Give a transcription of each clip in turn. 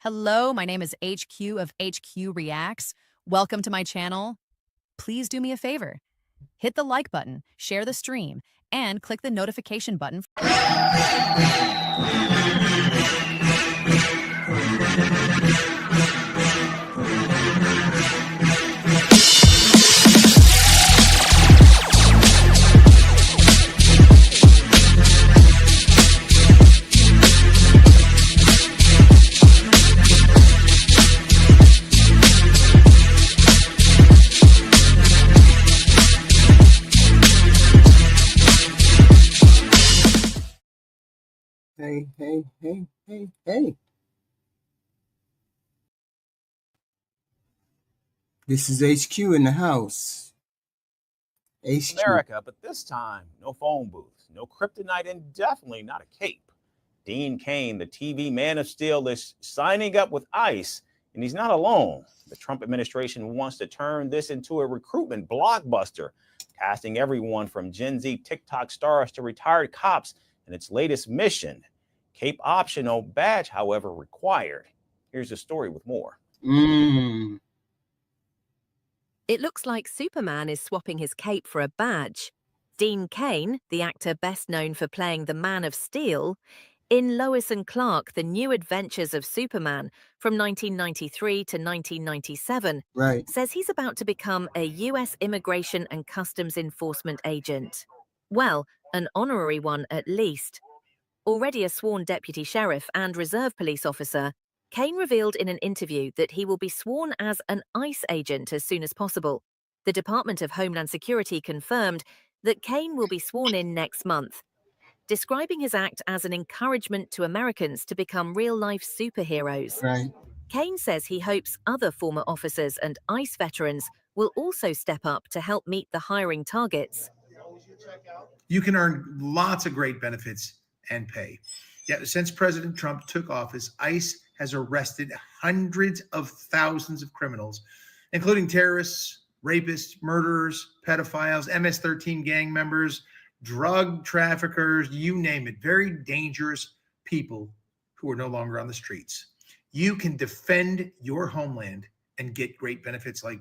Hello, my name is HQ of HQ Reacts. Welcome to my channel. Please do me a favor. Hit the like button, share the stream, and click the notification button. Hey. This is HQ in the house. HQ. America, but this time, no phone booth, no kryptonite, and definitely not a cape. Dean Cain, the TV Man of Steel, is signing up with ICE, and he's not alone. The Trump administration wants to turn this into a recruitment blockbuster, casting everyone from Gen Z TikTok stars to retired cops in its latest mission. Cape optional, badge, however, required. Here's the story with more. It looks like Superman is swapping his cape for a badge. Dean Cain, the actor best known for playing the Man of Steel, in Lois and Clark, The New Adventures of Superman from 1993 to 1997, says he's about to become a U.S. Immigration and Customs Enforcement agent. Well, an honorary one at least. Already a sworn deputy sheriff and reserve police officer, Cain revealed in an interview that he will be sworn as an ICE agent as soon as possible. The Department of Homeland Security confirmed that Cain will be sworn in next month, describing his act as an encouragement to Americans to become real-life superheroes. Cain says he hopes other former officers and ICE veterans will also step up to help meet the hiring targets. You can earn lots of great benefits and pay. Yet since President Trump took office, ICE has arrested hundreds of thousands of criminals, including terrorists, rapists, murderers, pedophiles, MS-13 gang members, drug traffickers, you name it, very dangerous people who are no longer on the streets. You can defend your homeland and get great benefits like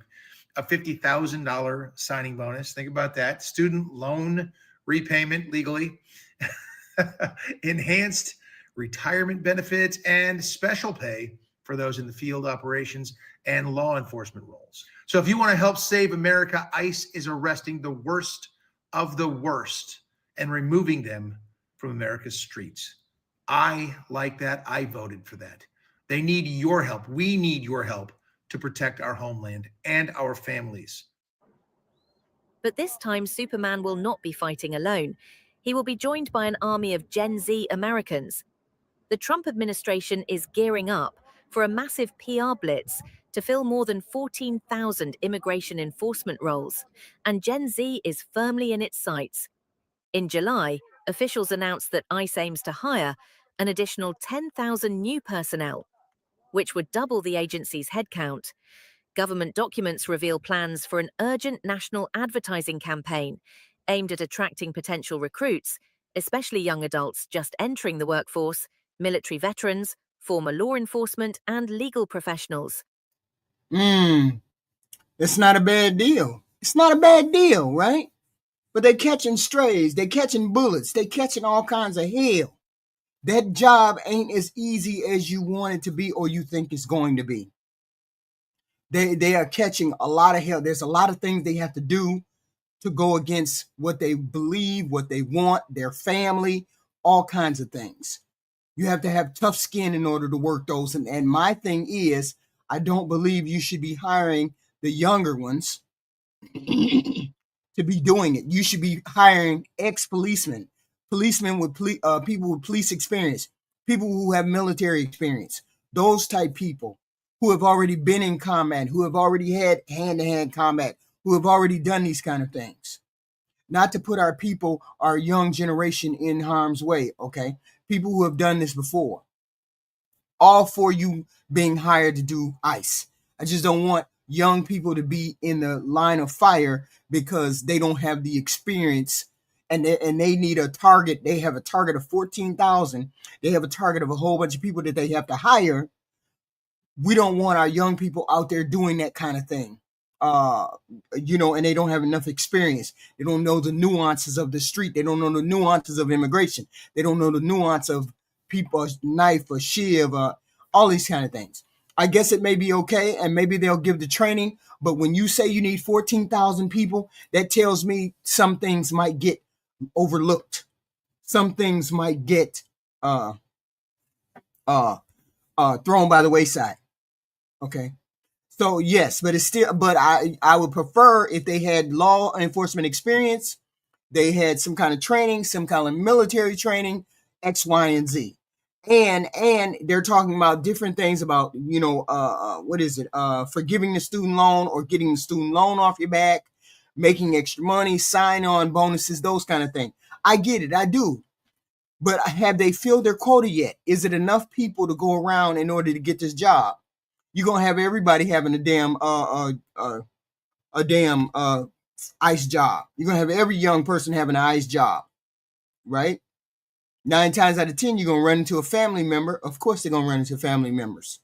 a $50,000 signing bonus. Think about that. Student loan repayment legally. Enhanced retirement benefits, and special pay for those in the field operations and law enforcement roles. So if you want to help save America, ICE is arresting the worst of the worst and removing them from America's streets. I like that. I voted for that. They need your help. We need your help to protect our homeland and our families. But this time, Superman will not be fighting alone. He will be joined by an army of Gen Z Americans. The Trump administration is gearing up for a massive PR blitz to fill more than 14,000 immigration enforcement roles, and Gen Z is firmly in its sights. In July, officials announced that ICE aims to hire an additional 10,000 new personnel, which would double the agency's headcount. Government documents reveal plans for an urgent national advertising campaign aimed at attracting potential recruits, especially young adults just entering the workforce, military veterans, former law enforcement, and legal professionals. It's not a bad deal. It's not a bad deal, right? But they're catching strays, they're catching bullets, they're catching all kinds of hell. That job ain't as easy as you want it to be or you think it's going to be. They are catching a lot of hell. There's a lot of things they have to do to go against what they believe, what they want, their family, all kinds of things. You have to have tough skin in order to work those. And my thing is, I don't believe you should be hiring the younger ones to be doing it. You should be hiring ex-policemen, policemen with people with police experience, people who have military experience, those type people who have already been in combat, who have already had hand-to-hand combat, who have already done these kind of things. Not to put our people, our young generation in harm's way, okay? People who have done this before. All for you being hired to do ICE. I just don't want young people to be in the line of fire because they don't have the experience and they need a target. They have a target of 14,000. They have a target of a whole bunch of people that they have to hire we don't want our young people out there doing that kind of thing. And they don't have enough experience. They don't know the nuances of the street. They don't know the nuances of immigration. They don't know the nuance of people's knife or shiv, all these kind of things. I guess it may be okay, and maybe they'll give the training. But when you say you need 14,000 people, that tells me some things might get overlooked. Some things might get thrown by the wayside. Okay. So yes, but I would prefer if they had law enforcement experience, they had some kind of training, some kind of military training, X, Y, and Z. And they're talking about different things about, what is it? Forgiving the student loan or getting the student loan off your back, making extra money, sign-on bonuses, those kind of things. I get it, I do. But have they filled their quota yet? Is it enough people to go around in order to get this job? You're gonna have everybody having a damn ICE job. You're gonna have every young person having an ICE job, right? 9 times out of 10, you're gonna run into a family member. Of course, they're gonna run into family members.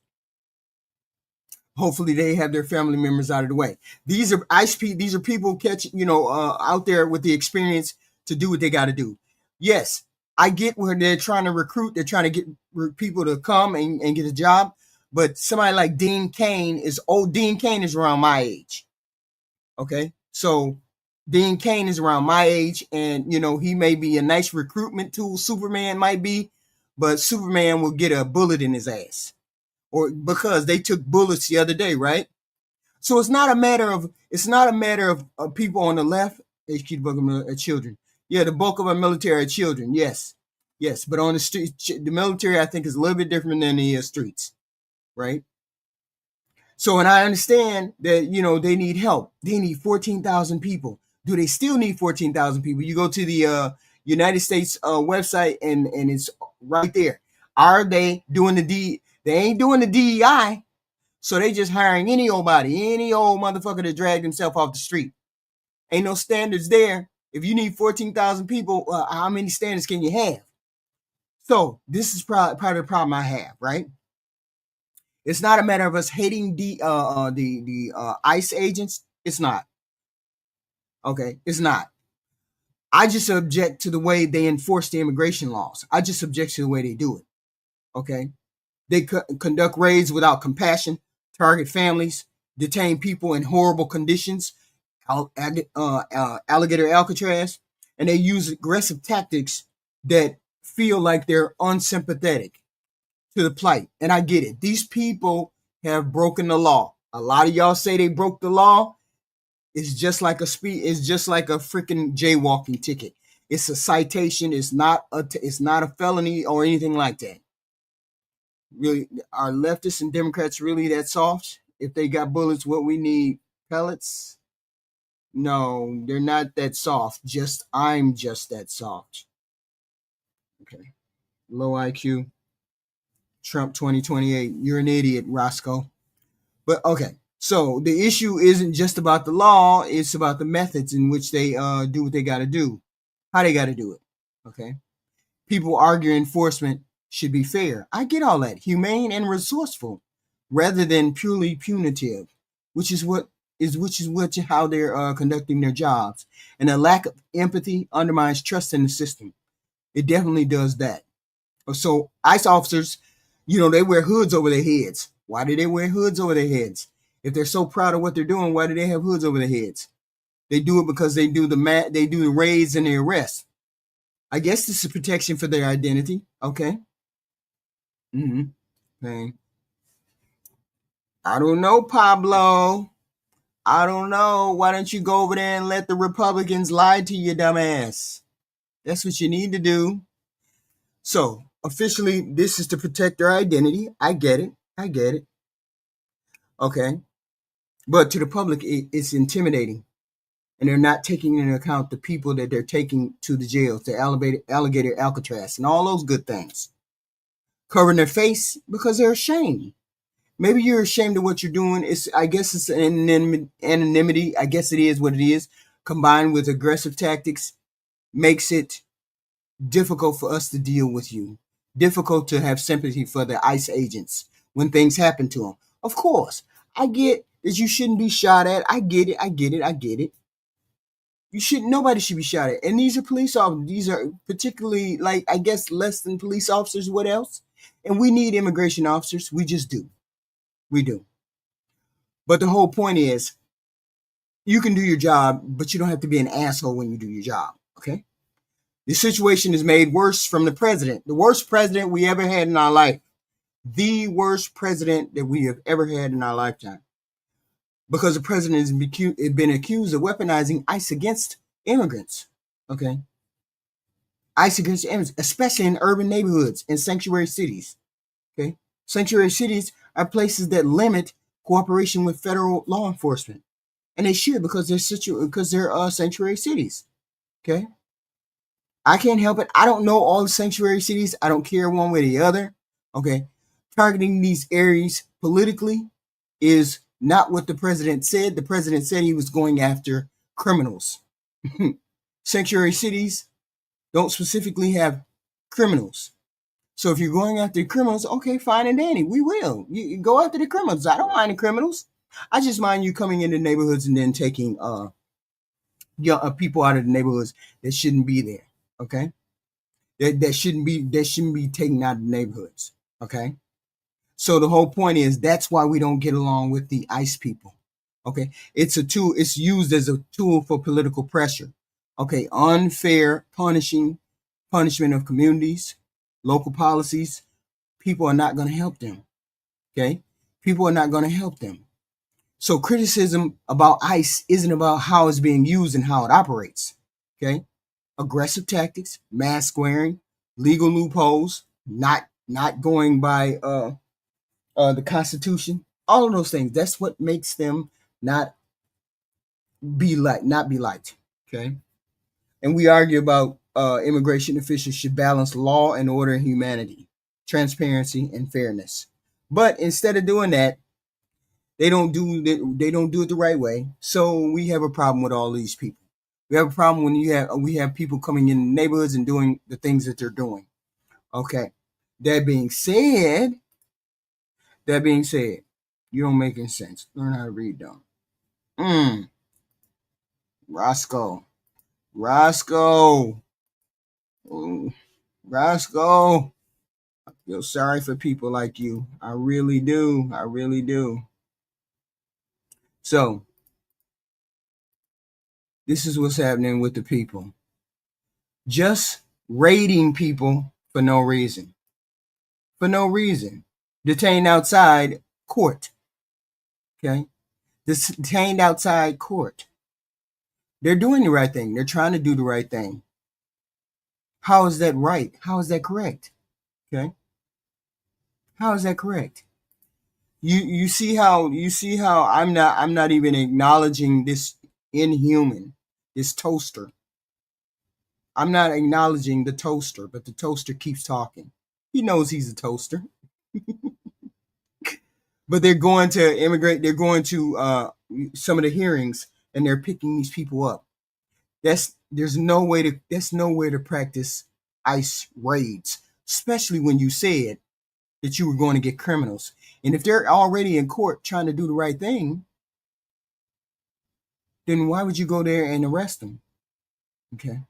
Hopefully, they have their family members out of the way. These are ICE. These are people out there with the experience to do what they got to do. Yes, I get where they're trying to recruit. They're trying to get people to come and get a job. But somebody like Dean Cain is old. Dean Cain is around my age. Okay. So Dean Cain is around my age, and he may be a nice recruitment tool. Superman might be, but Superman will get a bullet in his ass, or because they took bullets the other day, right? So it's not a matter of people on the left. HQ bulk of children. Yeah, the bulk of our military are children. Yes, but on the street, the military I think is a little bit different than the streets. Right. So, and I understand that, they need help. They need 14,000 people. Do they still need 14,000 people? You go to the United States website and it's right there. Are they doing they ain't doing the DEI. So they just hiring any old motherfucker to drag himself off the street. Ain't no standards there. If you need 14,000 people, how many standards can you have? So this is part of the problem I have, right? It's not a matter of us hating the ICE agents. It's not. Okay, it's not. I just object to the way they enforce the immigration laws. I just object to the way they do it. Okay, they conduct raids without compassion, target families, detain people in horrible conditions, alligator Alcatraz, and they use aggressive tactics that feel like they're unsympathetic to the plight. And I get it. These people have broken the law. A lot of y'all say they broke the law. It's just like it's just like a freaking jaywalking ticket. It's a citation. It's not a felony or anything like that. Really, are leftists and Democrats really that soft? If they got bullets, what we need, pellets? No, they're not that soft. I'm just that soft. Okay. Low IQ. Trump 2028. You're an idiot, Roscoe. But okay. So the issue isn't just about the law, it's about the methods in which they do what they got to do, how they got to do it. Okay. People argue enforcement should be fair. I get all that. Humane and resourceful rather than purely punitive, which is how they're conducting their jobs. And a lack of empathy undermines trust in the system. It definitely does that. So ICE officers, they wear hoods over their heads. Why do they wear hoods over their heads? If they're so proud of what they're doing, why do they have hoods over their heads? They do it because they do the raids and the arrests. I guess this is protection for their identity. Okay. Okay. I don't know, Pablo. I don't know. Why don't you go over there and let the Republicans lie to you, dumbass? That's what you need to do. So officially, this is to protect their identity. I get it. Okay. But to the public, it's intimidating. And they're not taking into account the people that they're taking to the jail, to alligator Alcatraz, and all those good things. Covering their face because they're ashamed. Maybe you're ashamed of what you're doing. I guess it's anonymity. I guess it is what it is. Combined with aggressive tactics makes it difficult for us to deal with you. Difficult to have sympathy for the ICE agents. when things happen to them. Of course, I get that you shouldn't be shot at. I get it. Nobody should be shot at. And these are police officers. These are particularly, like, I guess, less than police officers. What else? And we need immigration officers. We just do. We do. But the whole point is, you can do your job, but you don't have to be an asshole when you do your job. Okay? The situation is made worse from the president. The worst president we ever had in our life. The worst president that we have ever had in our lifetime. Because the president has been accused of weaponizing ICE against immigrants. Okay? ICE against immigrants, especially in urban neighborhoods and sanctuary cities. Okay? Sanctuary cities are places that limit cooperation with federal law enforcement. And they should, because they're sanctuary cities. Okay? I can't help it. I don't know all the sanctuary cities. I don't care one way or the other. Okay? Targeting these areas politically is not what the president said. The president said he was going after criminals. Sanctuary cities don't specifically have criminals. So if you're going after criminals, okay, fine and dandy. We will. You go after the criminals. I don't mind the criminals. I just mind you coming into neighborhoods and then taking people out of the neighborhoods that shouldn't be there. Okay? That shouldn't be taken out of the neighborhoods. Okay? So the whole point is, that's why we don't get along with the ICE people. Okay? It's a tool. It's used as a tool for political pressure. Okay? Unfair punishment of communities, local policies. People are not going to help them. Okay? People are not going to help them. So criticism about ICE isn't about how it's being used and how it operates. Okay? Aggressive tactics, mask wearing, legal loopholes, not going by the Constitution, all of those things. That's what makes them not be liked. Okay? And we argue about immigration officials should balance law and order and humanity, transparency and fairness. But instead of doing that, they don't do it the right way. So we have a problem with all these people. We have a problem when we have people coming in neighborhoods and doing the things that they're doing. Okay. That being said, you don't make any sense. Learn how to read though. Roscoe. Ooh, Roscoe. I feel sorry for people like you. I really do. So, this is what's happening with the people. Just raiding people for no reason. Detained outside court. Okay? Detained outside court. They're doing the right thing. They're trying to do the right thing. How is that right? How is that correct? Okay? How is that correct? You see how I'm not even acknowledging this inhuman, this toaster. I'm not acknowledging the toaster, but the toaster keeps talking. He knows he's a toaster. But they're going to immigrate. They're going to some of the hearings, and they're picking these people up. That's nowhere to practice ICE raids, especially when you said that you were going to get criminals. And if they're already in court trying to do the right thing, then why would you go there and arrest them? Okay.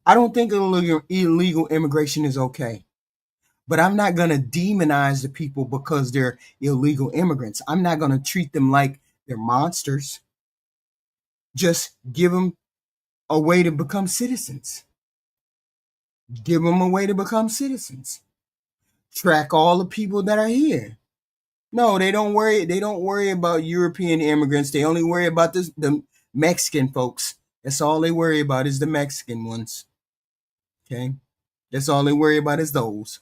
I don't think illegal immigration is okay. But I'm not going to demonize the people because they're illegal immigrants. I'm not going to treat them like they're monsters. Just give them a way to become citizens. Give them a way to become citizens. Track all the people that are here. No, they don't worry about European immigrants. They only worry about the Mexican folks. That's all they worry about is the Mexican ones. Okay? That's all they worry about is those.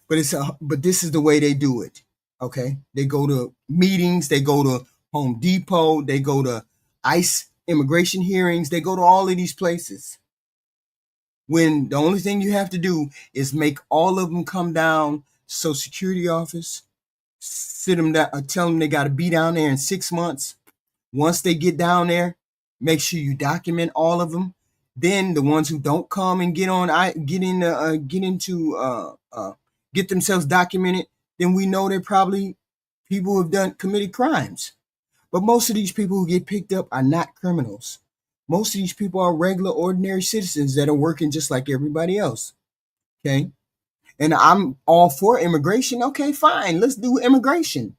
But this is the way they do it. Okay? They go to meetings, they go to Home Depot, they go to ICE immigration hearings, they go to all of these places. When the only thing you have to do is make all of them come down Social Security office, sit them down, tell them they got to be down there in 6 months. Once they get down there, make sure you document all of them. Then the ones who don't come and get into get themselves documented, then we know they're probably people who have committed crimes. But most of these people who get picked up are not criminals. Most of these people are regular, ordinary citizens that are working just like everybody else. Okay. And I'm all for immigration. Okay, fine. Let's do immigration.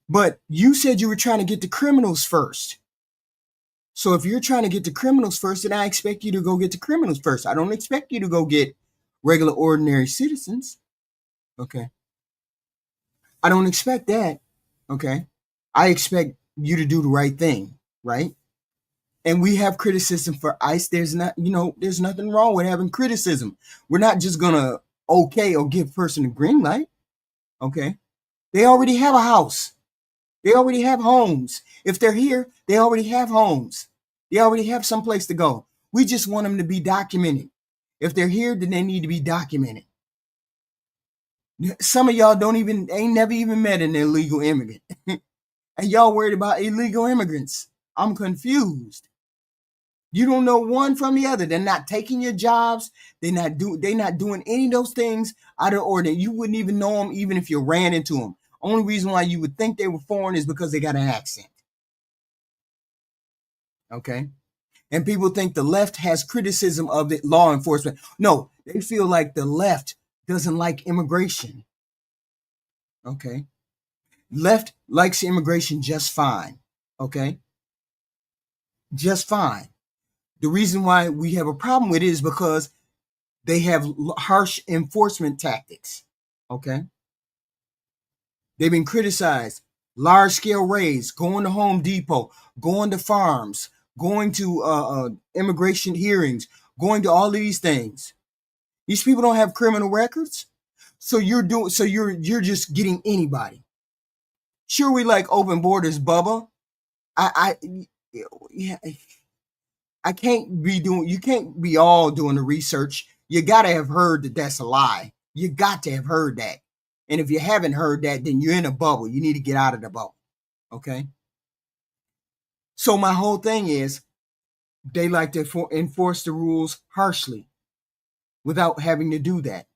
But you said you were trying to get the criminals first. So if you're trying to get the criminals first, then I expect you to go get the criminals first. I don't expect you to go get regular, ordinary citizens. Okay. I don't expect that. Okay. I expect you to do the right thing, right? And we have criticism for ICE. There's nothing wrong with having criticism. We're not just gonna okay or give a person a green light. Okay. They already have a house. They already have homes. If they're here, they already have homes. They already have someplace to go. We just want them to be documented. If they're here, then they need to be documented. Some of y'all ain't never even met an illegal immigrant. And y'all worried about illegal immigrants. I'm confused. You don't know one from the other. They're not taking your jobs. They're not doing any of those things out of order. You wouldn't even know them even if you ran into them. Only reason why you would think they were foreign is because they got an accent. Okay? And people think the left has criticism of the law enforcement. No, they feel like the left doesn't like immigration. Okay? Left likes immigration just fine. Okay? Just fine. The reason why we have a problem with it is because they have harsh enforcement tactics. Okay? They've been criticized. Large scale raids, going to Home Depot, going to farms, going to immigration hearings, going to all of these things. These people don't have criminal records. So you're just getting anybody. Sure, we like open borders, Bubba. You can't be all doing the research. You got to have heard that that's a lie. You got to have heard that. And if you haven't heard that, then you're in a bubble. You need to get out of the bubble. Okay? So my whole thing is they like to enforce the rules harshly without having to do that.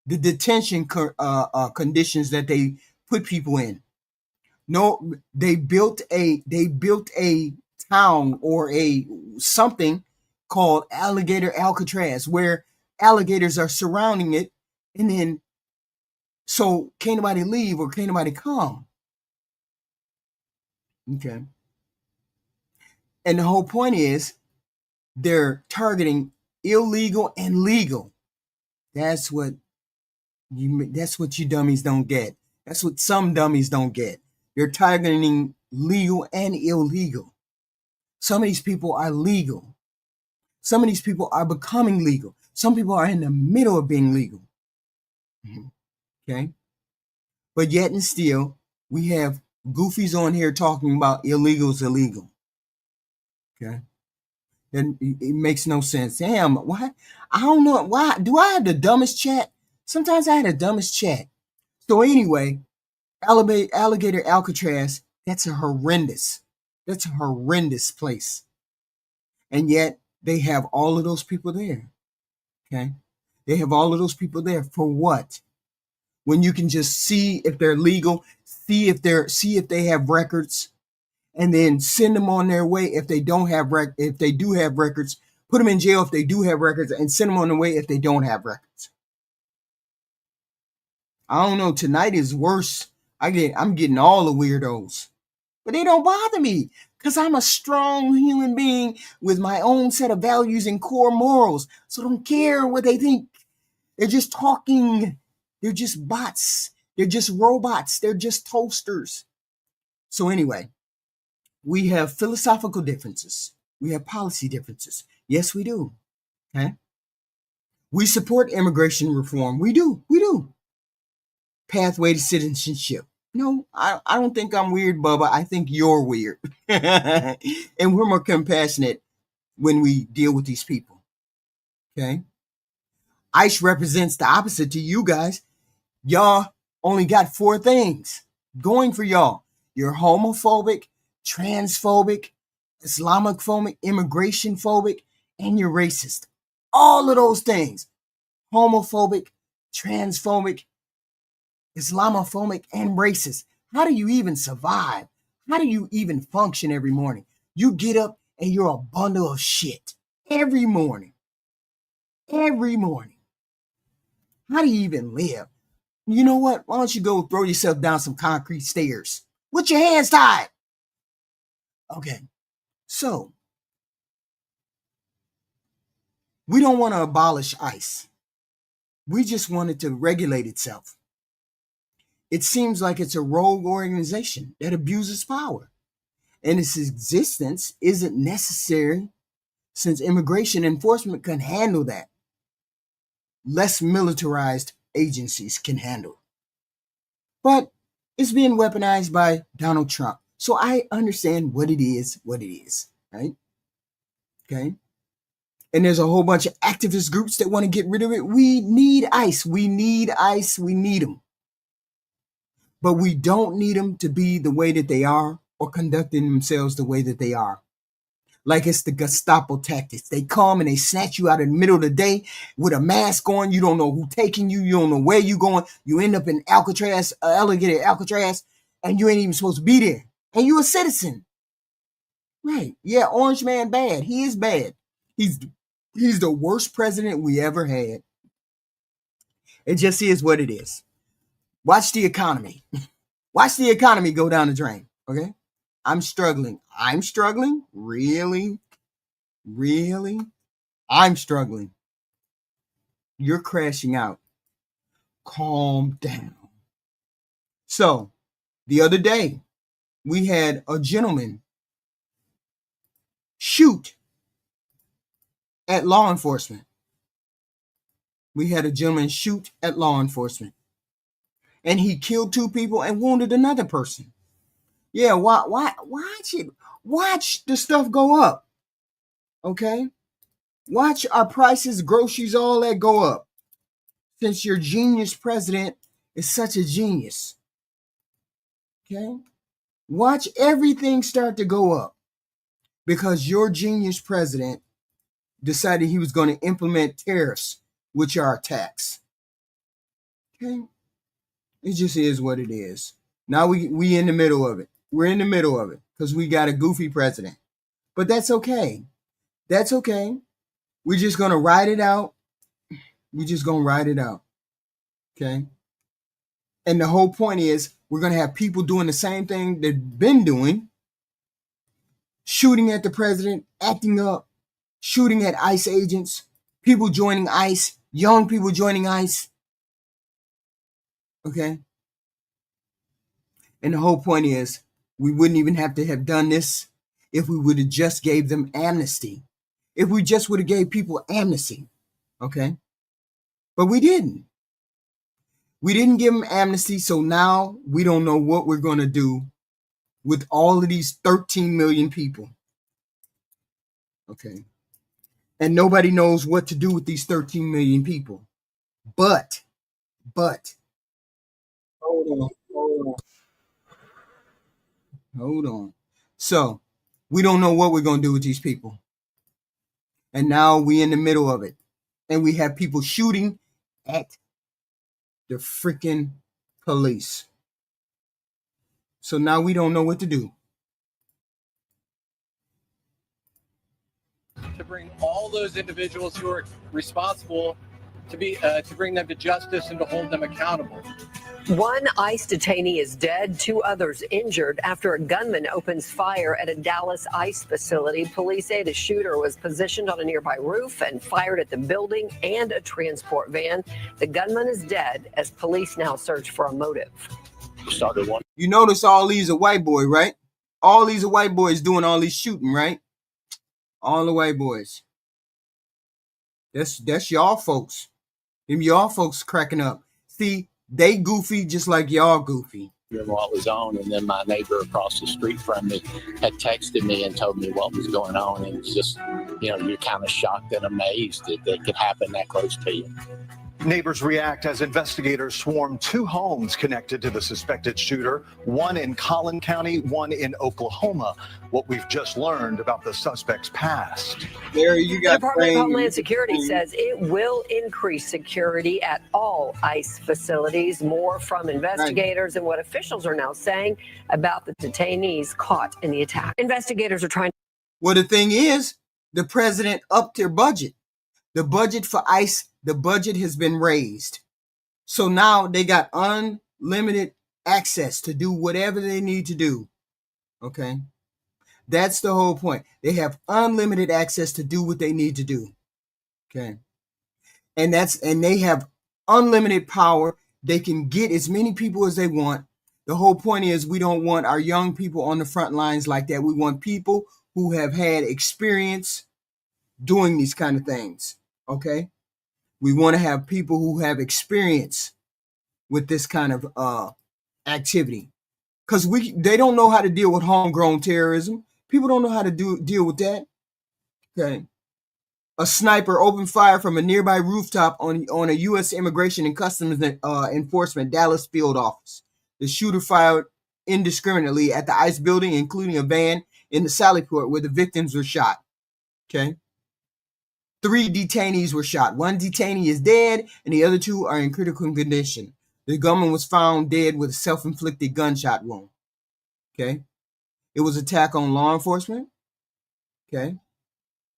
The detention conditions that they put people in. No, they built a town or a something called Alligator Alcatraz where alligators are surrounding it, and then so can't nobody leave or can't nobody come. Okay. And the whole point is they're targeting illegal and legal. That's what you dummies don't get. That's what some dummies don't get. They're targeting legal and illegal. Some of these people are legal. Some of these people are becoming legal. Some people are in the middle of being legal. Okay? But yet and still, we have goofies on here talking about illegal's illegal. Okay? And it makes no sense. Damn, why? I don't know. Why? Do I have the dumbest chat? Sometimes I had the dumbest chat. So anyway, Alligator Alcatraz, that's a horrendous place. And yet they have all of those people there. Okay? They have all of those people there for what? When you can just see if they're legal, see if they have records, and then send them on their way if they don't have if they do have records, put them in jail if they do have records, and send them on their way if they don't have records. I don't know. Tonight is worse. I'm getting all the weirdos, but they don't bother me because I'm a strong human being with my own set of values and core morals. So I don't care what they think. They're just talking. They're just bots. They're just robots. They're just toasters. So anyway, we have philosophical differences. We have policy differences. Yes, we do. Okay. We support immigration reform. We do. Pathway to citizenship. No, I don't think I'm weird, Bubba. I think you're weird. And we're more compassionate when we deal with these people. Okay. ICE represents the opposite to you guys. Y'all only got 4 things going for y'all. You're homophobic, transphobic, Islamophobic, immigration phobic, and you're racist. All of those things. Homophobic, transphobic, Islamophobic, and racist. How do you even survive? How do you even function every morning? You get up and you're a bundle of shit every morning. Every morning. How do you even live? You know what? Why don't you go throw yourself down some concrete stairs with your hands tied? Okay, so we don't want to abolish ICE. We just want it to regulate itself. It seems like it's a rogue organization that abuses power, and its existence isn't necessary since immigration enforcement can handle that. Less militarized agencies can handle. But it's being weaponized by Donald Trump. So I understand what it is, right? Okay. And there's a whole bunch of activist groups that want to get rid of it. We need ICE. We need ICE. We need them. But we don't need them to be the way that they are or conducting themselves the way that they are. Like it's the Gestapo tactics. They come and they snatch you out in the middle of the day with a mask on. You don't know who's taking you. You don't know where you're going. You end up in Alcatraz, alligator Alcatraz, and you ain't even supposed to be there. And you're a citizen. Right. Yeah, Orange Man bad. He is bad. He's the worst president we ever had. It just is what it is. Watch the economy. Watch the economy go down the drain. Okay? I'm struggling. Really? I'm struggling. You're crashing out. Calm down. So, the other day, we had a gentleman shoot at law enforcement. And he killed 2 people and wounded another person. Yeah, watch the stuff go up. Okay? Watch our prices, groceries, all that go up. Since your genius president is such a genius. Okay? Watch everything start to go up. Because your genius president decided he was going to implement tariffs, which are a tax. Okay? It just is what it is. Now we in the middle of it. We're in the middle of it because we got a goofy president. But that's okay. That's okay. We're just going to ride it out. Okay? And the whole point is we're going to have people doing the same thing they've been doing. Shooting at the president, acting up, shooting at ICE agents, people joining ICE, young people joining ICE. Okay? And the whole point is we wouldn't even have to have done this if we would have just gave them amnesty. If we just would have gave people amnesty. Okay? But we didn't. We didn't give them amnesty, so now we don't know what we're going to do with all of these 13 million people. Okay? And nobody knows what to do with these 13 million people. But, hold on. So, we don't know what we're going to do with these people. And now we in the middle of it. And we have people shooting at the freaking police. So now we don't know what to do. To bring all those individuals who are responsible to bring them to justice and to hold them accountable. One ICE detainee is dead, 2 others injured after a gunman opens fire at a Dallas ICE facility. Police say the shooter was positioned on a nearby roof and fired at the building and a transport van. The gunman is dead as police now search for a motive. You notice all these are white boys, right? All these are white boys doing all these shooting, right? All the white boys. That's y'all folks. Them y'all folks cracking up. See, they goofy just like y'all goofy. What was on, and then my neighbor across the street from me had texted me and told me what was going on, and it's just, you're kind of shocked and amazed that it could happen that close to you. Neighbors react as investigators swarm 2 homes connected to the suspected shooter, one in Collin County, one in Oklahoma. What we've just learned about the suspect's past. There you The got Department of Homeland Security says it will increase security at all ICE facilities. More from investigators and what officials are now saying about the detainees caught in the attack. Investigators are trying. Well, the thing is, the president upped their budget. The budget for ICE, the budget has been raised. So now they got unlimited access to do whatever they need to do. Okay? That's the whole point. They have unlimited access to do what they need to do. Okay? And they have unlimited power. They can get as many people as they want. The whole point is we don't want our young people on the front lines like that. We want people who have had experience doing these kind of things. Okay? We want to have people who have experience with this kind of activity. Because they don't know how to deal with homegrown terrorism. People don't know how to deal with that. Okay. A sniper opened fire from a nearby rooftop on a U.S. Immigration and Customs Enforcement Dallas field office. The shooter fired indiscriminately at the ICE building, including a van in the Sallyport where the victims were shot. Okay. 3 detainees were shot. 1 detainee is dead, and the other 2 are in critical condition. The gunman was found dead with a self-inflicted gunshot wound. Okay. It was an attack on law enforcement. Okay.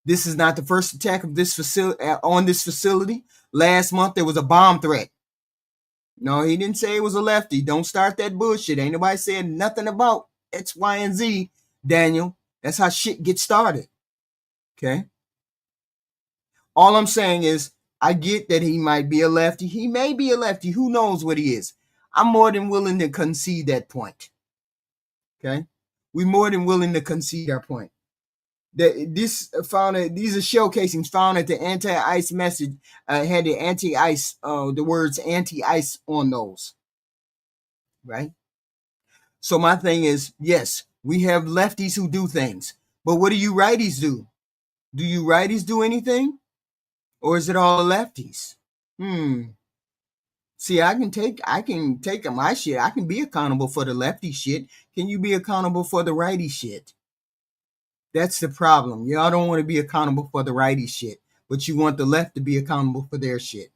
This is not the first attack of this facility. Last month, there was a bomb threat. No, he didn't say it was a lefty. Don't start that bullshit. Ain't nobody saying nothing about X, Y, and Z, Daniel. That's how shit gets started. Okay. All I'm saying is, I get that he might be a lefty. He may be a lefty. Who knows what he is? I'm more than willing to concede that point. Okay? We're more than willing to concede our point. These are shell casings found at the anti-ICE message, had the anti-ICE, the words anti-ICE on those. Right? So my thing is, yes, we have lefties who do things. But what do you righties do? Do you righties do anything? Or is it all lefties? See, I can take my shit. I can be accountable for the lefty shit. Can you be accountable for the righty shit? That's the problem. Y'all don't want to be accountable for the righty shit, but you want the left to be accountable for their shit.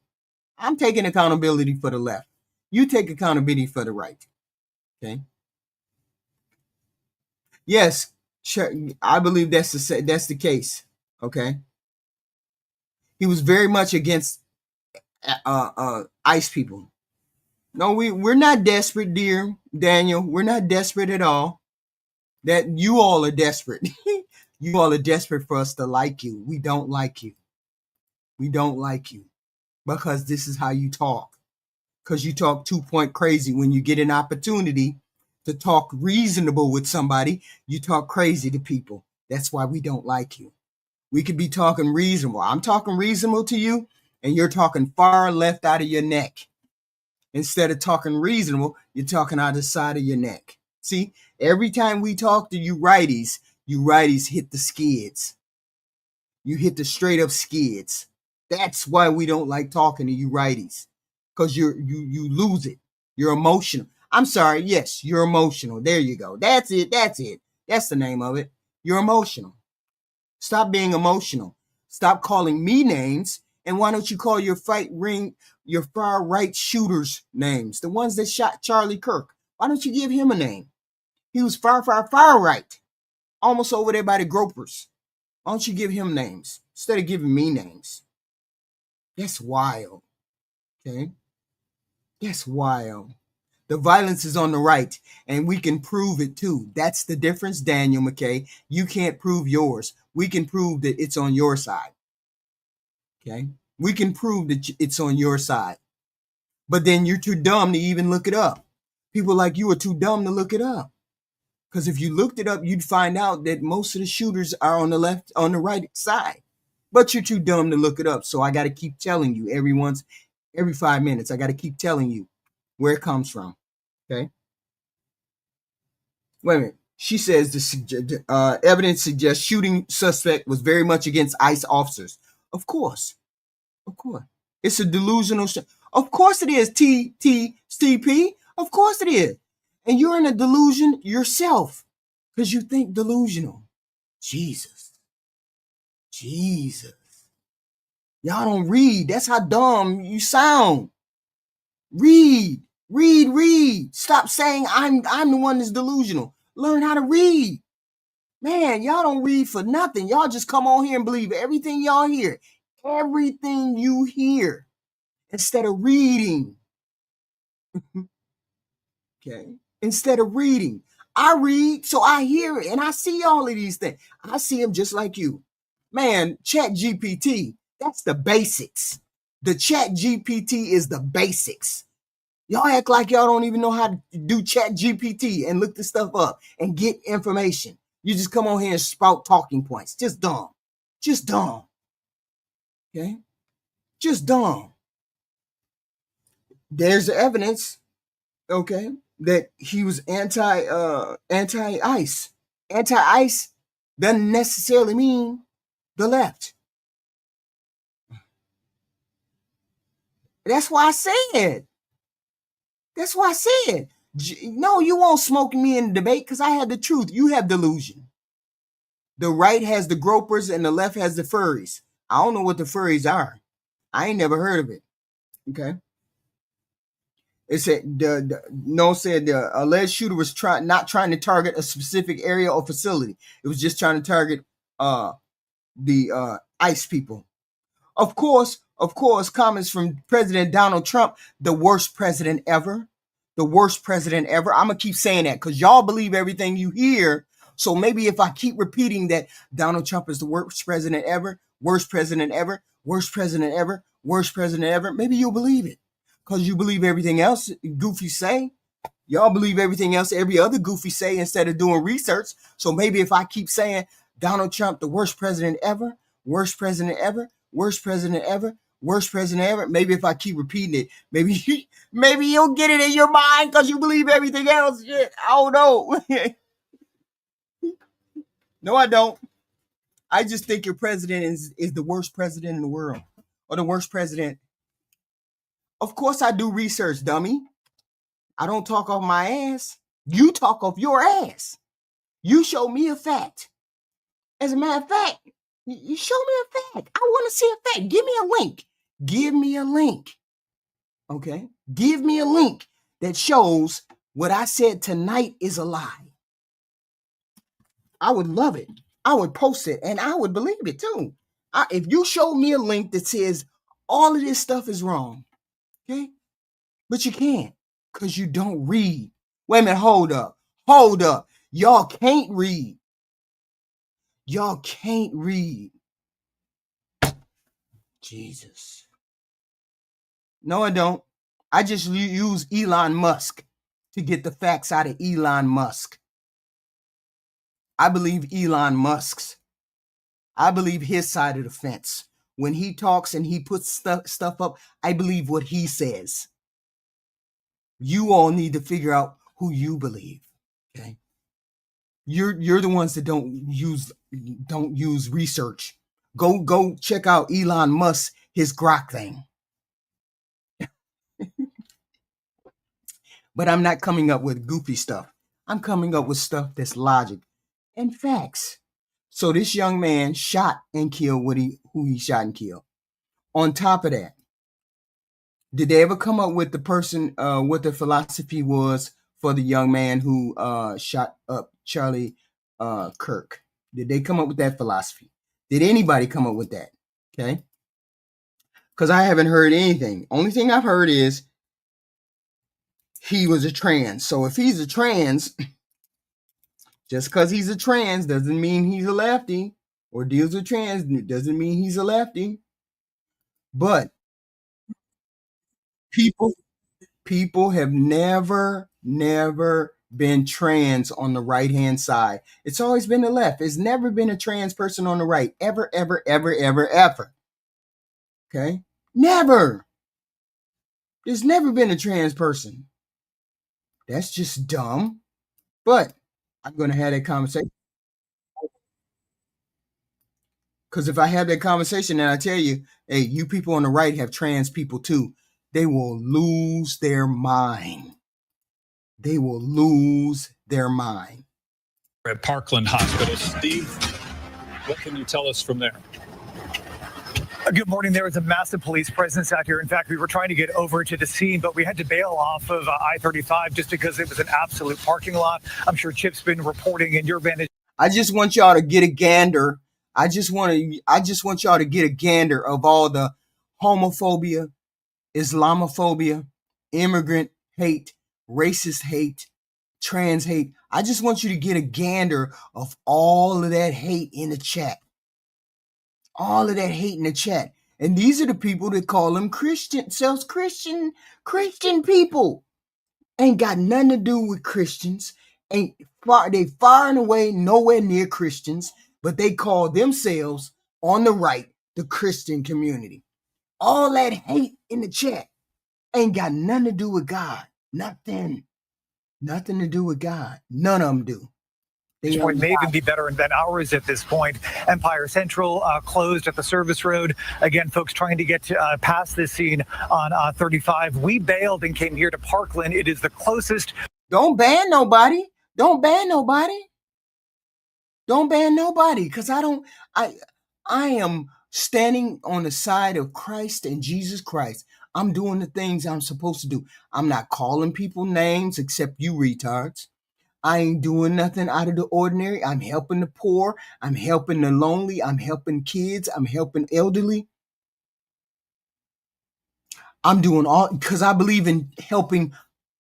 I'm taking accountability for the left. You take accountability for the right. Okay? Yes, sure, I believe that's the case. Okay? He was very much against ICE people. No, we're not desperate, dear Daniel. We're not desperate at all. That you all are desperate. You all are desperate for us to like you. We don't like you. We don't like you because this is how you talk. Because you talk 2-point crazy. When you get an opportunity to talk reasonable with somebody, you talk crazy to people. That's why we don't like you. We could be talking reasonable. I'm talking reasonable to you, and you're talking far left out of your neck. Instead of talking reasonable, you're talking out the side of your neck. See, every time we talk to you righties hit the skids. You hit the straight up skids. That's why we don't like talking to you righties. Because you lose it. You're emotional. I'm sorry, yes, you're emotional. There you go. That's it. That's the name of it. You're emotional. Stop being emotional. Stop calling me names. And why don't you call your far right shooters names? The ones that shot Charlie Kirk. Why don't you give him a name? He was far right. Almost over there by the gropers. Why don't you give him names instead of giving me names? That's wild. Okay? That's wild. The violence is on the right, and we can prove it too. That's the difference, Daniel McKay. You can't prove yours. We can prove that it's on your side. Okay? We can prove that it's on your side. But then you're too dumb to even look it up. People like you are too dumb to look it up. Because if you looked it up, you'd find out that most of the shooters are on the right side. But you're too dumb to look it up. So I got to keep telling you every 5 minutes. I got to keep telling you where it comes from. Okay? Wait a minute. She says the evidence suggests shooting suspect was very much against ICE officers. Of course. It's a delusional. Of course it is, TTCP. Of course it is. And you're in a delusion yourself because you think delusional. Jesus. Y'all don't read. That's how dumb you sound. Read. Stop saying I'm the one that's delusional. Learn how to read. Man, y'all don't read for nothing. Y'all just come on here and believe everything y'all hear. Everything you hear instead of reading. Okay. Instead of reading. I read, so I hear it, and I see all of these things. I see them just like you. Man, Chat GPT, that's the basics. The Chat GPT is the basics. Y'all act like y'all don't even know how to do Chat GPT and look this stuff up and get information. You just come on here and spout talking points. Just dumb. Okay? Just dumb. There's the evidence, okay, that he was anti-ICE. Anti-ICE doesn't necessarily mean the left. That's why I said. No, you won't smoke me in the debate because I have the truth. You have delusion. The right has the gropers and the left has the furries. I don't know what the furries are. I ain't never heard of it. Okay. It said the alleged shooter was not trying to target a specific area or facility. It was just trying to target the ICE people. Of course, comments from President Donald Trump, the worst president ever. I'm gonna keep saying that because y'all believe everything you hear. So maybe if I keep repeating that Donald Trump is the worst president ever, maybe you'll believe it. Because you believe everything else Goofy say. Y'all believe everything else every other Goofy say instead of doing research. So maybe if I keep saying Donald Trump, the worst president ever, maybe if I keep repeating it, maybe you'll get it in your mind because you believe everything else. Shit, I don't know. No, I don't. I just think your president is the worst president in the world. Or the worst president. Of course I do research, dummy. I don't talk off my ass. You talk off your ass. You show me a fact. As a matter of fact, you show me a fact. I want to see a fact. Give me a link. Okay? Give me a link that shows what I said tonight is a lie. I would love it. I would post it and I would believe it too. If you show me a link that says all of this stuff is wrong, okay? But you can't because you don't read. Wait a minute, hold up. Y'all can't read. Jesus. No, I don't. I just use Elon Musk to get the facts out of Elon Musk. I believe Elon Musk's. I believe his side of the fence. When he talks and he puts stuff up, I believe what he says. You all need to figure out who you believe. Okay. You're the ones that don't use research. Go check out Elon Musk, his Grok thing. But I'm not coming up with goofy stuff. I'm coming up with stuff that's logic and facts. So this young man shot and killed who he shot and killed. On top of that, did they ever come up with the person what the philosophy was for the young man who shot up Charlie Kirk? Did they come up with that philosophy? Did anybody come up with that? Okay. Because I haven't heard anything. Only thing I've heard is he was a trans. So if he's a trans, just because he's a trans doesn't mean he's a lefty, or deals with trans doesn't mean he's a lefty. But people have never been trans on the right hand side. It's always been the left. It's never been a trans person on the right. Ever. Okay? Never. There's never been a trans person. That's just dumb. But I'm going to have that conversation. Because if I have that conversation and I tell you, hey, you people on the right have trans people too, they will lose their mind. They will lose their mind. At Parkland Hospital. Steve, what can you tell us from there? Good morning. There was a massive police presence out here. In fact, we were trying to get over to the scene, but we had to bail off of I-35 just because it was an absolute parking lot. I'm sure Chip's been reporting in your vantage. I just want y'all to get a gander. I just want y'all to get a gander of all the homophobia, Islamophobia, immigrant hate, racist hate, trans hate. I just want you to get a gander of all of that hate in the chat. All of that hate in the chat. And these are the people that call them Christian people. Ain't got nothing to do with Christians. They far and away nowhere near Christians, but they call themselves on the right the Christian community. All that hate in the chat ain't got nothing to do with God. Nothing to do with God. None of them do. This point may even be better than ours at this point. Empire Central closed at the service road. Again, folks trying to get past this scene on 35. We bailed and came here to Parkland. It is the closest. Don't ban nobody. Don't ban nobody. Don't ban nobody. Because I am standing on the side of Christ and Jesus Christ. I'm doing the things I'm supposed to do. I'm not calling people names except you retards. I ain't doing nothing out of the ordinary. I'm helping the poor. I'm helping the lonely. I'm helping kids. I'm helping elderly. I'm doing all because I believe in helping.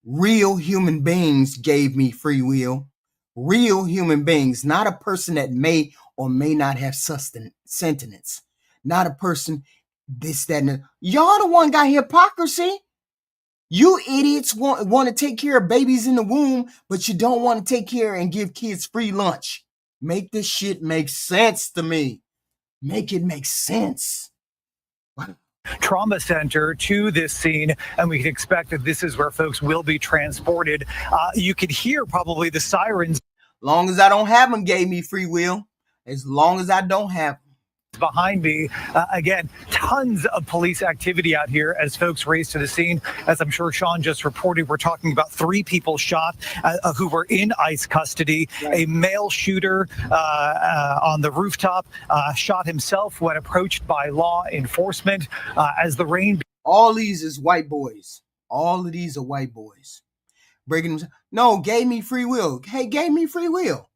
Real human beings gave me free will. Real human beings, not a person that may or may not have sentience. Not a person this, that, and y'all the one got hypocrisy. You idiots want to take care of babies in the womb, but you don't want to take care and give kids free lunch. Make this shit make sense to me. Make it make sense. Trauma center to this scene, and we can expect that this is where folks will be transported. You could hear probably the sirens. Long as I don't have them, gave me free will. As long as I don't have them. Behind me, again, tons of police activity out here as folks race to the scene. As I'm sure Sean just reported, we're talking about 3 people shot who were in ICE custody. Right. A male shooter on the rooftop shot himself when approached by law enforcement as the rain. All these is white boys. All of these are white boys. Breaking them. No, gave me free will. Hey, gave me free will.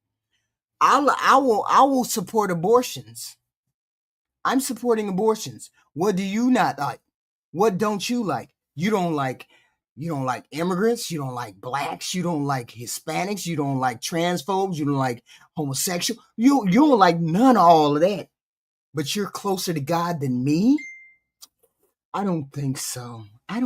I will support abortions. I'm supporting abortions. What do you not like? What don't you like? You don't like immigrants. You don't like blacks. You don't like Hispanics. You don't like transphobes. You don't like homosexual. You don't like none of all of that. But you're closer to God than me? I don't think so. I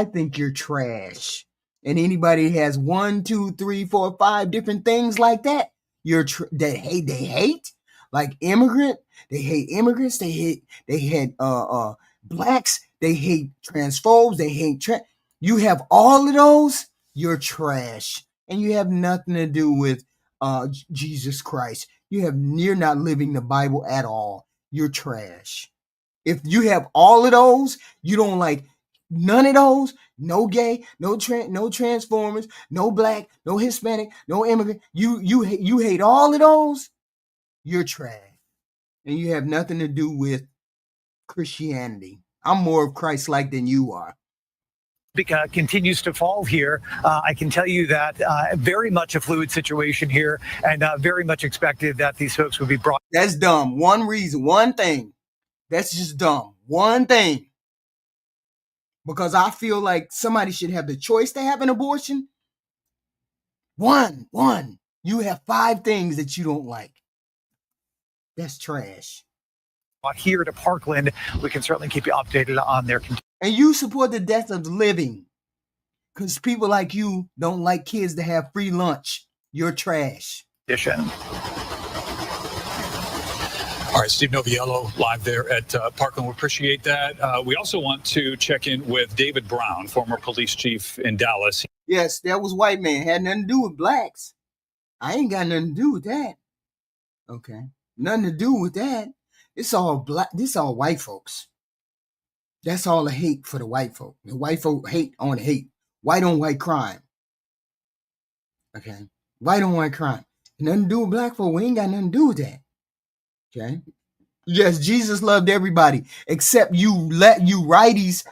think you're trash. And anybody who has 1, 2, 3, 4, 5 different things like that, they hate. Like immigrant, they hate immigrants. They hate blacks. They hate transphobes. They hate You have all of those. You're trash, and you have nothing to do with Jesus Christ. You're not living the Bible at all. You're trash. If you have all of those, you don't like none of those. No gay, no transformers, no black, no Hispanic, no immigrant. You hate all of those. You're trash, and you have nothing to do with Christianity. I'm more of Christ-like than you are. Continues to fall here. I can tell you that very much a fluid situation here, and very much expected that these folks would be brought. That's dumb. One reason, one thing. That's just dumb. One thing. Because I feel like somebody should have the choice to have an abortion. One. You have 5 things that you don't like. That's trash. Here to Parkland, we can certainly keep you updated on their. And you support the death of the living. Because people like you don't like kids to have free lunch. You're trash. All right, Steve Noviello live there at Parkland. We appreciate that. We also want to check in with David Brown, former police chief in Dallas. Yes, that was white man. Had nothing to do with blacks. I ain't got nothing to do with that. Okay. Nothing to do with that. It's all black. This all white folks. That's all the hate for the white folk. The white folk hate on hate. White on white crime. Okay. White on white crime. Nothing to do with black folk. We ain't got nothing to do with that. Okay. Yes, Jesus loved everybody except you righties.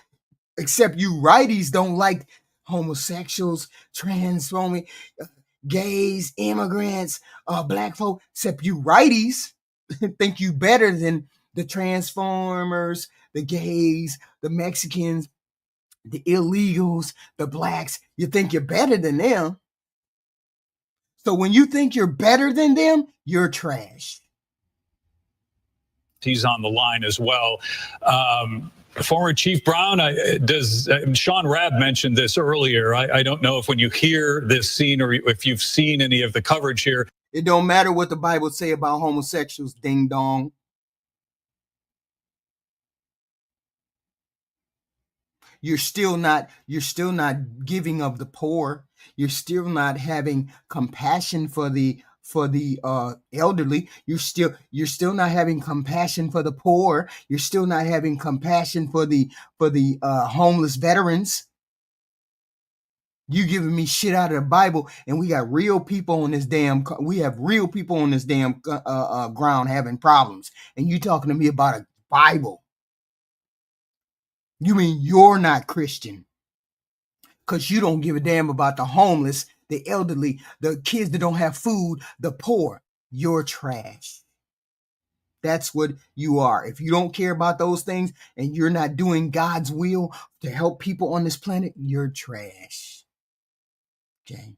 Except you righties don't like homosexuals, transforming, gays, immigrants, black folk. Except you righties think you better than the transformers, the gays, the Mexicans, the illegals, the blacks. You think you're better than them. So when you think you're better than them, you're trash. He's on the line as well. Former Chief Brown, Sean Rabb mentioned this earlier. I don't know if when you hear this scene or if you've seen any of the coverage here. It don't matter what the Bible say about homosexuals, ding dong. You're still not giving of the poor. You're still not having compassion for the elderly. You're still not having compassion for the poor. You're still not having compassion for the homeless veterans. You giving me shit out of the Bible, and we got real people on this damn. We have real people on this damn ground having problems, and you talking to me about a Bible? You mean you're not Christian? Because you don't give a damn about the homeless, the elderly, the kids that don't have food, the poor. You're trash. That's what you are. If you don't care about those things and you're not doing God's will to help people on this planet, you're trash. Okay.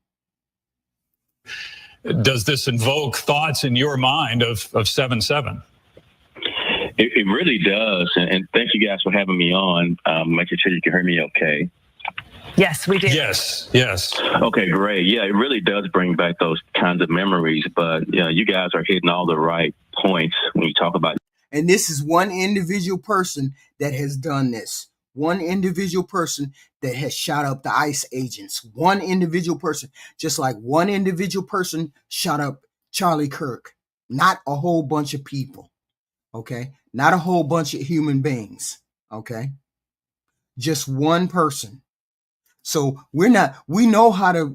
Does this invoke thoughts in your mind of 7/7? It really does. And thank you guys for having me on. Making sure you can hear me okay. Yes, we do. Yes. Okay, great. Yeah, it really does bring back those kinds of memories. But you guys are hitting all the right points when you talk about. And this is one individual person that has done this. One individual person that has shot up the ICE agents. One individual person, just like one individual person shot up Charlie Kirk. Not a whole bunch of people. Okay? Not a whole bunch of human beings. Okay? Just one person. So we know how to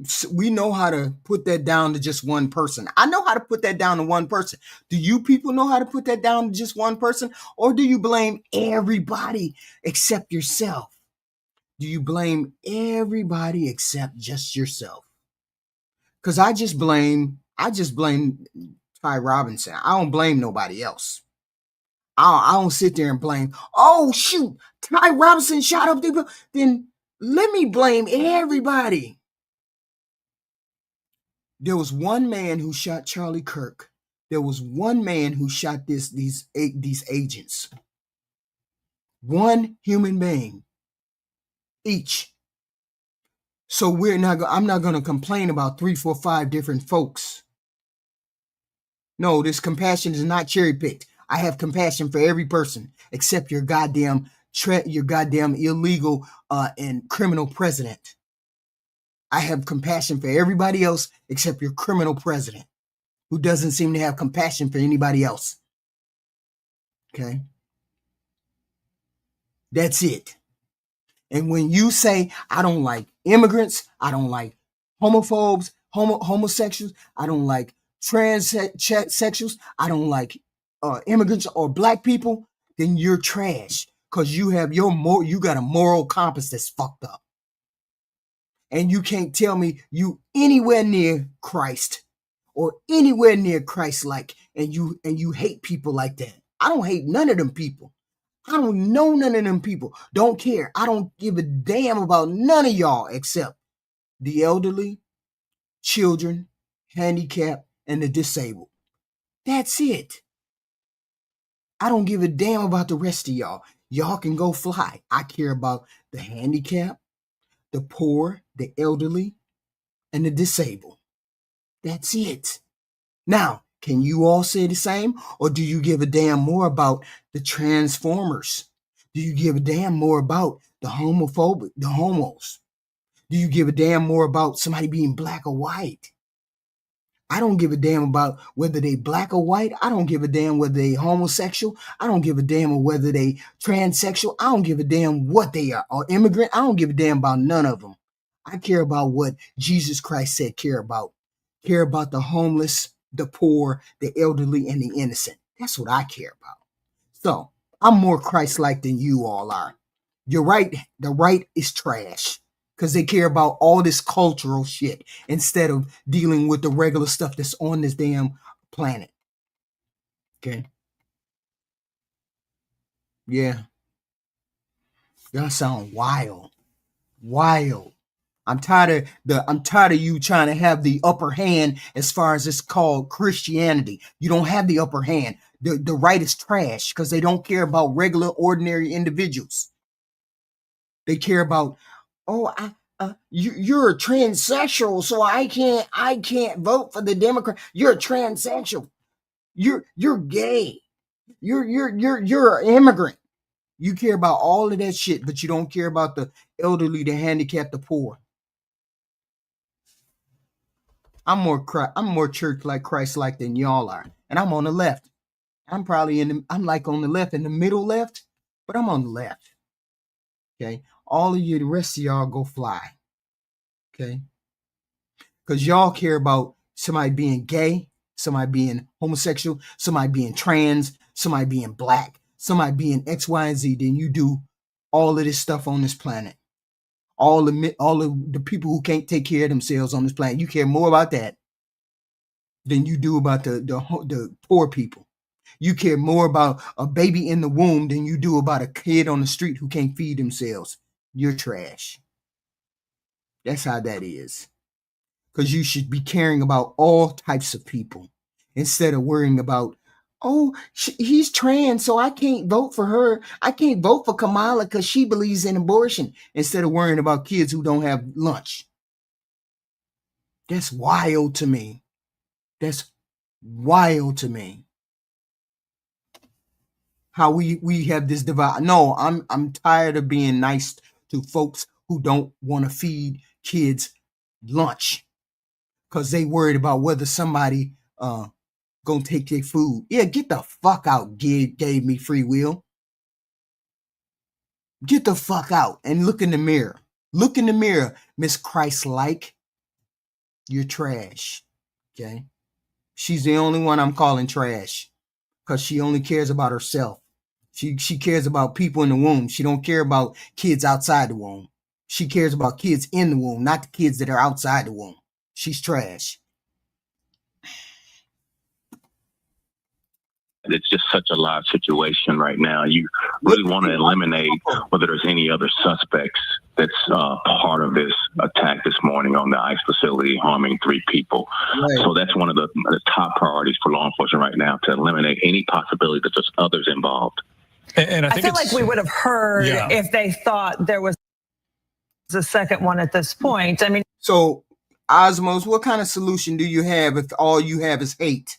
put that down to just one person. I know how to put that down to one person. Do you people know how to put that down to just one person? Or do you blame everybody except yourself? Do you blame everybody except just yourself? Because I just blame Ty Robinson. I don't blame nobody else. I don't sit there and blame, oh shoot, Ty Robinson shot up people. Then let me blame everybody. There was one man who shot Charlie Kirk. There was one man who shot these agents. One human being each. So I'm not going to complain about 3, 4, 5 different folks. No, this compassion is not cherry picked. I have compassion for every person except your goddamn illegal and criminal president. I have compassion for everybody else except your criminal president, who doesn't seem to have compassion for anybody else. Okay? That's it. And when you say, I don't like immigrants, I don't like homophobes, homosexuals, I don't like transsexuals, I don't like immigrants or black people, then you're trash. Because you got a moral compass that's fucked up. And you can't tell me you anywhere near Christ or anywhere near Christ-like, and you hate people like that. I don't hate none of them people. I don't know none of them people. Don't care. I don't give a damn about none of y'all except the elderly, children, handicapped, and the disabled. That's it. I don't give a damn about the rest of y'all. Y'all can go fly. I care about the handicapped, the poor, the elderly, and the disabled. That's it. Now, can you all say the same? Or do you give a damn more about the transformers? Do you give a damn more about the homophobic, the homos? Do you give a damn more about somebody being black or white? I don't give a damn about whether they black or white. I don't give a damn whether they homosexual. I don't give a damn whether they transsexual. I don't give a damn what they are, or immigrant. I don't give a damn about none of them. I care about what Jesus Christ said care about. Care about the homeless, the poor, the elderly, and the innocent. That's what I care about. So I'm more Christ-like than you all are. You're right. The right is trash because they care about all this cultural shit instead of dealing with the regular stuff that's on this damn planet. Okay. Yeah. Y'all sound wild. Wild. I'm tired of you trying to have the upper hand as far as it's called Christianity. You don't have the upper hand. The right is trash because they don't care about regular, ordinary individuals. They care about, oh, you're a transsexual, so I can't vote for the Democrat. You're a transsexual. You're gay. You're an immigrant. You care about all of that shit, but you don't care about the elderly, the handicapped, the poor. I'm more church like Christ like than y'all are, and I'm on the left. I'm probably I'm like on the left, in the middle left, but I'm on the left. Okay, all of you, the rest of y'all go fly. Okay, because y'all care about somebody being gay, somebody being homosexual, somebody being trans, somebody being black, somebody being X, Y, and Z. Than you do all of this stuff on this planet. All of the people who can't take care of themselves on this planet. You care more about that than you do about the poor people. You care more about a baby in the womb than you do about a kid on the street who can't feed themselves. You're trash. That's how that is. Because you should be caring about all types of people instead of worrying about, oh, he's trans, so I can't vote for her. I can't vote for Kamala because she believes in abortion, instead of worrying about kids who don't have lunch. That's wild to me. That's wild to me. How we have this divide. No, I'm tired of being nice to folks who don't want to feed kids lunch because they worried about whether somebody gonna take their food. Yeah, get the fuck out. Gave me free will. Get the fuck out and look in the mirror. Look in the mirror, Miss Christ-like. You're trash. Okay, she's the only one I'm calling trash because she only cares about herself. She cares about people in the womb. She don't care about kids outside the womb. She cares about kids in the womb, not the kids that are outside the womb. She's trash. It's just such a live situation right now. You really want to eliminate whether there's any other suspects that's part of this attack this morning on the ICE facility, harming 3 people. Right. So that's one of the top priorities for law enforcement right now, to eliminate any possibility that there's others involved. And I feel like we would have heard if they thought there was a second one at this point. I mean, so Osmos, what kind of solution do you have if all you have is hate?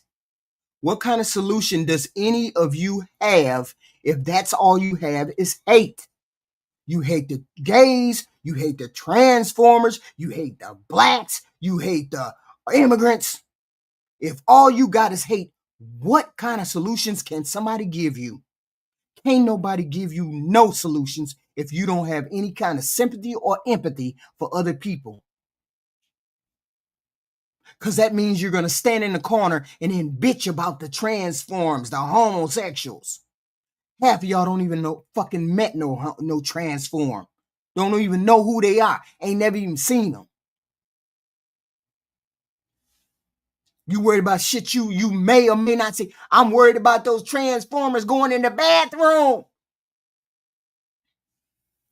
What kind of solution does any of you have if that's all you have is hate? You hate the gays, you hate the transformers, you hate the blacks, you hate the immigrants. If all you got is hate, what kind of solutions can somebody give you? Can't nobody give you no solutions if you don't have any kind of sympathy or empathy for other people. Because that means you're going to stand in the corner and then bitch about the transforms, the homosexuals. Half of y'all don't even know, fucking met no transform. Don't even know who they are. Ain't never even seen them. You worried about shit you may or may not see. I'm worried about those transformers going in the bathroom.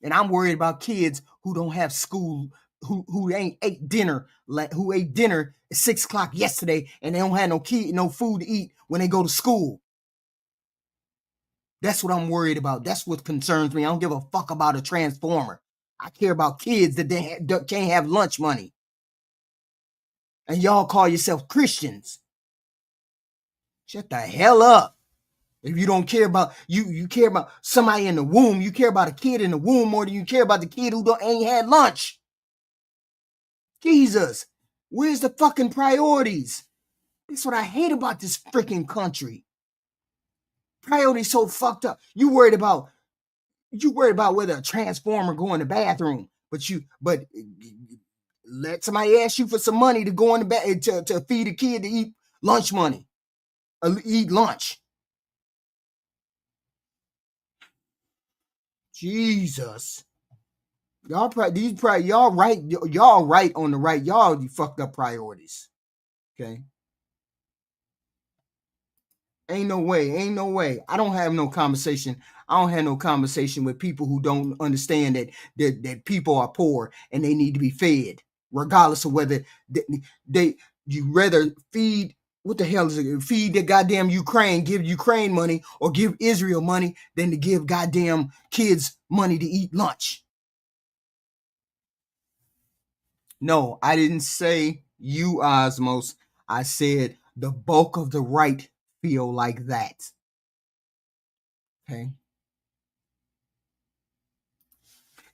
And I'm worried about kids who don't have school, who ain't ate dinner, who ate dinner at 6 o'clock yesterday, and they don't have no food to eat when they go to school. That's what I'm worried about. That's what concerns me. I don't give a fuck about a transformer. I care about kids that can't have lunch money. And y'all call yourself Christians. Shut the hell up. If you don't care about, you care about somebody in the womb, you care about a kid in the womb more than you care about the kid who ain't had lunch. Jesus, where's the fucking priorities? That's what I hate about this freaking country. Priorities so fucked up. You worried about whether a transformer go in the bathroom, but let somebody ask you for some money to go in the bath to feed a kid to eat lunch money, eat lunch. Jesus, y'all right on the right. Y'all fucked up priorities. Okay. Ain't no way. I don't have no conversation with people who don't understand that people are poor and they need to be fed, regardless of whether you rather feed, what the hell is it? Feed the goddamn Ukraine, give Ukraine money, or give Israel money than to give goddamn kids money to eat lunch. No, I didn't say you, Osmos. I said the bulk of the right feel like that. Okay.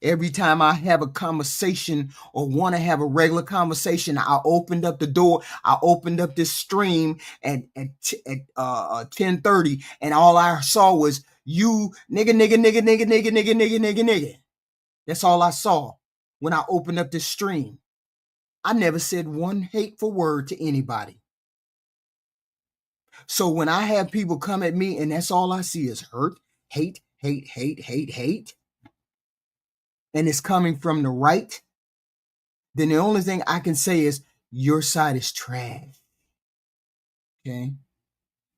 Every time I have a conversation or want to have a regular conversation, I opened up the door. I opened up this stream at 10:30, and all I saw was you nigga. That's all I saw when I opened up this stream. I never said one hateful word to anybody. So when I have people come at me and that's all I see is hurt, hate, and it's coming from the right, then the only thing I can say is your side is trash. Okay?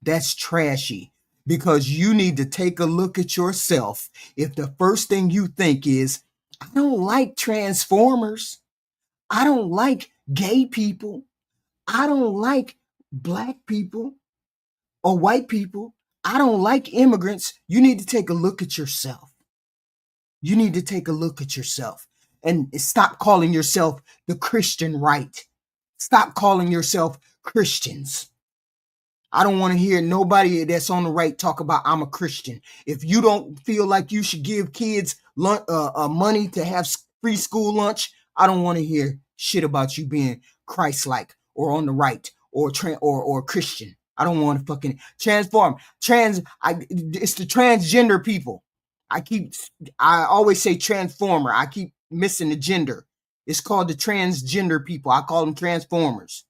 That's trashy, because you need to take a look at yourself. If the first thing you think is, I don't like transformers, I don't like gay people, I don't like black people or white people, I don't like immigrants, you need to take a look at yourself. You need to take a look at yourself and stop calling yourself the Christian right. Stop calling yourself Christians. I don't want to hear nobody that's on the right talk about I'm a Christian. If you don't feel like you should give kids money to have free school lunch, I don't want to hear shit about you being Christ-like or on the right or Christian. I don't want to fucking transform. It's the transgender people. I always say transformer. I keep missing the gender. It's called the transgender people. I call them transformers.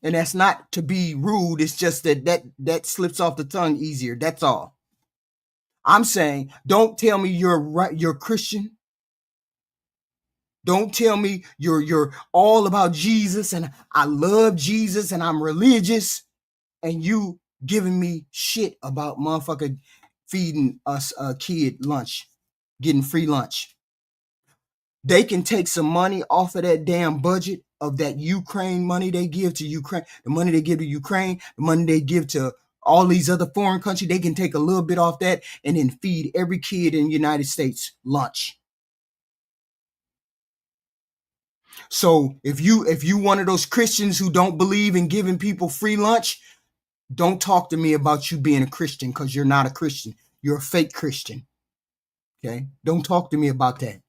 And that's not to be rude. It's just that slips off the tongue easier. That's all. I'm saying, don't tell me you're Christian. Don't tell me you're all about Jesus and I love Jesus and I'm religious, and you giving me shit about motherfucker feeding us a kid lunch, getting free lunch. They can take some money off of that damn budget of that Ukraine money they give to Ukraine, the money they give to Ukraine, the money they give to all these other foreign countries. They can take a little bit off that and then feed every kid in the United States lunch. So if you one of those Christians who don't believe in giving people free lunch, don't talk to me about you being a Christian, because you're not a Christian. You're a fake Christian. Okay? Don't talk to me about that.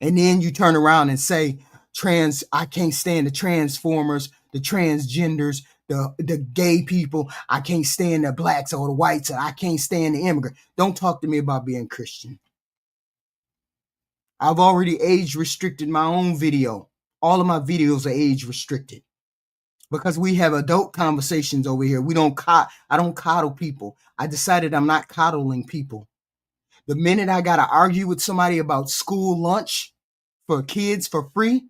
And then you turn around and say, I can't stand the transformers, the transgenders, the gay people. I can't stand the blacks or the whites. I can't stand the immigrant. Don't talk to me about being Christian. I've already age restricted my own video. All of my videos are age restricted because we have adult conversations over here. I don't coddle people. I decided I'm not coddling people. The minute I got to argue with somebody about school lunch for kids for free,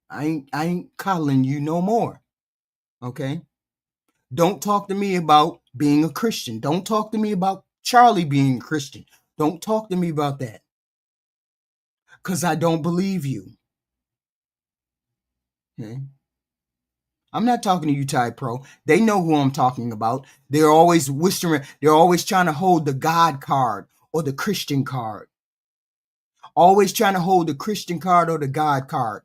I ain't coddling you no more. Okay? Don't talk to me about being a Christian. Don't talk to me about Charlie being a Christian. Don't talk to me about that. Because I don't believe you. Okay? I'm not talking to you, Tide Pro. They know who I'm talking about. They're always whispering. They're always trying to hold the God card or the Christian card. Always trying to hold the Christian card or the God card.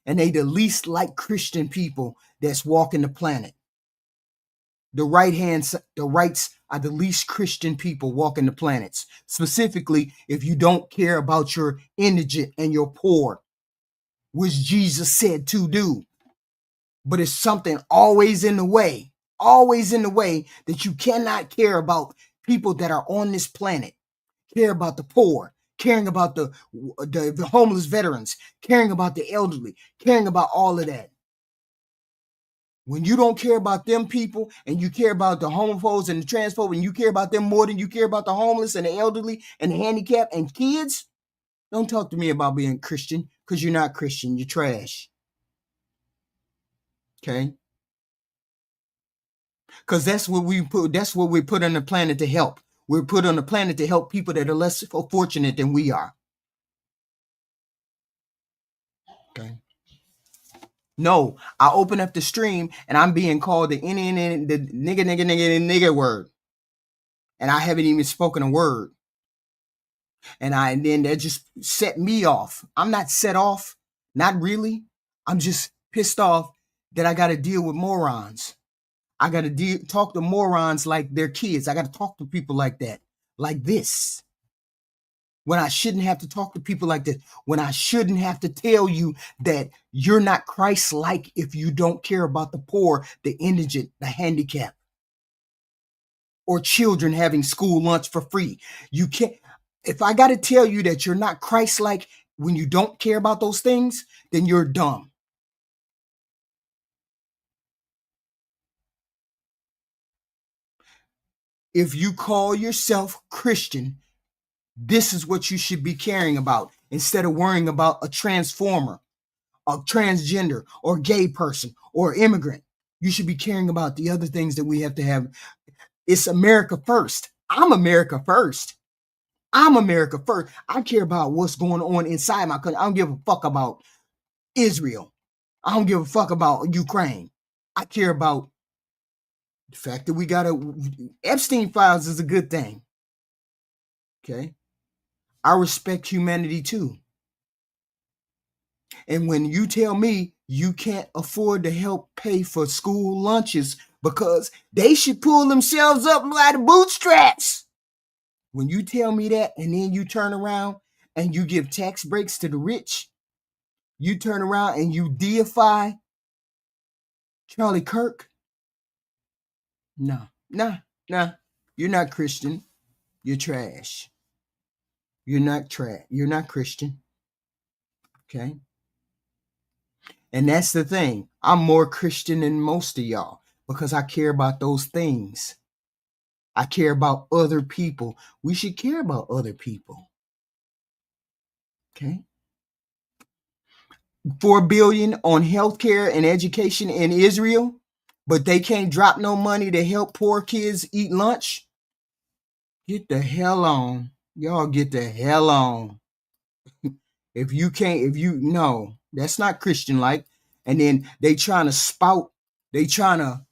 And they the least like Christian people that's walking the planet. The rights are the least Christian people walking the planets. Specifically, if you don't care about your indigent and your poor. which Jesus said to do. But it's something always in the way that you cannot care about people that are on this planet, care about the poor, caring about the homeless veterans, caring about the elderly, caring about all of that. When you don't care about them people and you care about the homophobes and the transphobes and you care about them more than you care about the homeless and the elderly and the handicapped and kids, don't talk to me about being Christian, because you're not Christian. You're trash. Okay? Because that's what we're put on the planet to help. We're put on the planet to help people that are less fortunate than we are. Okay. No, I open up the stream and I'm being called the nigga word. And I haven't even spoken a word. And then that just set me off. I'm not set off. Not really. I'm just pissed off that I got to deal with morons. I got to talk to morons like they're kids. I got to talk to people like that, like this. When I shouldn't have to talk to people like this. When I shouldn't have to tell you that you're not Christ-like if you don't care about the poor, the indigent, the handicapped, or children having school lunch for free. You can't. If I got to tell you that you're not Christ-like when you don't care about those things, then you're dumb. If you call yourself Christian, this is what you should be caring about instead of worrying about a transformer, a transgender, or gay person, or immigrant. You should be caring about the other things that we have to have. It's America first. I'm America first. I'm America first. I care about what's going on inside my country. I don't give a fuck about Israel. I don't give a fuck about Ukraine. I care about the fact that we got Epstein files is a good thing. Okay. I respect humanity too. And when you tell me you can't afford to help pay for school lunches because they should pull themselves up by the bootstraps. When you tell me that and then you turn around and you give tax breaks to the rich, you turn around and you deify Charlie Kirk. No. You're not Christian. You're trash. You're not You're not Christian. Okay? And that's the thing. I'm more Christian than most of y'all because I care about those things. I care about other people. We should care about other people. Okay? $4 billion on healthcare and education in Israel, but they can't drop no money to help poor kids eat lunch. Get the hell on. Y'all get the hell on. No, that's not Christian like. And then they trying to spout, they trying to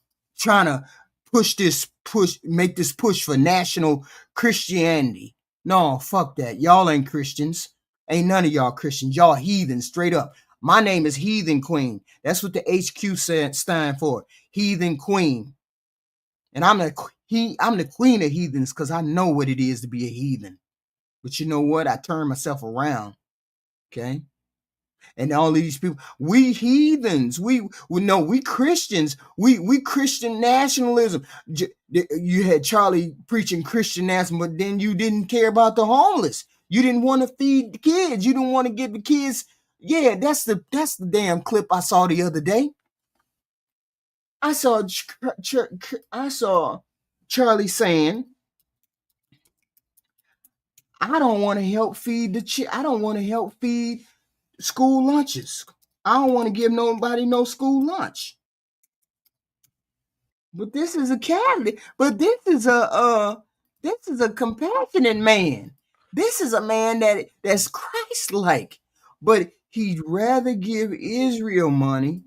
make this push for national Christianity. No, fuck that. Y'all ain't Christians. Ain't none of y'all Christians. Y'all heathen, straight up. My name is Heathen Queen. That's what the HQ stand for. Heathen Queen. And I'm the queen of heathens because I know what it is to be a heathen. But you know what? I turn myself around. Okay? And all of these people, we heathens, we Christians, we Christian nationalism. You had Charlie preaching Christian nationalism, but then you didn't care about the homeless. You didn't want to feed the kids. You didn't want to give the kids. Yeah, that's the damn clip I saw the other day. I saw Charlie saying, I don't want to help feed I don't want to help feed school lunches. I don't want to give nobody no school lunch. But this is a Catholic. But this is a compassionate man. This is a man that's Christ-like. But he'd rather give Israel money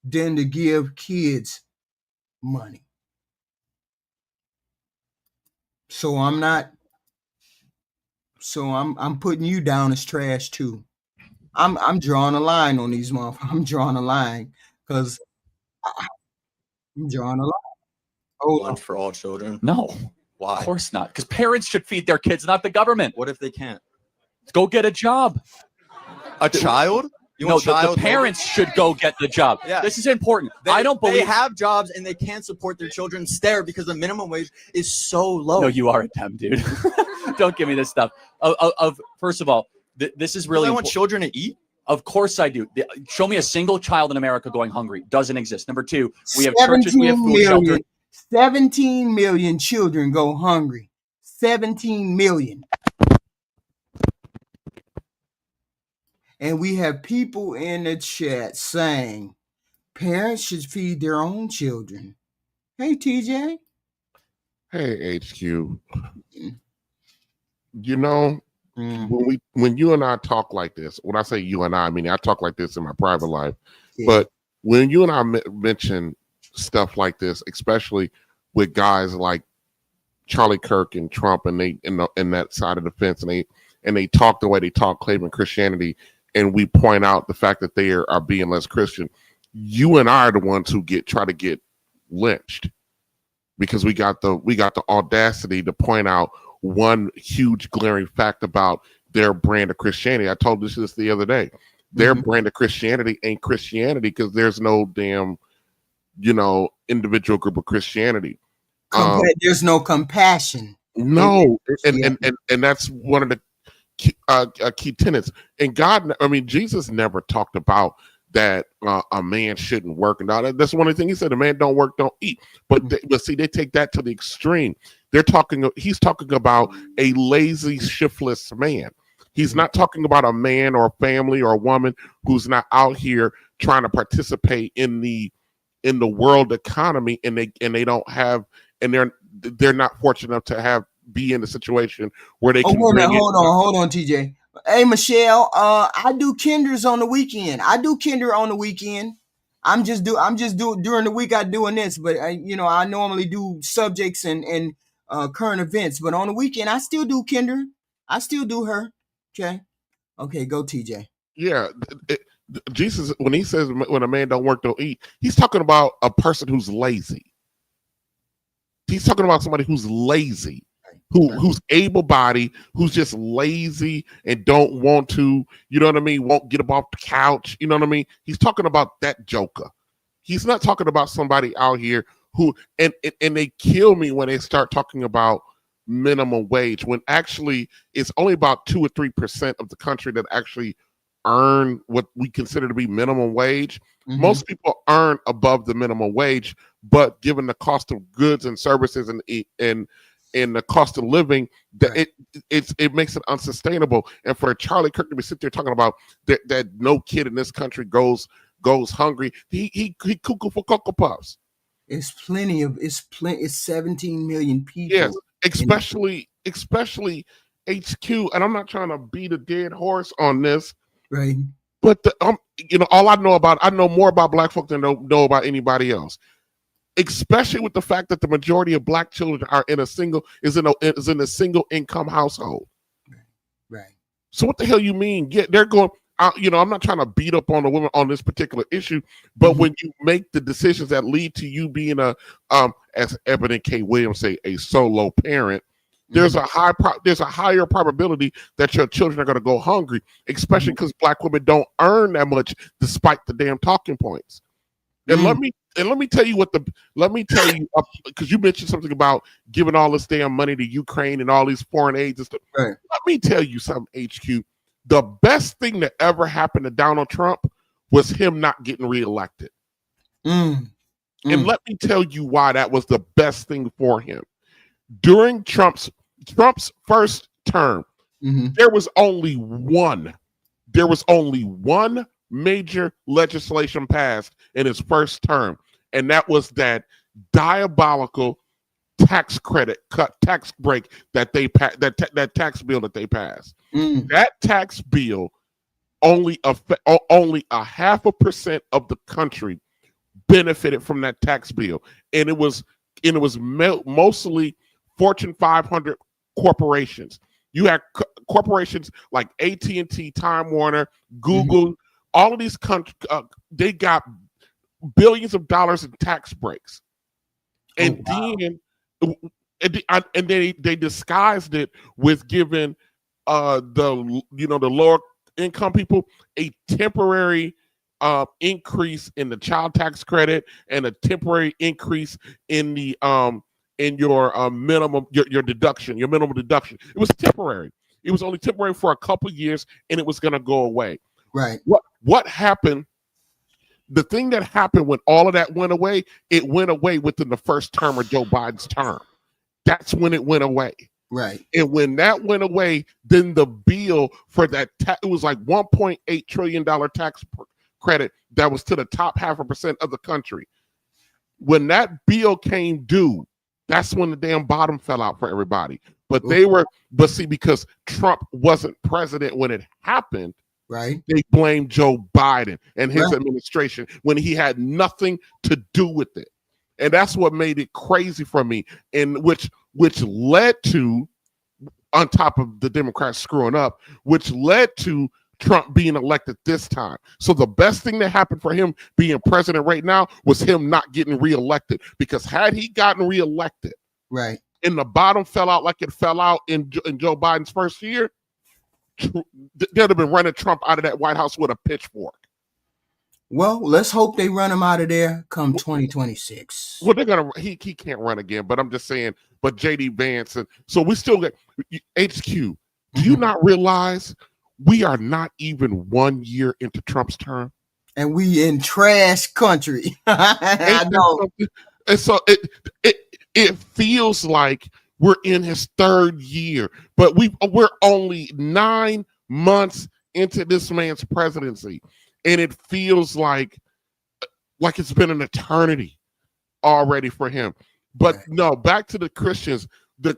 than to give kids money. So I'm putting you down as trash too. I'm drawing a line on these motherfuckers. I'm drawing a line because I'm drawing a line. Lunch for all children? No. Why? Of course not. Because parents should feed their kids, not the government. What if they can't? Go get a job. A child? No, the parents should go get the job. Yeah. This is important. I don't believe they have jobs and they can't support their children there because the minimum wage is so low. No, you are a temp, dude. Don't give me this stuff. First of all, this is really. I want children to eat. Of course I do. Show me a single child in America going hungry. Doesn't exist. Number two, we have churches, we have food shelters. 17 million children go hungry. 17 million. And we have people in the chat saying parents should feed their own children. Hey, TJ. Hey, HQ. You know, when you and I talk like this, when I say you and I mean I talk like this in my private life. Yeah. But when you and I mention stuff like this, especially with guys like Charlie Kirk and Trump, and they in that side of the fence, and they talk the way they talk, claiming Christianity, and we point out the fact that they are being less Christian, you and I are the ones who try to get lynched because we got the audacity to point out one huge glaring fact about their brand of Christianity. I told this the other day. Their brand of Christianity ain't Christianity because there's no damn, individual group of Christianity. There's no compassion. No, and that's one of the key tenets. And Jesus never talked about that a man shouldn't work and all that. That's one of the things he said: a man don't work, don't eat. But see, they take that to the extreme. He's talking about a lazy, shiftless man. He's not talking about a man or a family or a woman who's not out here trying to participate in the world economy, and they don't have, and they're not fortunate enough to be in a situation where they can. Hold on, TJ. Hey, Michelle, I do kinders on the weekend. I'm just doing during the week. I'm doing this, but I normally do subjects and current events. But on the weekend, I still do kinder. I still do her. Okay, go TJ. Yeah, Jesus, when he says when a man don't work, don't eat, he's talking about a person who's lazy. He's talking about somebody who's lazy. Who's able-bodied, who's just lazy and don't want to, won't get up off the couch, He's talking about that joker. He's not talking about somebody out here who, and they kill me when they start talking about minimum wage, when actually it's only about 2 or 3% of the country that actually earn what we consider to be minimum wage. Mm-hmm. Most people earn above the minimum wage, but given the cost of goods and services and the cost of living, that it makes it unsustainable. And for Charlie Kirk to be sitting there talking about that no kid in this country goes hungry, he cuckoo for Cocoa Puffs. It's 17 million people. Yes, especially HQ. And I'm not trying to beat a dead horse on this, right? But all I know more about black folk than I know about anybody else. Especially with the fact that the majority of black children are in a single income household. Right. So what the hell you mean? They're going out, I'm not trying to beat up on the women on this particular issue, but when you make the decisions that lead to you being as Evan K. Williams say, a solo parent, there's a higher probability that your children are going to go hungry, especially because black women don't earn that much despite the damn talking points. And let me tell you because you mentioned something about giving all this damn money to Ukraine and all these foreign aids and stuff. Right. Let me tell you something, HQ. The best thing that ever happened to Donald Trump was him not getting reelected. And let me tell you why that was the best thing for him. During Trump's first term, there was only one major legislation passed in his first term, and that was that diabolical tax credit tax break that they that tax bill that they passed. That tax bill only a 0.5% of the country benefited from that tax bill, and it was mostly Fortune 500 corporations. You had corporations like AT&T, Time Warner, Google. All of these countries, they got billions of dollars in tax breaks, and then they disguised it with giving the lower income people a temporary increase in the child tax credit and a temporary increase in the in your minimum your deduction, your minimum deduction. It was temporary. It was only temporary for a couple years, and it was going to go away. Right. What happened? The thing that happened when all of that went away, it went away within the first term of Joe Biden's term. That's when it went away. Right. And when that went away, then the bill for that, it was like $1.8 trillion tax credit that was to the top 0.5% of the country. When that bill came due, that's when the damn bottom fell out for everybody. But see, because Trump wasn't president when it happened, right? They blamed Joe Biden and his administration when he had nothing to do with it. And that's what made it crazy for me, and which led to, on top of the Democrats screwing up, which led to Trump being elected this time. So the best thing that happened for him being president right now was him not getting reelected, because had he gotten reelected, right, and the bottom fell out like it fell out in Joe Biden's first year, they'd have been running Trump out of that White House with a pitchfork. Well, let's hope they run him out of there come 2026. Well, they're gonna. He can't run again. But I'm just saying. But JD Vance, and so we still get HQ. Do you not realize we are not even 1 year into Trump's term, and we in trash country? I know. And so it feels like we're in his third year, but we're only 9 months into this man's presidency, and it feels like it's been an eternity already for him. But no, back to the Christians,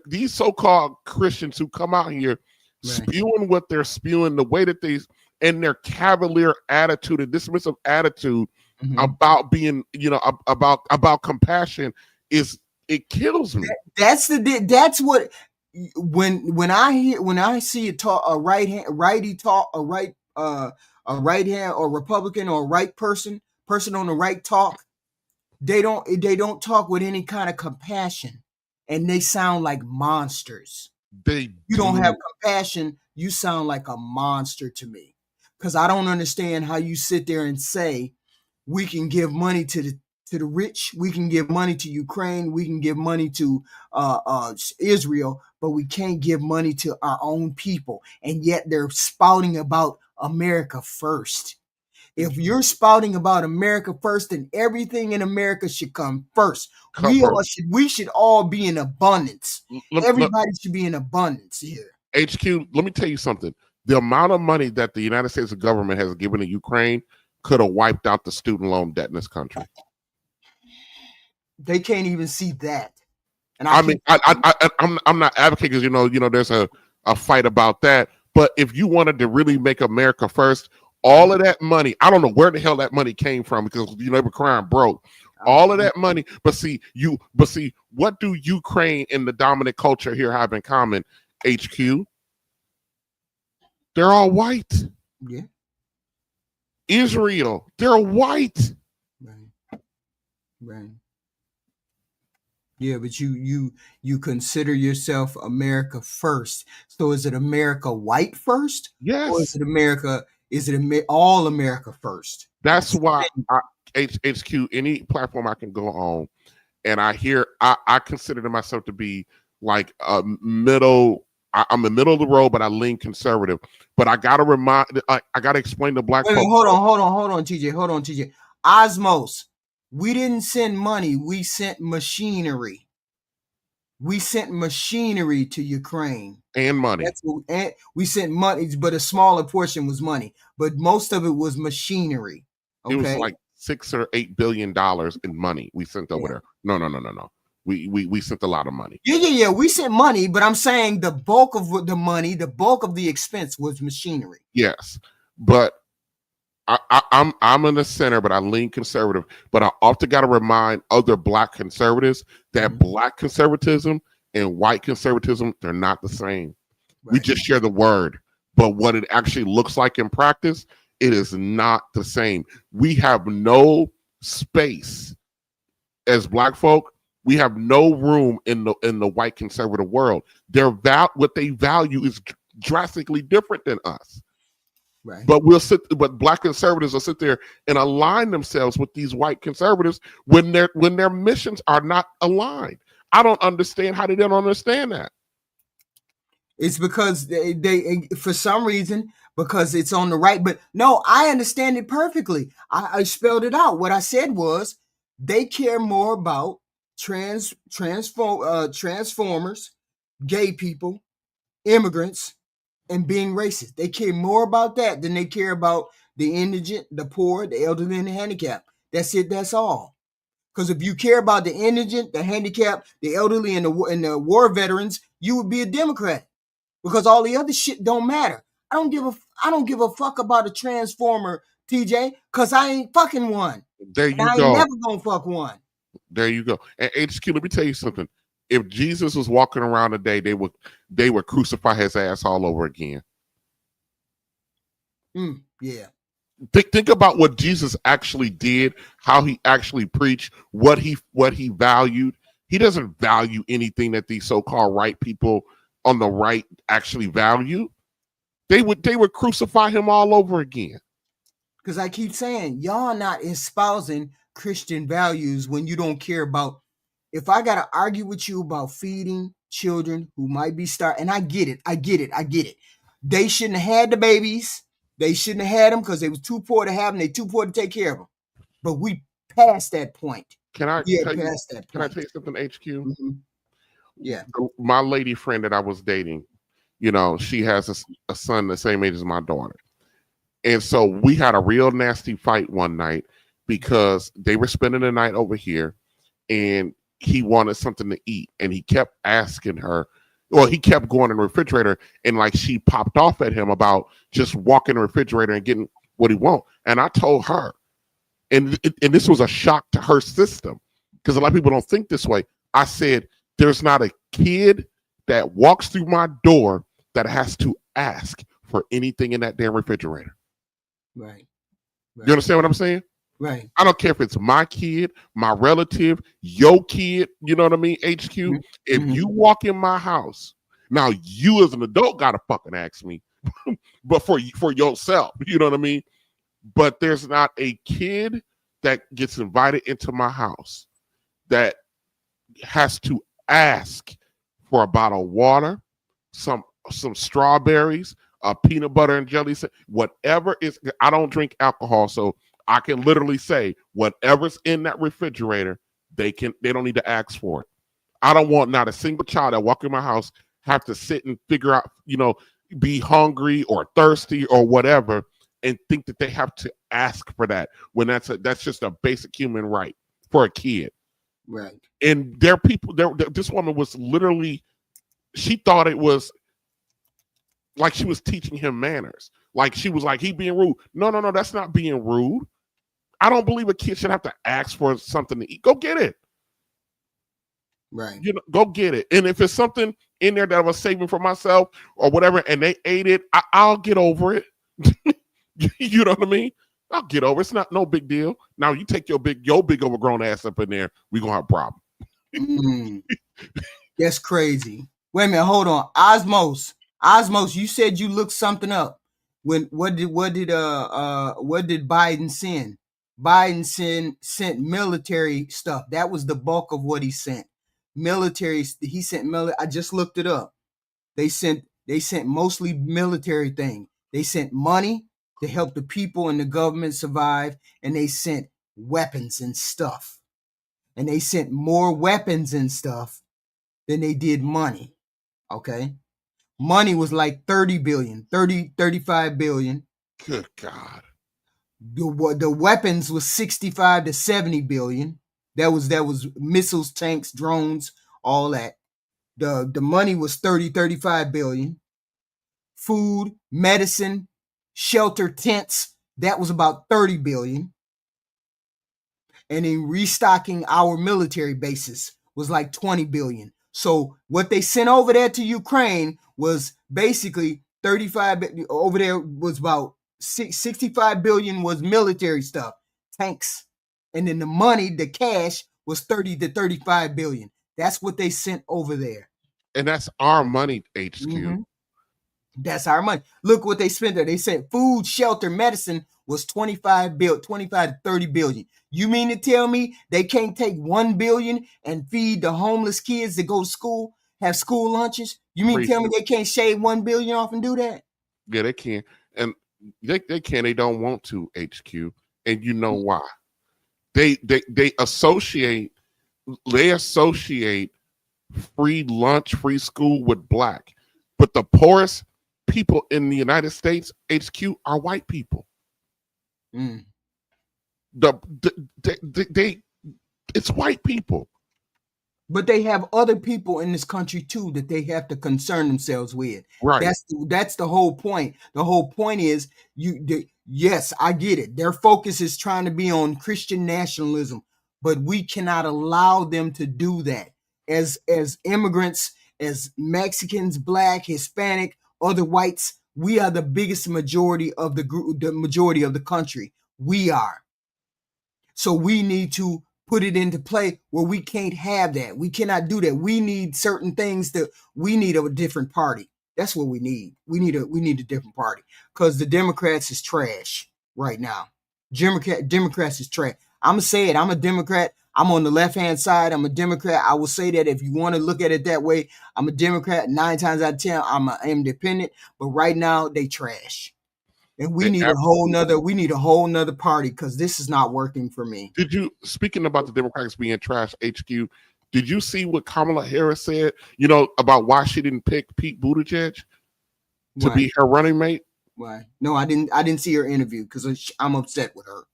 these so-called Christians who come out here spewing what they're spewing, the way that they, and their cavalier attitude and dismissive attitude about being, about compassion it kills me. That's what when I see a righty talk, a right hand or Republican or right person on the right talk, they don't talk with any kind of compassion, and they sound like monsters. You don't have compassion, you sound like a monster to me, because I don't understand how you sit there and say we can give money to the rich, we can give money to Ukraine, we can give money to Israel, but we can't give money to our own people, and yet they're spouting about America first. If you're spouting about America first, then everything in America should come first. We should all be in abundance. Everybody should be in abundance here. HQ, let me tell you something. The amount of money that the United States government has given to Ukraine could have wiped out the student loan debt in this country. They can't even see that. And I'm not advocating, because there's a fight about that. But if you wanted to really make America first, all of that money, I don't know where the hell that money came from, because they were crying broke. All of that money, but see, what do Ukraine and the dominant culture here have in common? HQ, they're all white. Yeah. Israel, they're white. Right. Yeah, but you consider yourself America first. So is it America white first? Yes. Or is it America? Is it all America first? That's why HQ, any platform I can go on, and I consider myself to be like a middle. I'm the middle of the road, but I lean conservative. But I gotta I gotta explain to black folks. Hold on, TJ. Osmos, we didn't send money. We sent machinery. We sent machinery to Ukraine. And money. And we sent money, but a smaller portion was money. But most of it was machinery. Okay? It was like $6 or $8 billion in money we sent over there. No. We sent a lot of money. Yeah. We sent money, but I'm saying the bulk of the money, the bulk of the expense was machinery. Yes, but I'm in the center, but I lean conservative. But I often got to remind other black conservatives that black conservatism and white conservatism, they're not the same. Right. We just share the word, but what it actually looks like in practice, it is not the same. We have no space as black folk. We have no room in the white conservative world. What they value is drastically different than us. Right. But black conservatives will sit there and align themselves with these white conservatives when their missions are not aligned. I don't understand how they don't understand that. It's because they for some reason, because it's on the right. But no, I understand it perfectly. I spelled it out. What I said was they care more about transformers, gay people, immigrants, and being racist. They care more about that than they care about the indigent, the poor, the elderly, and the handicapped. That's it. That's all. Because if you care about the indigent, the handicapped, the elderly, and the war veterans, you would be a Democrat. Because all the other shit don't matter. I don't give a fuck about a transformer, TJ, because I ain't fucking one. There and you I go. ain't never gonna fuck one. There you go. And HQ, let me tell you something. If Jesus was walking around today, they would crucify his ass all over again. Yeah. Think about what Jesus actually did, how he actually preached, what he valued. He doesn't value anything that these so-called right people on the right actually value. They would crucify him all over again. Because I keep saying, y'all not espousing Christian values when you don't care about. If I got to argue with you about feeding children who might be starving, and I get it. They shouldn't have had the babies. They shouldn't have had them because they was too poor to have them. They too poor to take care of them. But we passed that point. Can I tell you something, HQ? Mm-hmm. Yeah. My lady friend that I was dating, she has a son the same age as my daughter. And so we had a real nasty fight one night because they were spending the night over here and he wanted something to eat. And he kept asking her, he kept going in the refrigerator and like she popped off at him about just walking in the refrigerator and getting what he wants. And I told her, and this was a shock to her system because a lot of people don't think this way. I said, there's not a kid that walks through my door that has to ask for anything in that damn refrigerator. Right. You understand what I'm saying? Right. I don't care if it's my kid, my relative, your kid, you know what I mean, HQ? Mm-hmm. If you walk in my house, now you as an adult got to fucking ask me, but for yourself, you know what I mean? But there's not a kid that gets invited into my house that has to ask for a bottle of water, some strawberries, peanut butter and jelly, whatever is. I don't drink alcohol, so I can literally say whatever's in that refrigerator, they don't need to ask for it. I don't want not a single child that walk in my house have to sit and figure out, be hungry or thirsty or whatever and think that they have to ask for that when that's just a basic human right for a kid. Right. And there are people there. This woman was literally, she thought it was like she was teaching him manners. Like she was like, he being rude. No, that's not being rude. I don't believe a kid should have to ask for something to eat. Go get it. Right. Go get it. And if it's something in there that I was saving for myself or whatever, and they ate it, I'll get over it. You know what I mean? I'll get over it. It's not no big deal. Now you take your big overgrown ass up in there, we gonna have a problem. That's crazy. Wait a minute, hold on. Osmos, you said you looked something up. What did Biden send? Biden sent military stuff. That was the bulk of what he sent. Military. He sent military. I just looked it up. They sent mostly military thing. They sent money to help the people and the government survive, and they sent weapons and stuff. And they sent more weapons and stuff than they did money. Okay? Money was like 35 billion. Good God. The weapons was 65 to 70 billion. That was missiles, tanks, drones, all that. The money was 35 billion. Food, medicine, shelter, tents, that was about 30 billion. And in restocking our military bases was like 20 billion. So what they sent over there to Ukraine was basically 35 over there was about 65 billion was military stuff, tanks. And then the money, the cash was 30 to 35 billion. That's what they sent over there. And that's our money, HQ. Mm-hmm. That's our money. Look what they spent there. They said food, shelter, medicine was 25 to 30 billion. You mean to tell me they can't take 1 billion and feed the homeless kids that go to school, have school lunches? You mean to tell me they can't shave 1 billion off and do that? Yeah, they can. And they can. They don't want to, HQ. And you know why? They associate free lunch, free school with black. But the poorest people in the United States, HQ, are white people. Mm. It's white people. But they have other people in this country too that they have to concern themselves with. Right. That's the whole point. The whole point is yes, I get it. Their focus is trying to be on Christian nationalism, but we cannot allow them to do that. As immigrants, as Mexicans, black, Hispanic, other whites, we are the biggest majority of the group, the majority of the country. We are. So we need to put it into play where we can't have that. We cannot do that. We need certain things that we need of a different party. That's what we need. We need a different party because the Democrats is trash right now. Democrats is trash. I'm gonna say it. I'm a Democrat. I'm on the left-hand side. I'm a Democrat. I will say that if you want to look at it that way, I'm a Democrat. 9 times out of 10, I'm an independent. But right now, they trash. And we need a whole nother party because this is not working for me. Speaking about the Democrats being trash, HQ, did you see what Kamala Harris said, about why she didn't pick Pete Buttigieg to be her running mate? Why? No, I didn't see her interview because I'm upset with her.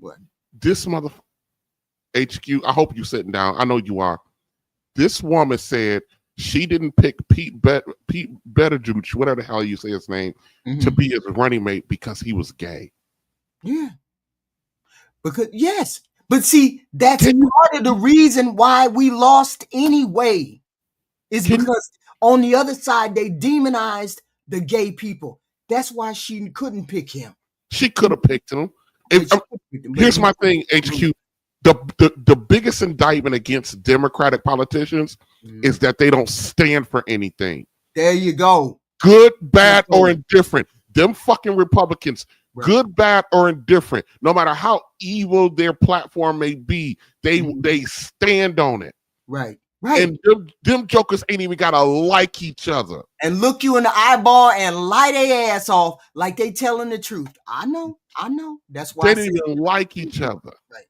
What? This motherfucker, HQ, I hope you're sitting down. I know you are. This woman said she didn't pick Pete Buttigieg, whatever the hell you say his name, to be his running mate because he was gay. Yeah. But see, that's part of the reason why we lost anyway. Is because on the other side, they demonized the gay people. That's why she couldn't pick him. She could have picked him. Here's my thing, HQ. The biggest indictment against Democratic politicians is that they don't stand for anything. There you go. Good, bad, or indifferent. Them fucking Republicans, good, bad, or indifferent, no matter how evil their platform may be, they stand on it. Right. And them jokers ain't even gotta like each other. And look you in the eyeball and light their ass off like they telling the truth. I know. That's why they didn't even like each other. Right.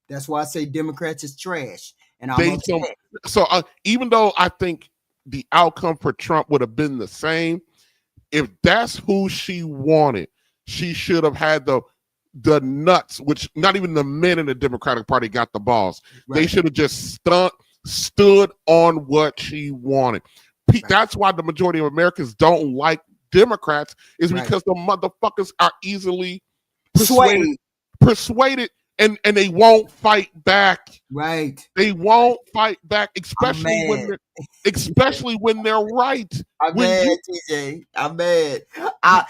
That's why I say Democrats is trash. And I'm upset. So even though I think the outcome for Trump would have been the same, if that's who she wanted, she should have had the nuts, which not even the men in the Democratic Party got the balls. Right. They should have just stood on what she wanted. That's why the majority of Americans don't like Democrats, is because the motherfuckers are easily persuaded and they won't fight back. Right. They won't fight back, especially when they're right. I'm mad, TJ. I'm mad. I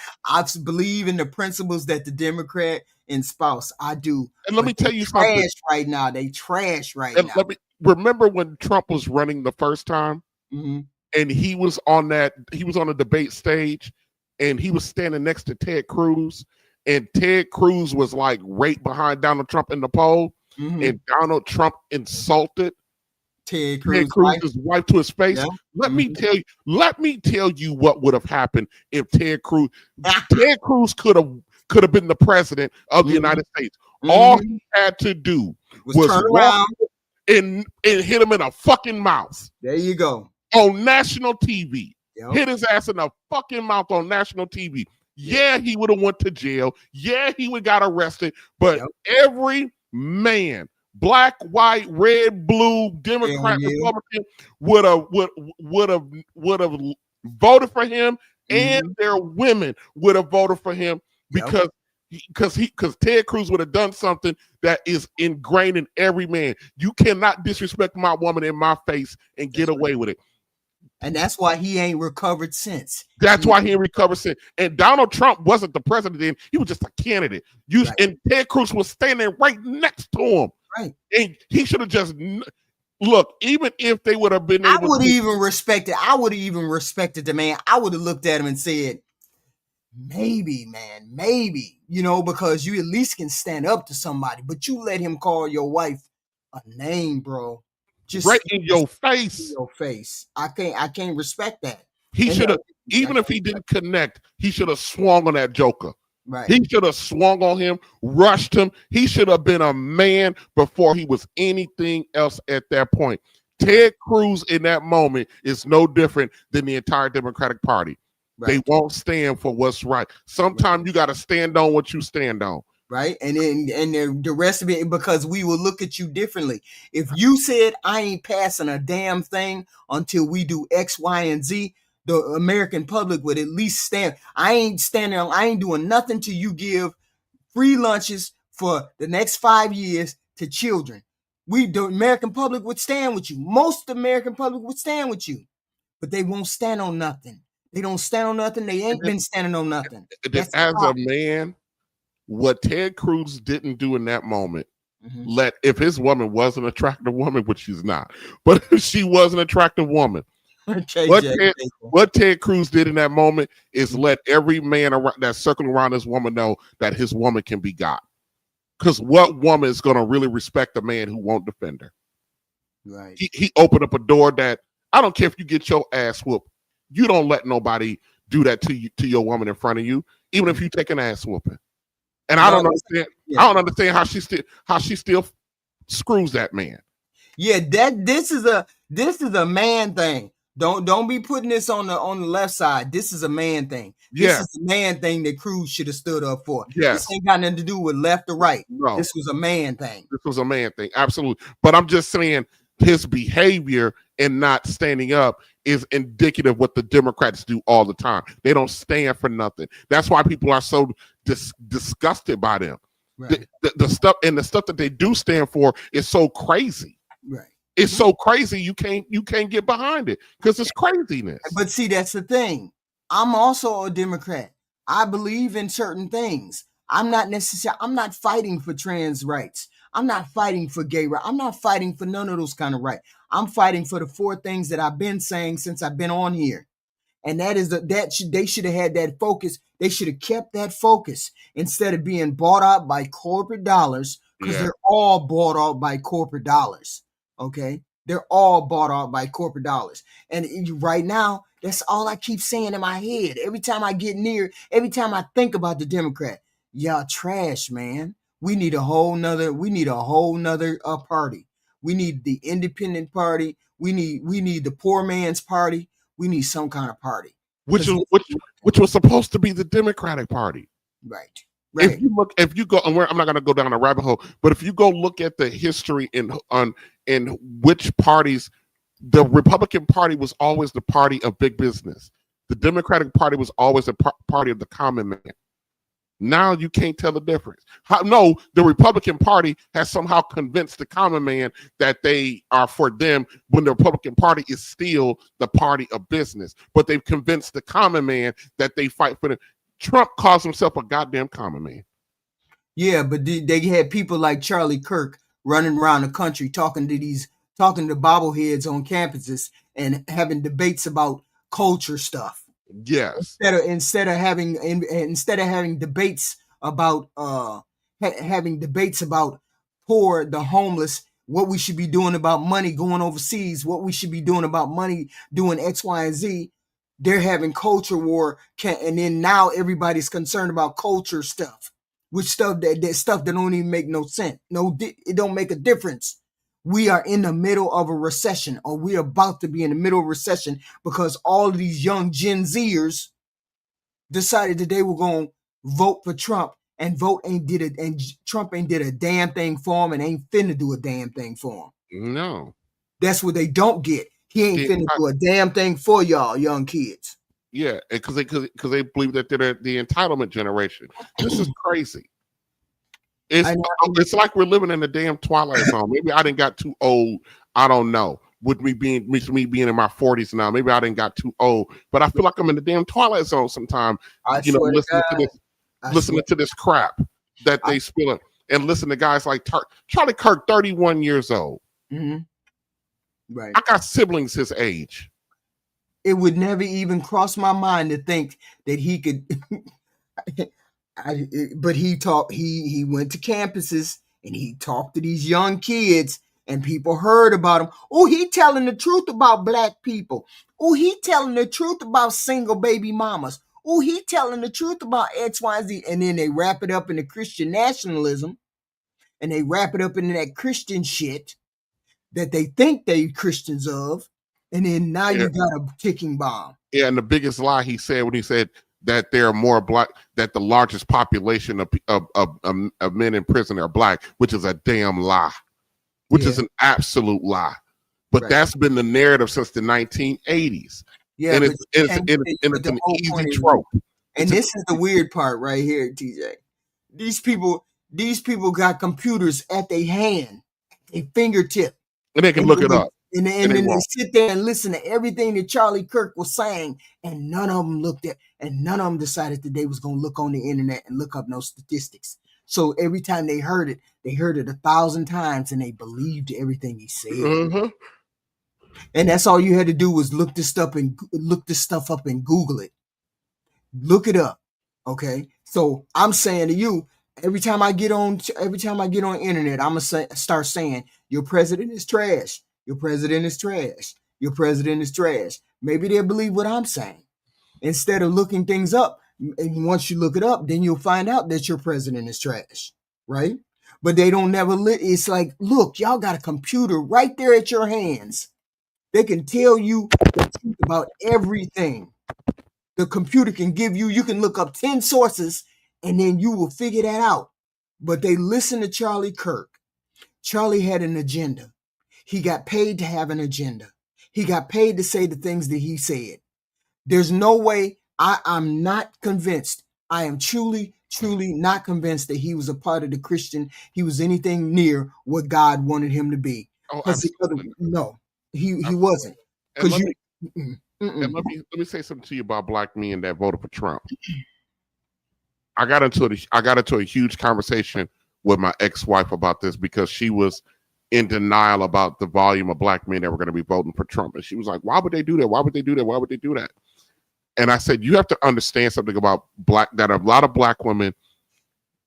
believe in the principles that the Democrat espouse. I do. And let me tell you something. They trash right now. Remember when Trump was running the first time, and he was on a debate stage, and he was standing next to Ted Cruz, and Ted Cruz was like right behind Donald Trump in the poll, and Donald Trump insulted Ted Cruz's wife to his face. Yeah. Let me tell you what would have happened if Ted Cruz could have been the president of the United States. All he had to do was turn around and hit him in a fucking mouth. There you go. On national TV. Yep. Hit his ass in the fucking mouth on national TV. Yeah, he would have went to jail. Yeah, he would got arrested. But every man, black, white, red, blue, Democrat, Republican, would have voted for him, and their women would have voted for him because Ted Cruz would have done something that is ingrained in every man. You cannot disrespect my woman in my face and get away with it. And that's why he ain't recovered since. And Donald Trump wasn't the president then. He was just a candidate. And Ted Cruz was standing right next to him. Right. And he should have just look, even if they would have been able I would to, even respect it. I would have even respected the man. I would have looked at him and said, maybe, man, maybe, because you at least can stand up to somebody, but you let him call your wife a name, bro. Just right in your face. In your face. I can't respect that. He should have, even if he didn't connect, he should have swung on that joker. Right. He should have swung on him, rushed him. He should have been a man before he was anything else at that point. Ted Cruz in that moment is no different than the entire Democratic Party. Right. They won't stand for what's right. Sometimes you got to stand on what you stand on. Right. And then the rest of it, because we will look at you differently. If you said, I ain't passing a damn thing until we do X, Y, and Z, the American public would at least stand. I ain't doing nothing till you give free lunches for the next 5 years to children. The American public would stand with you. Most of the American public would stand with you, but they won't stand on nothing. They don't stand on nothing. They ain't been standing on nothing. As a man, what Ted Cruz didn't do in that moment, if his woman was an attractive woman, which she's not, but if she was an attractive woman, what Ted Cruz did in that moment is let every man around that circling around his woman know that his woman can be got. Because what woman is going to really respect a man who won't defend her? Right. He opened up a door that, I don't care if you get your ass whooped, you don't let nobody do that to your woman in front of you, even if you take an ass whooping. And I don't understand. Yeah. I don't understand how she still screws that man. Yeah, this is a man thing. Don't be putting this on the left side. This is a man thing. This is a man thing that Cruz should have stood up for. Yes. This ain't got nothing to do with left or right. No. This was a man thing. This was a man thing, absolutely. But I'm just saying his behavior and not standing up is indicative of what the Democrats do all the time. They don't stand for nothing. That's why people are so disgusted by them. Right. The stuff that they do stand for is so crazy. Right. It's so crazy you can't get behind it because it's craziness. But see, that's the thing. I'm also a Democrat. I believe in certain things. I'm not fighting for trans rights. I'm not fighting for gay rights. I'm not fighting for none of those kind of rights. I'm fighting for the 4 things that I've been saying since I've been on here. And that is they should have had that focus. They should have kept that focus instead of being bought out by corporate dollars, because they're all bought out by corporate dollars. Okay, they're all bought out by corporate dollars. And right now, that's all I keep saying in my head. Every time I get near, every time I think about the Democrat, y'all trash, man. We need a whole nother party. We need the independent party. We need the poor man's party. We need some kind of party. Which was supposed to be the Democratic Party. Right. If you go, and I'm not going to go down a rabbit hole, but if you go look at the history in which parties, the Republican Party was always the party of big business. The Democratic Party was always the party of the common man. Now you can't tell the difference. The Republican Party has somehow convinced the common man that they are for them when the Republican Party is still the party of business. But they've convinced the common man that they fight for them. Trump calls himself a goddamn common man. Yeah, but they had people like Charlie Kirk running around the country talking to bobbleheads on campuses and having debates about culture stuff. Yes. Instead of having debates about poor, the homeless, what we should be doing about money going overseas, what we should be doing about money doing X, Y, and Z. They're having culture war, and then now everybody's concerned about culture stuff, which stuff that don't even make no sense. It don't make a difference. We are in the middle of a recession, or we're about to be in the middle of a recession, because all of these young Gen Zers decided that they were going to vote for Trump, and Trump ain't did a damn thing for them, and ain't finna do a damn thing for them. No. That's what they don't get. He ain't finna do a damn thing for y'all young kids. Yeah, because they believe that they're the entitlement generation. This is crazy. It's like we're living in the damn Twilight Zone. Maybe I didn't got too old. I don't know. With me being in my 40s now, maybe I didn't got too old. But I feel like I'm in the damn Twilight Zone sometime. Listening to this crap that they spilling, and listen to guys like Charlie Kirk, 31 years old. Mm-hmm. Right. I got siblings his age. It would never even cross my mind to think that he could. But he talked. He went to campuses and he talked to these young kids, and people heard about him. Oh, he telling the truth about black people. Oh, he telling the truth about single baby mamas. Oh, he telling the truth about X, Y, Z. And then they wrap it up into Christian nationalism, and they wrap it up into that Christian shit that they think they Christians of, and then now you got a ticking bomb. Yeah, and the biggest lie he said when he said that there are more black, that the largest population of men in prison are black, which is a damn lie, which is an absolute lie. But that's been the narrative since the 1980s. Yeah, and but it's an easy trope. And this is the weird part right here, TJ. These people got computers at their hand, their fingertip. And they can look it up. And then they sit there and listen to everything that Charlie Kirk was saying, and none of them decided that they was going to look on the internet and look up no statistics. So every time they heard it 1,000 times, and they believed everything he said. Mm-hmm. And that's all you had to do was look this stuff up and Google it. Look it up. Okay. So I'm saying to you, every time I get on internet, I'm gonna start saying your president is trash. Your president is trash. Your president is trash. Maybe they'll believe what I'm saying instead of looking things up. And once you look it up, then you'll find out that your president is trash, right? But they don't never. It's like, look, y'all got a computer right there at your hands. They can tell you the truth about everything. The computer can give you can look up 10 sources and then you will figure that out. But they listen to Charlie Kirk. Charlie had an agenda. He got paid to have an agenda. He got paid to say the things that he said. There's no way. I'm not convinced. I am truly not convinced that he was a part of the Christian. He was anything near what God wanted him to be. Oh, no, he wasn't. Because and let me say something to you about black men that voted for Trump. I got into a huge conversation with my ex-wife about this because she was in denial about the volume of black men that were going to be voting for Trump. And she was like, why would they do that? Why would they do that? Why would they do that? And I said, you have to understand something about that a lot of black women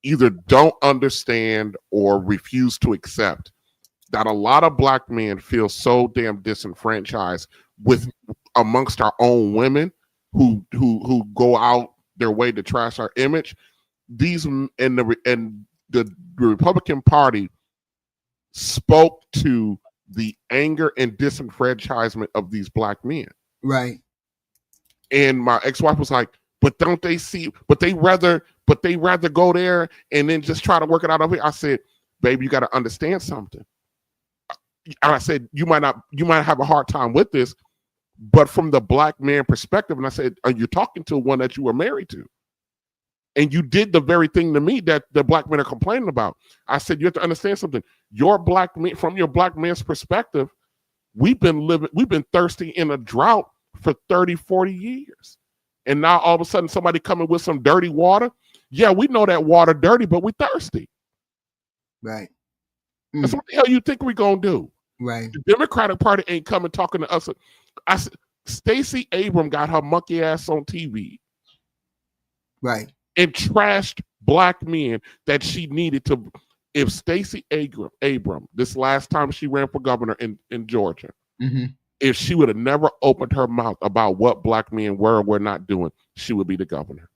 either don't understand or refuse to accept that a lot of black men feel so damn disenfranchised with amongst our own women who go out their way to trash our image. These and the Republican Party spoke to the anger and disenfranchisement of these black men. Right. And my ex-wife was like, but don't they see, but they rather go there and then just try to work it out over here. I said, baby, you got to understand something. And I said, you might have a hard time with this, but from the black man perspective, and I said, you're talking to one that you were married to. And you did the very thing to me that the black men are complaining about. I said, you have to understand something. Your black man, from your black man's perspective, we've been thirsty in a drought for 30, 40 years. And now all of a sudden somebody coming with some dirty water. Yeah, we know that water dirty, but we thirsty. Right. That's what the hell you think we're going to do. Right. The Democratic Party ain't coming talking to us. Stacey Abrams got her monkey ass on TV. Right. And trashed black men that she needed to. If Stacey Abrams, this last time she ran for governor in Georgia, if she would have never opened her mouth about what black men were or were not doing, she would be the governor.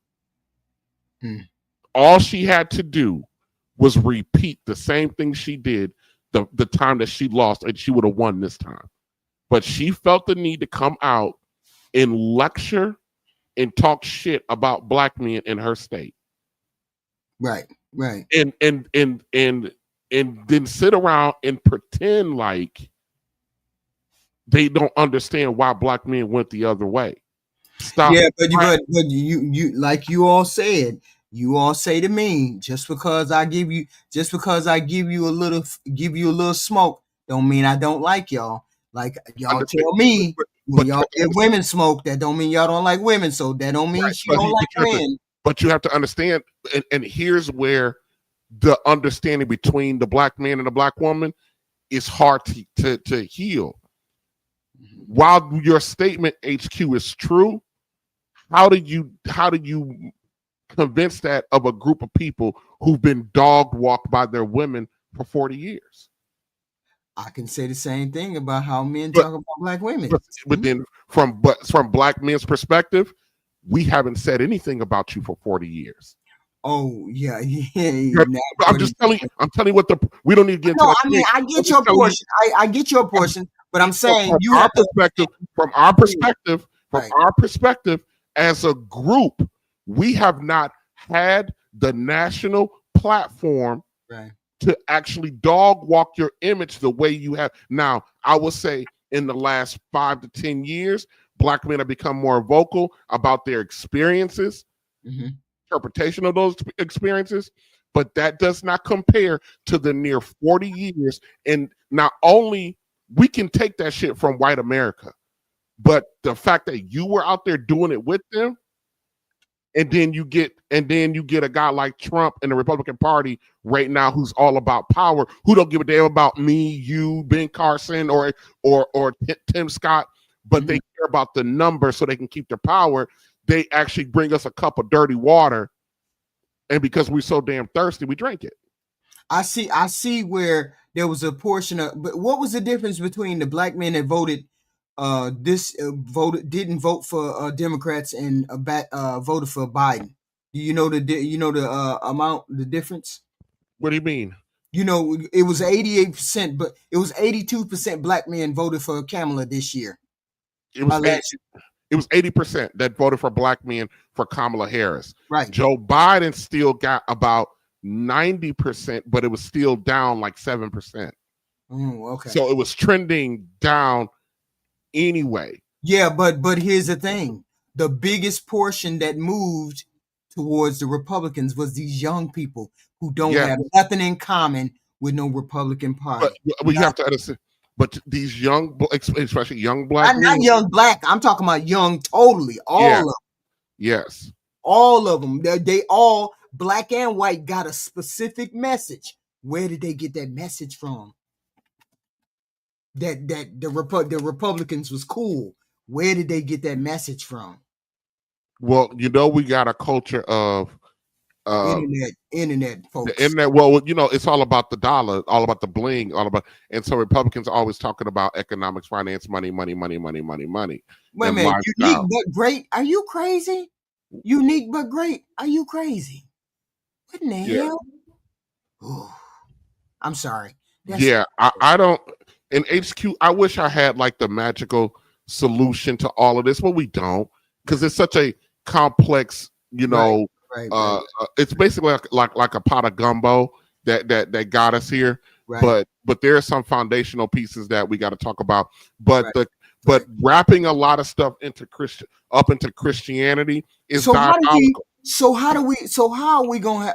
All she had to do was repeat the same thing she did the time that she lost, and she would have won this time. But she felt the need to come out and lecture and talk shit about black men in her state. Right, right. And then sit around and pretend like they don't understand why black men went the other way. Stop. Yeah, but you like you all said, you all say to me, just because I give you a little smoke, don't mean I don't like y'all. Like y'all tell me when y'all get women smoke, that don't mean y'all don't like women. So that don't mean she don't like men. But you have to understand, and here's where the understanding between the black man and the black woman is hard to heal. While your statement HQ is true, how do you convince that of a group of people who've been dog walked by their women for 40 years? I can say the same thing about how men talk about black women. But then from black men's perspective, we haven't said anything about you for 40 years. Oh yeah. I'm just telling you. I'm telling you what we don't need to get into. No, I mean I get your portion. I get your portion, but I'm saying from you our have perspective, from our perspective, as a group, we have not had the national platform to actually dog walk your image the way you have. Now, I would say in the last 5 to 10 years, black men have become more vocal about their experiences, interpretation of those experiences, but that does not compare to the near 40 years. And not only we can take that shit from white America, but the fact that you were out there doing it with them, and then you get a guy like Trump in the Republican Party right now who's all about power, who don't give a damn about me, you, Ben Carson, or Tim Scott, but they care about the numbers so they can keep their power. They actually bring us a cup of dirty water, and because we're so damn thirsty, we drink it. I see where there was a portion of, but what was the difference between the black men that voted didn't vote for Democrats and voted for Biden? Do you know the amount, the difference? What do you mean? You know, it was 88%, but it was 82% black men voted for Kamala this year. It was 80% that voted for black men for Kamala Harris. Right. Joe Biden still got about 90%, but it was still down like 7%. Okay. So it was trending down anyway. Yeah, but here's the thing. The biggest portion that moved towards the Republicans was these young people who don't have nothing in common with no Republican Party. But you have to understand, but these young, especially young black men. Not young black. I'm talking about young totally. All of them. Yes. All of them. They all, black and white, got a specific message. Where did they get that message from? That the Republicans was cool. Where did they get that message from? Well, you know, we got a culture of internet folks. The internet. Well, you know, it's all about the dollar, all about the bling, and so Republicans are always talking about economics, finance, money. Wait a minute, unique but great? Are you crazy? Unique but great? Are you crazy? What in the hell? Ooh, I'm sorry. I don't. In HQ, I wish I had like the magical solution to all of this, but we don't, because it's such a complex, you know. Right. It's basically like a pot of gumbo that got us here. Right. But there are some foundational pieces that we got to talk about. But wrapping a lot of stuff into Christianity is diabolical. How are we gonna?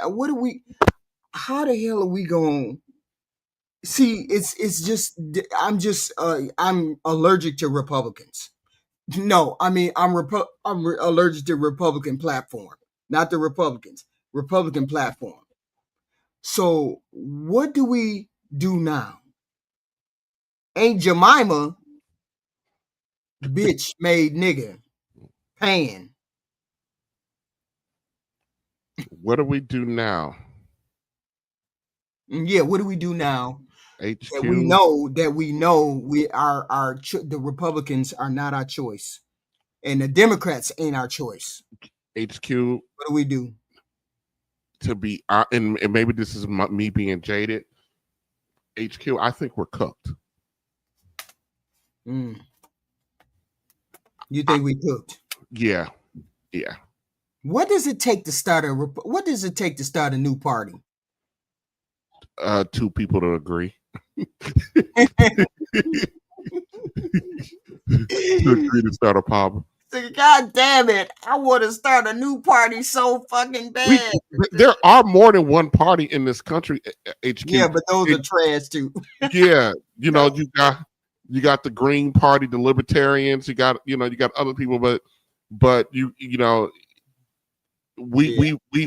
How the hell are we gonna? See, it's just I'm allergic to Republicans. No, I mean I'm allergic to Republican platform, not the Republicans. Republican platform. So what do we do now? Ain't Jemima bitch made nigga paying? What do we do now? Yeah, what do we do now? HQ. That we know the Republicans are not our choice, and the Democrats ain't our choice. HQ. What do we do? To be, and maybe this is me being jaded. HQ, I think we're cooked. You think we cooked? Yeah. What does it take to start a new party? 2 people to agree. To agree to start a pub. God damn it! I want to start a new party so fucking bad. There are more than one party in this country. HQ. Yeah, but those are trash too. Yeah, you know, you got the Green Party, the Libertarians. You got other people, but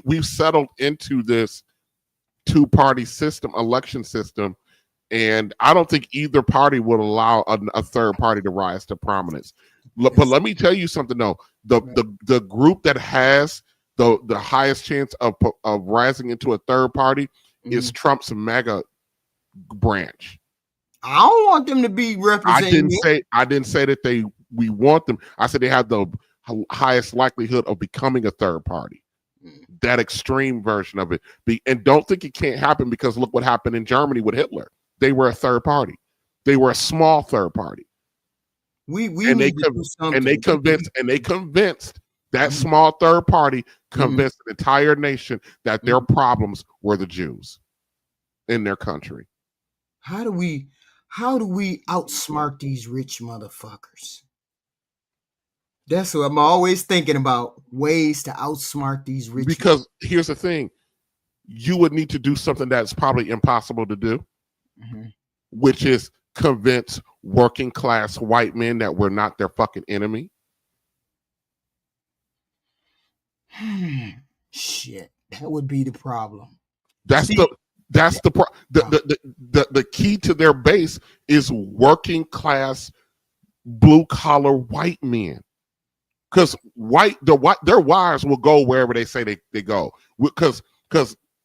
we've settled into this 2-party system, election system, And I don't think either party would allow a third party to rise to prominence. But let me tell you something, though. The group that has the highest chance of rising into a third party is Trump's MAGA branch. I don't want them to be representing. I didn't say that we want them. I said they have the highest likelihood of becoming a third party. That extreme version of it. And don't think it can't happen, because look what happened in Germany with Hitler. They were a third party. They were a small third party. They convinced that small third party convinced the entire nation that their problems were the Jews in their country. How do we outsmart these rich motherfuckers? That's what I'm always thinking about, ways to outsmart these rich. Because here's the thing, you would need to do something that's probably impossible to do, which is convince working class white men that we're not their fucking enemy. Shit, that would be the problem. The key to their base is working class blue collar white men. Because their wives will go wherever they say they go. Because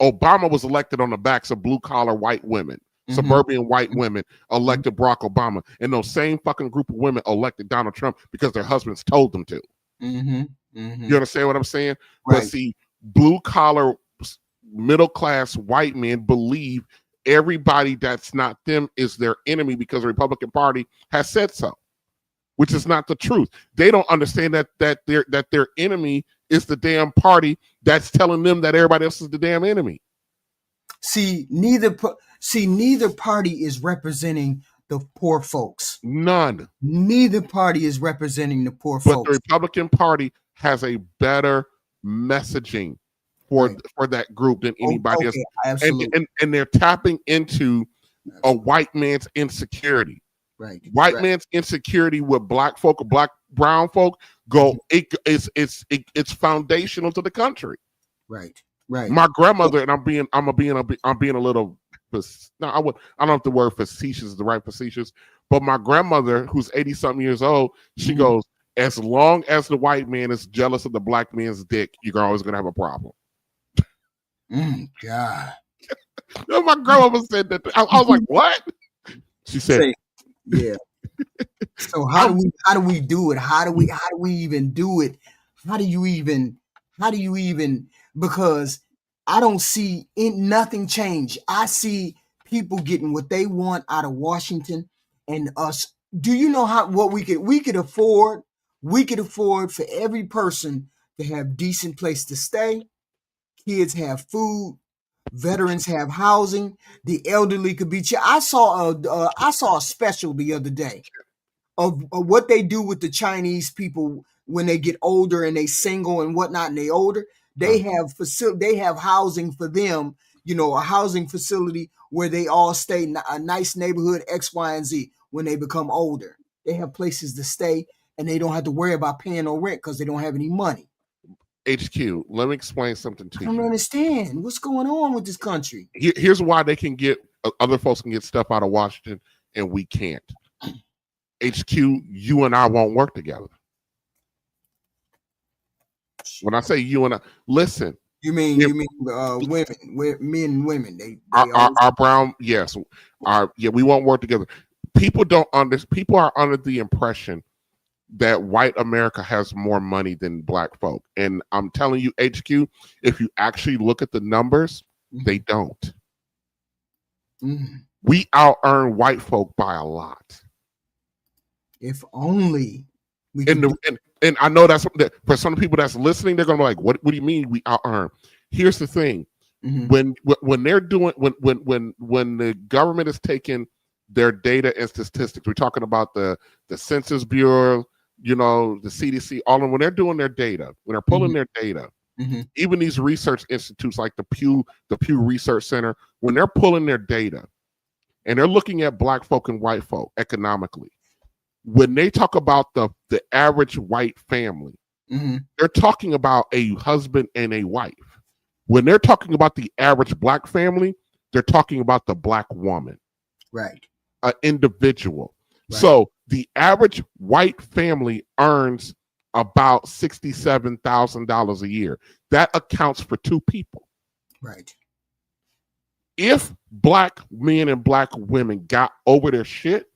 Obama was elected on the backs of blue collar white women, suburban white women elected Barack Obama, and those same fucking group of women elected Donald Trump because their husbands told them to. You understand what I'm saying? Right. But see, blue collar middle class white men believe everybody that's not them is their enemy because the Republican Party has said so, which is not the truth. They don't understand that their enemy is the damn party that's telling them that everybody else is the damn enemy. See, neither party is representing the poor folks. None. Neither party is representing the poor folks. But the Republican Party has a better messaging for that group than anybody else. Absolutely. And they're tapping into a white man's insecurity. Right. White man's insecurity with black folk or brown folk it's foundational to the country. Right. Right. My grandmother, and I'm being a little, no, I don't know if the word facetious is the right facetious, but my grandmother, who's 80-something years old, she goes, as long as the white man is jealous of the black man's dick, you're always gonna have a problem. God. My grandmother said that. I was like, what? She said, yeah. So how do we do it? How do we even do it? How do you even because I don't see nothing change. I see people getting what they want out of Washington and us. Do you know what we could afford? We could afford for every person to have decent place to stay. Kids have food. Veterans have housing. The elderly could be. I saw a special the other day of what they do with the Chinese people when they get older and they single and whatnot and they older. They have housing for them. You know, a housing facility where they all stay, a nice neighborhood X, Y, and Z. When they become older, they have places to stay and they don't have to worry about paying no rent because they don't have any money. HQ, let me explain something to you. I don't understand what's going on with this country. Here's why they can get, other folks can get stuff out of Washington and we can't. HQ, you and I won't work together. When I say you and I, listen. You mean women, men and women? They our brown, yes, we won't work together. People are under the impression that white America has more money than black folk. And I'm telling you, HQ, if you actually look at the numbers, they don't. We out-earn white folk by a lot. If only we and I know that's for some people that's listening, they're gonna be like, what do you mean we out-earn? Here's the thing. When they're doing when the government is taking their data and statistics, we're talking about the Census Bureau, you know, the CDC, all of them, when they're doing their data, when they're pulling their data, even these research institutes like the Pew Research Center, when they're pulling their data and they're looking at black folk and white folk economically, when they talk about the average white family, they're talking about a husband and a wife. When they're talking about the average black family, they're talking about the black woman. Right. An individual. Right. So the average white family earns about $67,000 a year. That accounts for 2 people. Right. If black men and black women got over their shit,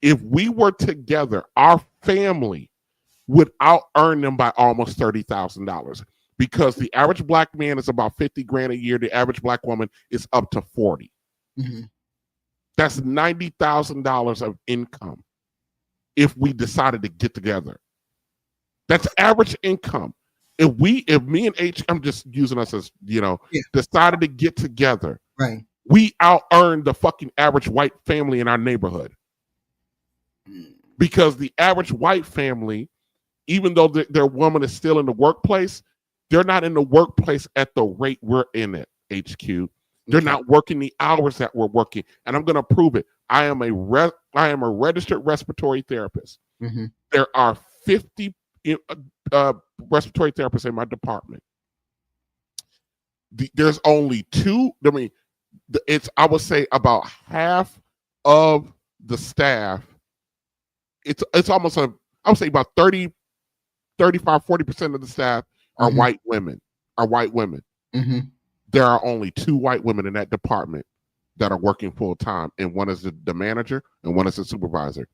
if we were together, our family would out earn them by almost $30,000, because the average black man is about 50 grand a year. The average black woman is up to 40. Mm-hmm. That's $90,000 of income if we decided to get together. That's average income. If me and H, I'm just using us as, decided to get together, right, we out earned the fucking average white family in our neighborhood. Because the average white family, even though their woman is still in the workplace, they're not in the workplace at the rate we're in at HQ. They're not working the hours that we're working. And I'm going to prove it. I am a registered respiratory therapist. Mm-hmm. There are 50 respiratory therapists in my department. There's only 2. I mean, I would say about half of the staff. It's almost I would say about 30, 35, 40% of the staff are mm-hmm. white women. Mm-hmm. There are only 2 white women in that department that are working full time, and one is the manager and one is the supervisor.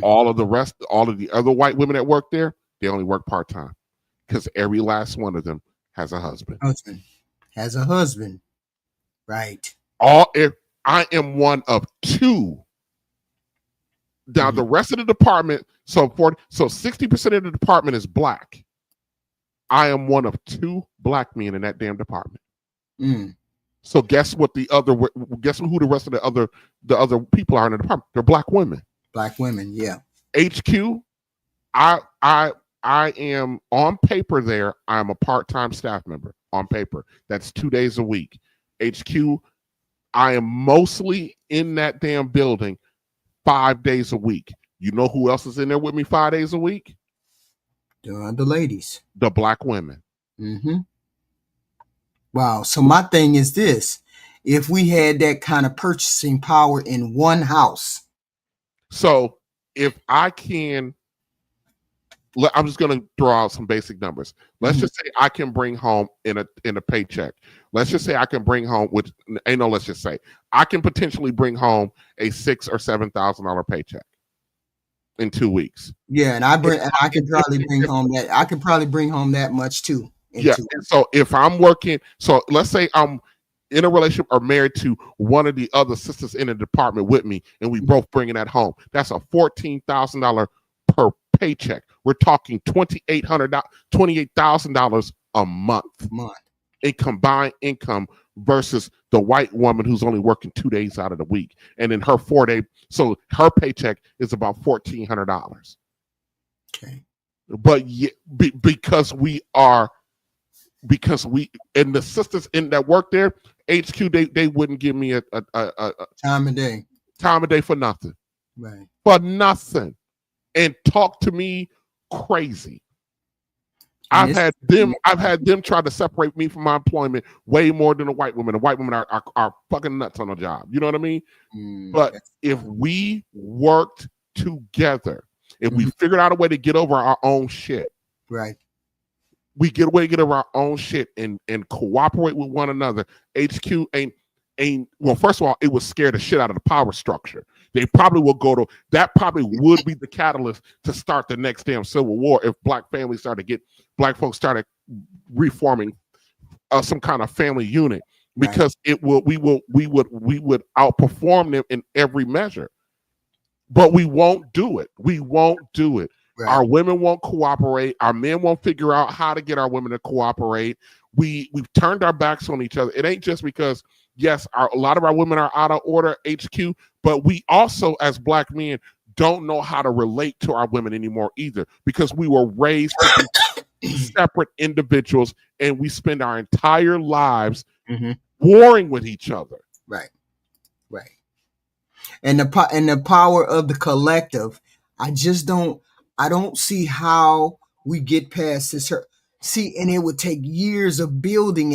All of the other white women that work there, they only work part time, because every last one of them has a husband. Has a husband, right? If I am one of 2. Now mm-hmm. the rest of the department, so 60% of the department is black. I am one of 2 black men in that damn department. So guess who the rest of the other people are in the department? They're black women. Black women, yeah. HQ, I am on paper there. I'm a part-time staff member on paper. That's 2 days a week. HQ, I am mostly in that damn building 5 days a week. You know who else is in there with me 5 days a week? The ladies. The black women. Mm-hmm. Wow. So my thing is this. If we had that kind of purchasing power in one house. So if I can, I'm just going to throw out some basic numbers. Let's mm-hmm. just say I can bring home in a paycheck. Let's just say I can bring home, let's just say I can potentially bring home a $6,000 or $7,000 paycheck in 2 weeks. Yeah, and I could probably bring home that. I could probably bring home that much too. Yeah. So if I'm working, so let's say I'm in a relationship or married to one of the other sisters in the department with me, and we both bringing that home. That's a $14,000 per paycheck. We're talking $28,000 a month in combined income versus the white woman who's only working 2 days out of the week, and in her 4 day, so her paycheck is about $1,400. Okay, but because we and the sisters in that work there, HQ, they wouldn't give me a time of day for nothing. Right. For nothing. And talk to me crazy. I've had them try to separate me from my employment way more than the white women. The white women are fucking nuts on the job. You know what I mean? But if we worked together, if we figured out a way to get over our own shit, right? We get a way to get over our own shit and cooperate with one another. HQ ain't well, first of all, it would scare the shit out of the power structure. They probably will that probably would be the catalyst to start the next damn civil war if black folks started reforming some kind of family unit, because we would outperform them in every measure. But we won't do it. Right. Our women won't cooperate. Our men won't figure out how to get our women to cooperate. We've turned our backs on each other. It ain't just because, yes, a lot of our women are out of order, HQ, but we also, as black men, don't know how to relate to our women anymore either, because we were raised to be separate individuals, and we spend our entire lives warring with each other. Right. And the power of the collective, I don't see how we get past this. See, and it would take years of building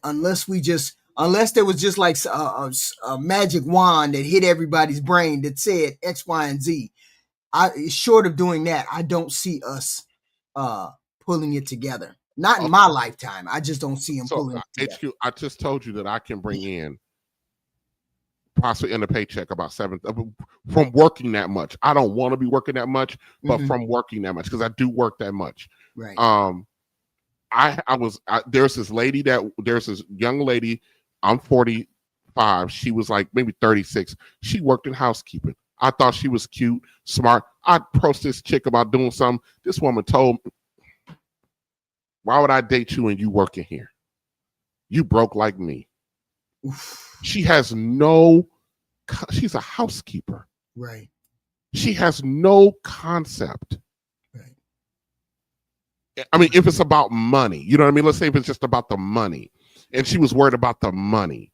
unless we just unless there was just like a magic wand that hit everybody's brain that said X, Y, and Z. Short of doing that, I don't see us pulling it together. Not in my lifetime. I just don't see them pulling it together. HQ, I just told you that I can bring in possibly in a paycheck about from working that much. I don't want to be working that much, but from working that much, because I do work that much. Right. There's this young lady. I'm 45. She was like maybe 36. She worked in housekeeping. I thought she was cute, smart. I approached this chick about doing something. This woman told me, "Why would I date you and you working here? You broke like me." Oof. She's a housekeeper. Right. She has no concept. Right. I mean, if it's about money, you know what I mean? Let's say if it's just about the money, and she was worried about the money.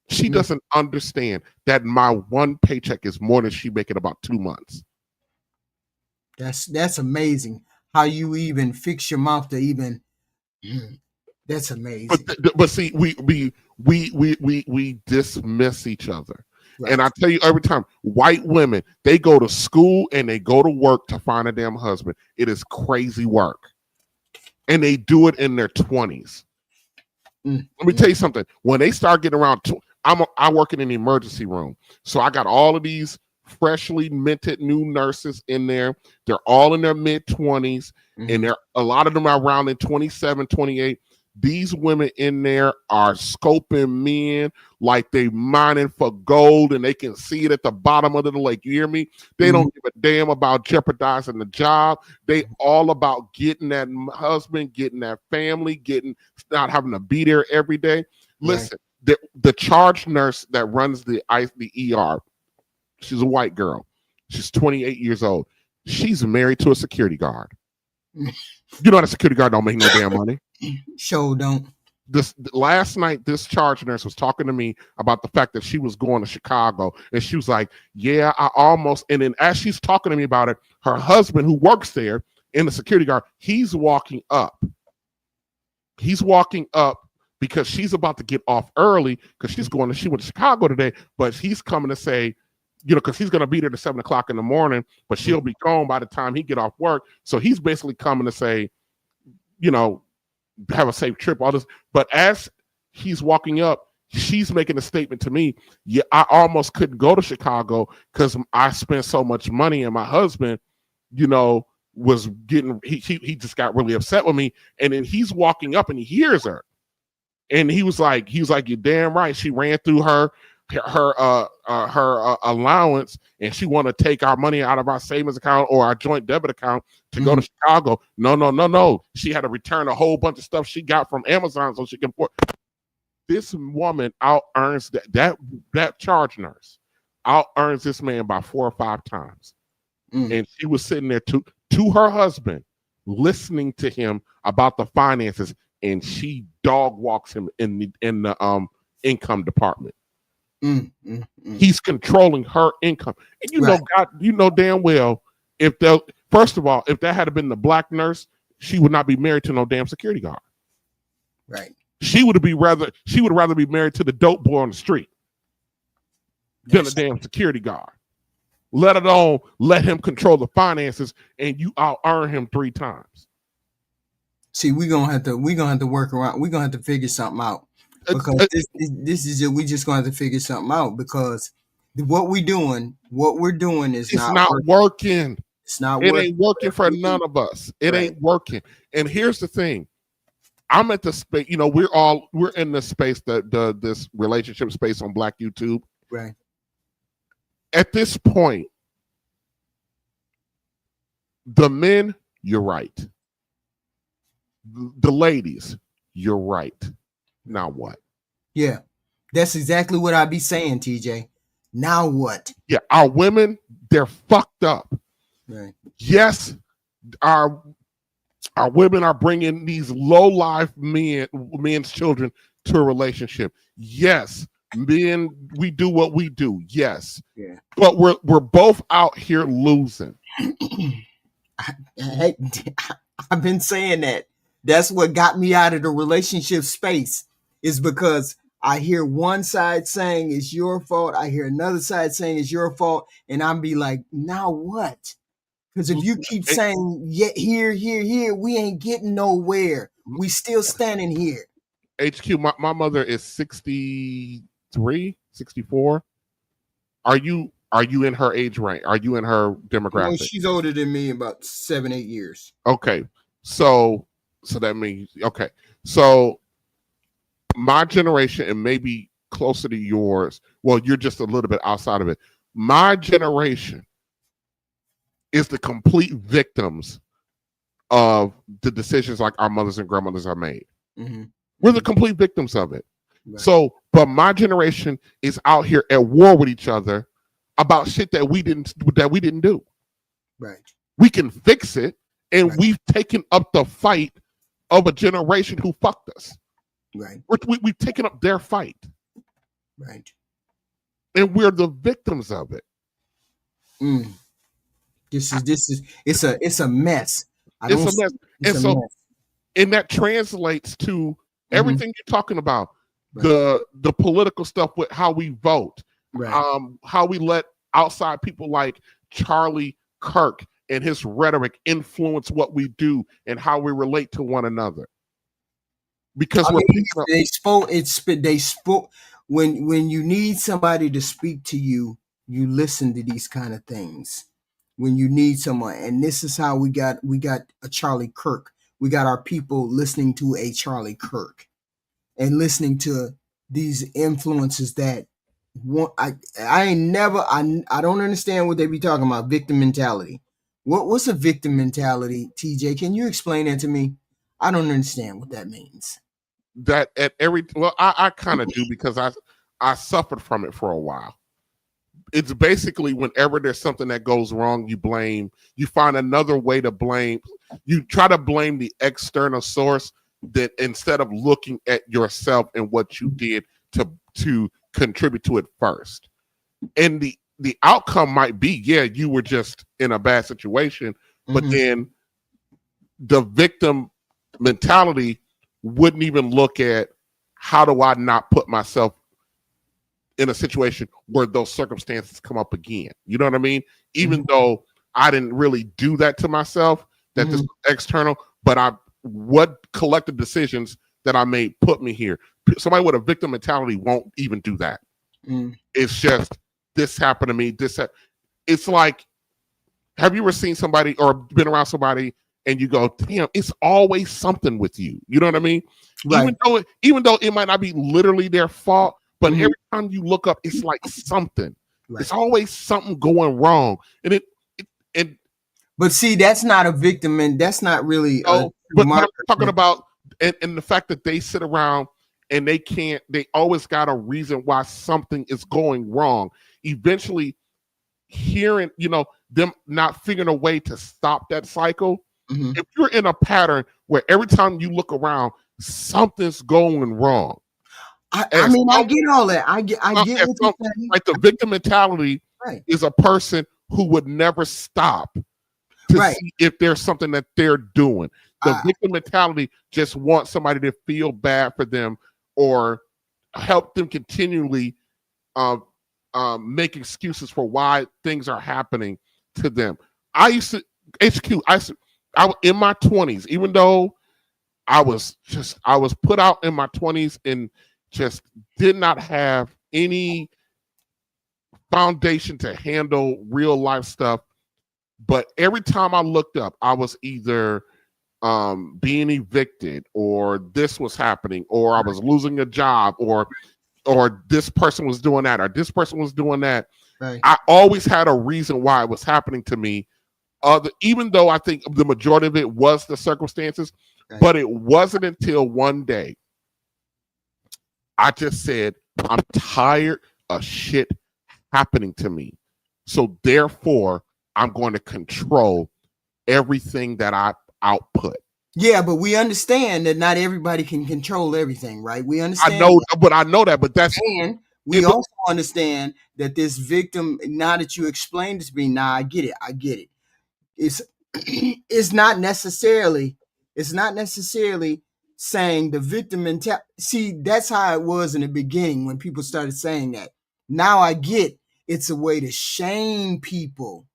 She doesn't understand that my one paycheck is more than she make in about 2 months. That's amazing. How you even fix your mouth to even. That's amazing. But see, we dismiss each other. Right. And I tell you every time, white women, they go to school and they go to work to find a damn husband. It is crazy work. And they do it in their 20s. Let me tell you something. When they start getting around, I work in an emergency room. So I got all of these freshly minted new nurses in there. They're all in their mid-20s. And a lot of them are around in 27, 28. These women in there are scoping men like they mining for gold, and they can see it at the bottom of the lake. You hear me? They don't give a damn about jeopardizing the job. They all about getting that husband, getting that family, not having to be there every day. Listen, the charge nurse that runs the ER, she's a white girl. She's 28 years old. She's married to a security guard. You know that security guard don't make no damn money. Sure don't. Last night, this charge nurse was talking to me about the fact that she was going to Chicago, and she was like, "Yeah, I almost." And then as she's talking to me about it, her husband, who works there in the security guard, he's walking up. He's walking up because she's about to get off early because she went to Chicago today, but he's coming to say, because he's going to be there to 7 o'clock in the morning, but she'll be gone by the time he get off work. So he's basically coming to say, have a safe trip, all this. But as he's walking up, she's making a statement to me. Yeah, I almost couldn't go to Chicago because I spent so much money, and my husband, was getting, he just got really upset with me. And then he's walking up and he hears her. And he was like, "You're damn right. She ran through her allowance, and she want to take our money out of our savings account or our joint debit account to go to Chicago." No. She had to return a whole bunch of stuff she got from Amazon so she can afford. This woman out earns that charge nurse out earns this man by 4 or 5 times. And she was sitting there to her husband, listening to him about the finances, and she dog walks him in the income department. He's controlling her income, and God, damn well if that had been the black nurse, she would not be married to no damn security guard. Right. She would rather be married to the dope boy on the street than a damn security guard. Let alone let him control the finances, and you out earn him 3 times. See, we're gonna have to work around. We're gonna have to figure something out. Because this is it. We just going to have to figure something out, because what we're doing is not working. It's not working. It ain't working for none of us. It ain't working. And here's the thing. I'm at the space, we're in this space, this relationship space on Black YouTube. Right. At this point, the men, you're right. The ladies, you're right. Now what? Yeah, that's exactly what I be saying, TJ. Now what? Yeah, our women, they're fucked up. Right. Yes, our women are bringing these low-life men's children to a relationship. Yes, men, we do what we do. Yes, yeah, but we're both out here losing. I've been saying that. That's what got me out of the relationship space, is because I hear one side saying it's your fault. I hear another side saying it's your fault. And I'm be like, now what? Because if you keep saying, here, we ain't getting nowhere. We still standing here. HQ, my mother is 63, 64. Are you in her age range? Are you in her demographic? No, she's older than me about 7-8 years. Okay. So that means, okay. So my generation, and maybe closer to yours, well, you're just a little bit outside of it. My generation is the complete victims of the decisions like our mothers and grandmothers have made. Mm-hmm. We're the complete victims of it. Right. So, but my generation is out here at war with each other about shit that we didn't do. Right. We can fix it, and we've taken up the fight of a generation who fucked us. Right. We've taken up their fight. Right. And we're the victims of it. It's a mess. It's a mess. And that translates to everything you're talking about. Right. The political stuff with how we vote, how we let outside people like Charlie Kirk and his rhetoric influence what we do and how we relate to one another. Because they spoke when you need somebody to speak to you, you listen to these kind of things. When you need someone, and this is how we got a Charlie Kirk. We got our people listening to a Charlie Kirk and listening to these influences that I don't understand what they be talking about. Victim mentality. What's a victim mentality, TJ? Can you explain that to me? I don't understand what that means. That I kind of do because I suffered from it for a while. It's basically whenever there's something that goes wrong, you find another way to blame. You try to blame the external source that instead of looking at yourself and what you did to contribute to it first. And the outcome might be, you were just in a bad situation, but then the victim mentality wouldn't even look at how do I not put myself in a situation where those circumstances come up again. You know what I mean? Even though I didn't really do that to myself, that this was external, but what collective decisions that I made put me here. Somebody with a victim mentality won't even do that. It's just, this happened to me. It's like, have you ever seen somebody or been around somebody and you go, damn, it's always something with you. You know what I mean? Right. Even though it might not be literally their fault, but every time you look up, it's like something. Right. It's always something going wrong. But see, that's not a victim, and that's not really. But I'm talking about, and the fact that they sit around and they always got a reason why something is going wrong. Eventually, hearing, them not figuring a way to stop that cycle. If you're in a pattern where every time you look around, something's going wrong. I get all that. I get what you're saying. Like the victim mentality is a person who would never stop to see if there's something that they're doing. The victim mentality just wants somebody to feel bad for them or help them continually make excuses for why things are happening to them. I was in my 20s, even though I was put out in my 20s and just did not have any foundation to handle real life stuff. But every time I looked up, I was either being evicted, or this was happening, or I was losing a job, or this person was doing that, or this person was doing that. Right. I always had a reason why it was happening to me. Even though I think the majority of it was the circumstances, but it wasn't until one day I just said, I'm tired of shit happening to me. So therefore, I'm going to control everything that I output. Yeah, but we understand that not everybody can control everything, right? We understand. I know that, but that's... And we also understand that this victim, now that you explained it to me, now I get it. It's not necessarily saying the victim mentality. See, that's how it was in the beginning when people started saying that. Now I get it's a way to shame people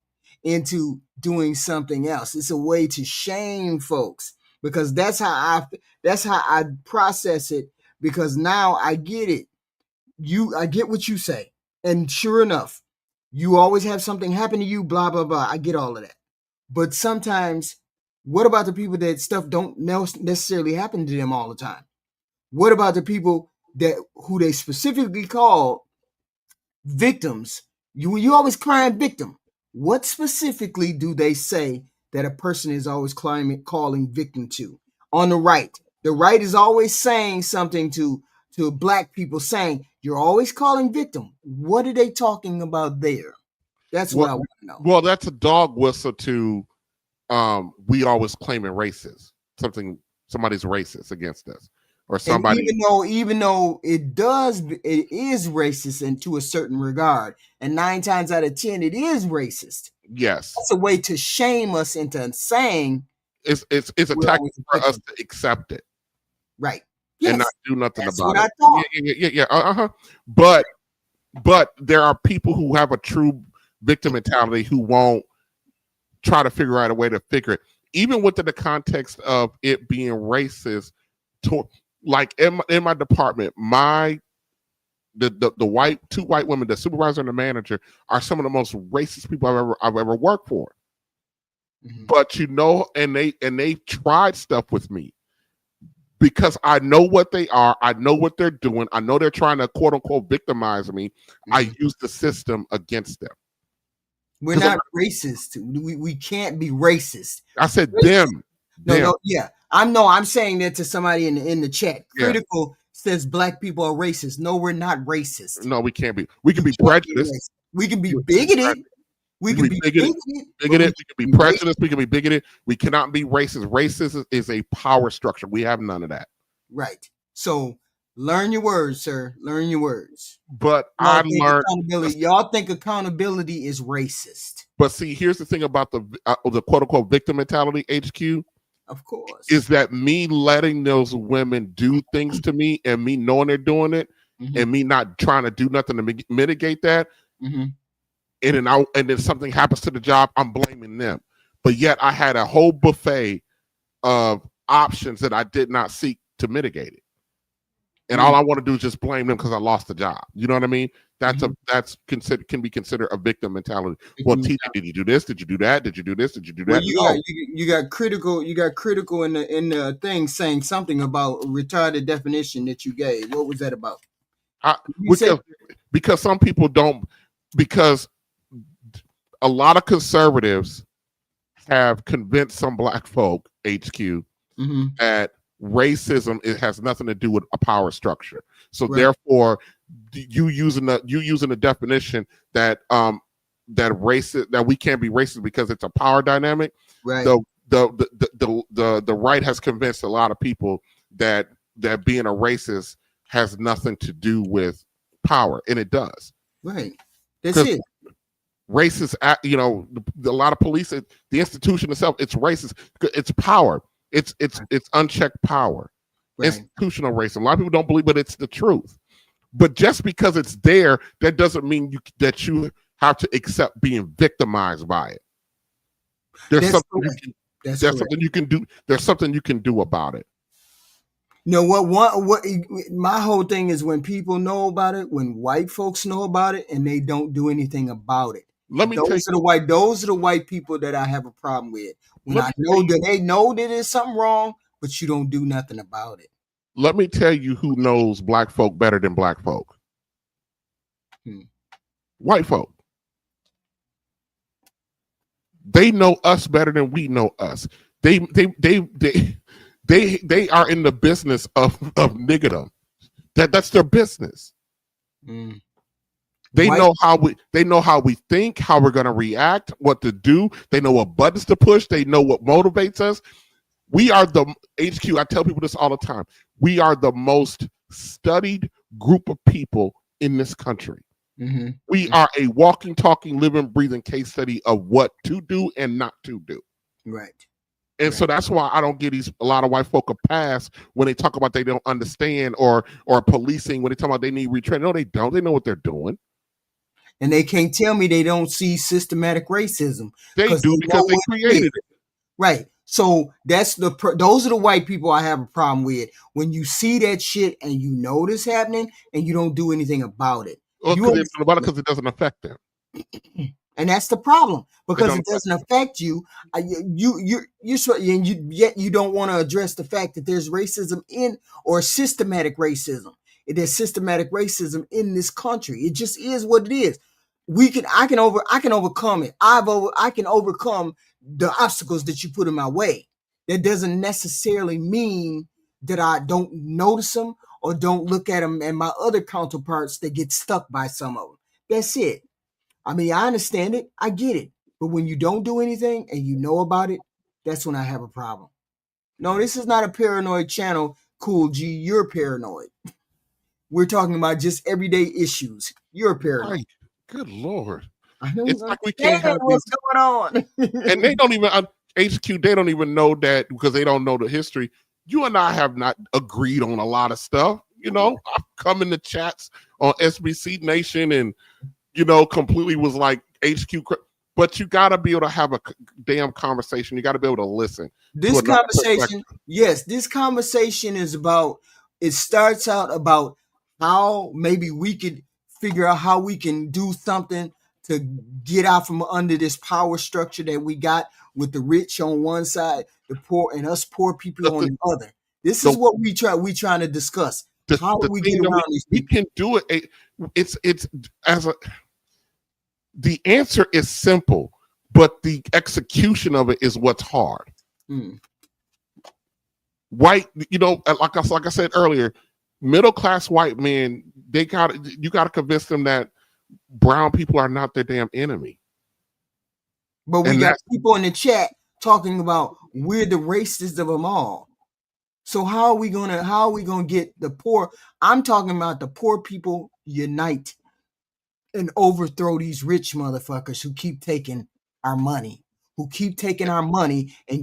into doing something else. It's a way to shame folks because that's how I process it, because now I get it. I get what you say. And sure enough, you always have something happen to you, blah, blah, blah. I get all of that. But sometimes, what about the people that stuff don't necessarily happen to them all the time? What about the people who they specifically call victims? You always crying victim. What specifically do they say that a person is always calling victim to? On the right is always saying something to black people, saying you're always calling victim. What are they talking about there? That's what I want to know. Well, that's a dog whistle to we always claiming racist. Somebody's racist against us. Or somebody, and even though it is racist and to a certain regard, and 9 times out of 10 it is racist. Yes, it's a way to shame us into saying it's a tactic for us to accept it, right? Yes. And not do nothing That's about what it. I thought. Yeah. But there are people who have a true victim mentality who won't try to figure out a way to figure it, even within the context of it being racist. Like in my department, the two white women, the supervisor and the manager, are some of the most racist people I've ever worked for. Mm-hmm. But and they tried stuff with me because I know what they are, I know what they're doing, I know they're trying to quote unquote victimize me. Mm-hmm. I use the system against them. We're not racist. We can't be racist. I said racist. Them. No, yeah. I'm saying that to somebody in the chat. Yeah. Critical says black people are racist. No, we're not racist. No, we can't be. We can be prejudiced. We can be bigoted. We can be bigoted. We can be prejudiced. We can be bigoted. We cannot be racist. Racist is a power structure. We have none of that. Right. So learn your words, sir. Learn your words. But I learned y'all think accountability is racist. But see, here's the thing about the quote unquote victim mentality, HQ. Of course. Is that me letting those women do things to me and me knowing they're doing it, mm-hmm. and me not trying to do nothing to mitigate that. Mm-hmm. And then something happens to the job, I'm blaming them. But yet I had a whole buffet of options that I did not seek to mitigate it. And all I want to do is just blame them because I lost the job. You know what I mean? That's can be considered a victim mentality. Well, TJ, did you do this? Did you do that? Did you do this? Did you do that? Well, you got critical. You got critical in the thing saying something about retarded definition that you gave. What was that about? Because some people don't. Because a lot of conservatives have convinced some black folk, HQ, that racism, it has nothing to do with a power structure. So therefore, you using the definition that that we can't be racist because it's a power dynamic. Right. The right has convinced a lot of people that being a racist has nothing to do with power, and it does. Right. That's it. Racist, a lot of police, the institution itself, it's racist. It's power. It's unchecked power. Right. Institutional racism. A lot of people don't believe, but it's the truth. But just because it's there, that doesn't mean that you have to accept being victimized by it. There's something you can do. There's something you can do about it. You know what my whole thing is, when people know about it, when white folks know about it and they don't do anything about it. Those are the white people that I have a problem with. When I know that they know that there's something wrong, but you don't do nothing about it. Let me tell you who knows black folk better than black folk. White folk. They know us better than we know us. They are in the business of niggerdom. That's their business. They know how we think, how we're gonna react, what to do. They know what buttons to push. They know what motivates us. We are the HQ. I tell people this all the time. We are the most studied group of people in this country. Mm-hmm. We are a walking, talking, living, breathing case study of what to do and not to do. Right. And so that's why I don't get a lot of white folk a pass when they talk about they don't understand or policing, when they talk about they need retraining. No, they don't. They know what they're doing. And they can't tell me they don't see systematic racism. They do because they created it. Right. So those are the white people I have a problem with. When you see that shit and you know this happening and you don't do anything about it. Because it doesn't affect them. And that's the problem, because it doesn't affect you. Yet you don't want to address the fact that there's racism or systematic racism. There's systematic racism in this country. It just is what it is. I can overcome it. I can overcome the obstacles that you put in my way. That doesn't necessarily mean that I don't notice them or don't look at them and my other counterparts that get stuck by some of them. That's it. I mean, I understand it. I get it. But when you don't do anything and you know about it, that's when I have a problem. No, this is not a paranoid channel. Cool G, you're paranoid. We're talking about just everyday issues. You're paranoid. Right. Good Lord. I know. It's like we can't have what's going on. And they don't even, HQ, they don't even know that because they don't know the history. You and I have not agreed on a lot of stuff. You know, I've come in the chats on SBC Nation and, you know, completely was like HQ, but you got to be able to have a damn conversation. You got to be able to listen. This conversation, yes, this conversation is about, it starts out about how maybe we could figure out how we can do something to get out from under this power structure that we got with the rich on one side, the poor, and us poor people on the other. This is what we trying to discuss. How do we get around these people? We can do it. The answer is simple, but the execution of it is what's hard. White, you know, like I said earlier, middle class white men, you got to convince them that brown people are not their damn enemy. But we got people in the chat talking about we're the racist of them all. So how are we gonna get the poor? I'm talking about the poor people unite and overthrow these rich motherfuckers who keep taking our money, and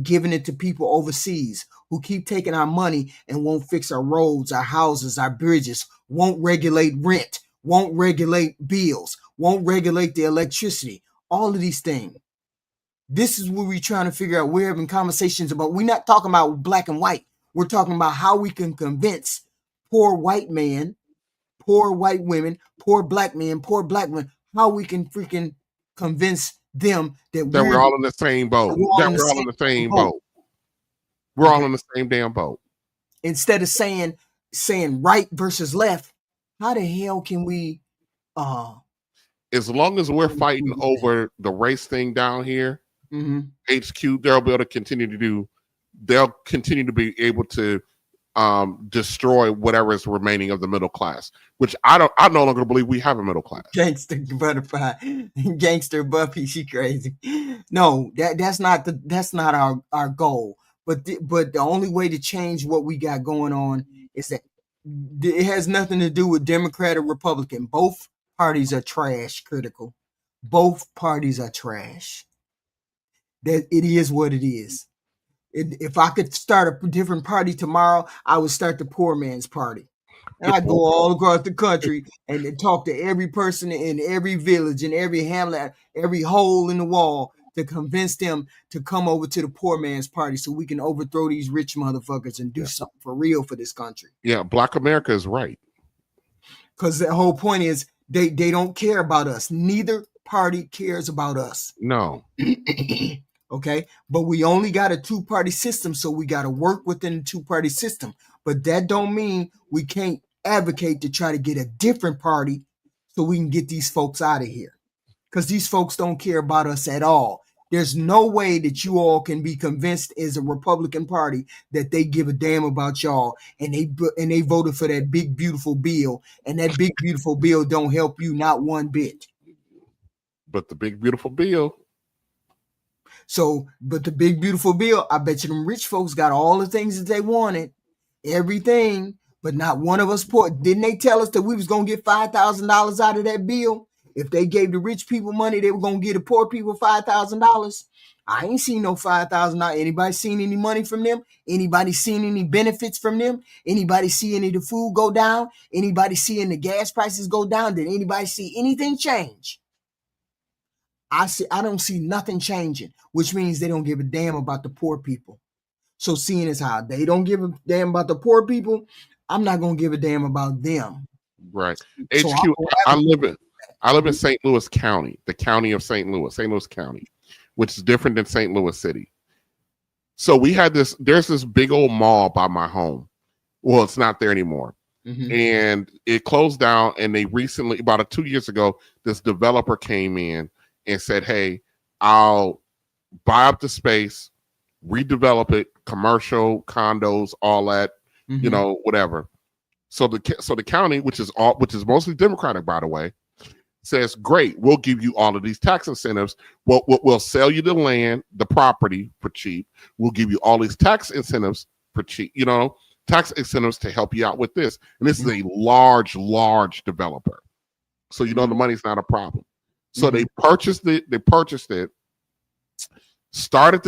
giving it to people overseas, who keep taking our money and won't fix our roads, our houses, our bridges, won't regulate rent, won't regulate bills, won't regulate the electricity, all of these things. This is what we're trying to figure out. We're having conversations about, we're not talking about black and white. We're talking about how we can convince poor white men, poor white women, poor black men, poor black women, how we can freaking convince them that we're all in the same boat. We're all in the same boat. We're all in the same damn boat. Instead of saying right versus left, how the hell can we as long as we're fighting over the race thing down here, HQ, they'll continue to be able to destroy whatever is remaining of the middle class, which I no longer believe we have a middle class. Gangster butterfly, gangster Buffy, she crazy. No, that's not our goal. But the only way to change what we got going on is that it has nothing to do with Democrat or Republican. Both parties are trash critical. Both parties are trash. That it is what it is. If I could start a different party tomorrow, I would start the poor man's party. And I'd go all across the country and talk to every person in every village, in every hamlet, every hole in the wall to convince them to come over to the poor man's party so we can overthrow these rich motherfuckers and do something for real for this country. Yeah, Black America is right. Because the whole point is they don't care about us. Neither party cares about us. No. Okay, but we only got a two-party system, so we got to work within the two-party system. But that don't mean we can't advocate to try to get a different party so we can get these folks out of here. Because these folks don't care about us at all. There's no way that you all can be convinced as a Republican Party that they give a damn about y'all and they voted for that big, beautiful bill, and that big, beautiful bill don't help you not one bit. But the big, beautiful bill. But the big, beautiful bill, I bet you them rich folks got all the things that they wanted, everything, but not one of us poor. Didn't they tell us that we was going to get $5,000 out of that bill? If they gave the rich people money, they were gonna give the poor people $5,000. I ain't seen no $5,000. Anybody seen any money from them? Anybody seen any benefits from them? Anybody see any of the food go down? Anybody seeing the gas prices go down? Did anybody see anything change? I don't see nothing changing, which means they don't give a damn about the poor people. So seeing as how they don't give a damn about the poor people, I'm not gonna give a damn about them. Right. So HQ. I live in St. Louis County, the county of St. Louis County, which is different than St. Louis City. So we had there's this big old mall by my home. Well, it's not there anymore. Mm-hmm. And it closed down, and they recently, about 2 years ago, this developer came in and said, hey, I'll buy up the space, redevelop it, commercial, condos, all that, Mm-hmm. you know, whatever. So the county, which is mostly Democratic, by the way, says, great, we'll give you all of these tax incentives. We'll sell you the land, the property for cheap. We'll give you all these tax incentives for cheap, you know, tax incentives to help you out with this. And this is a large developer. So, you know, the money's not a problem. So they purchased it, started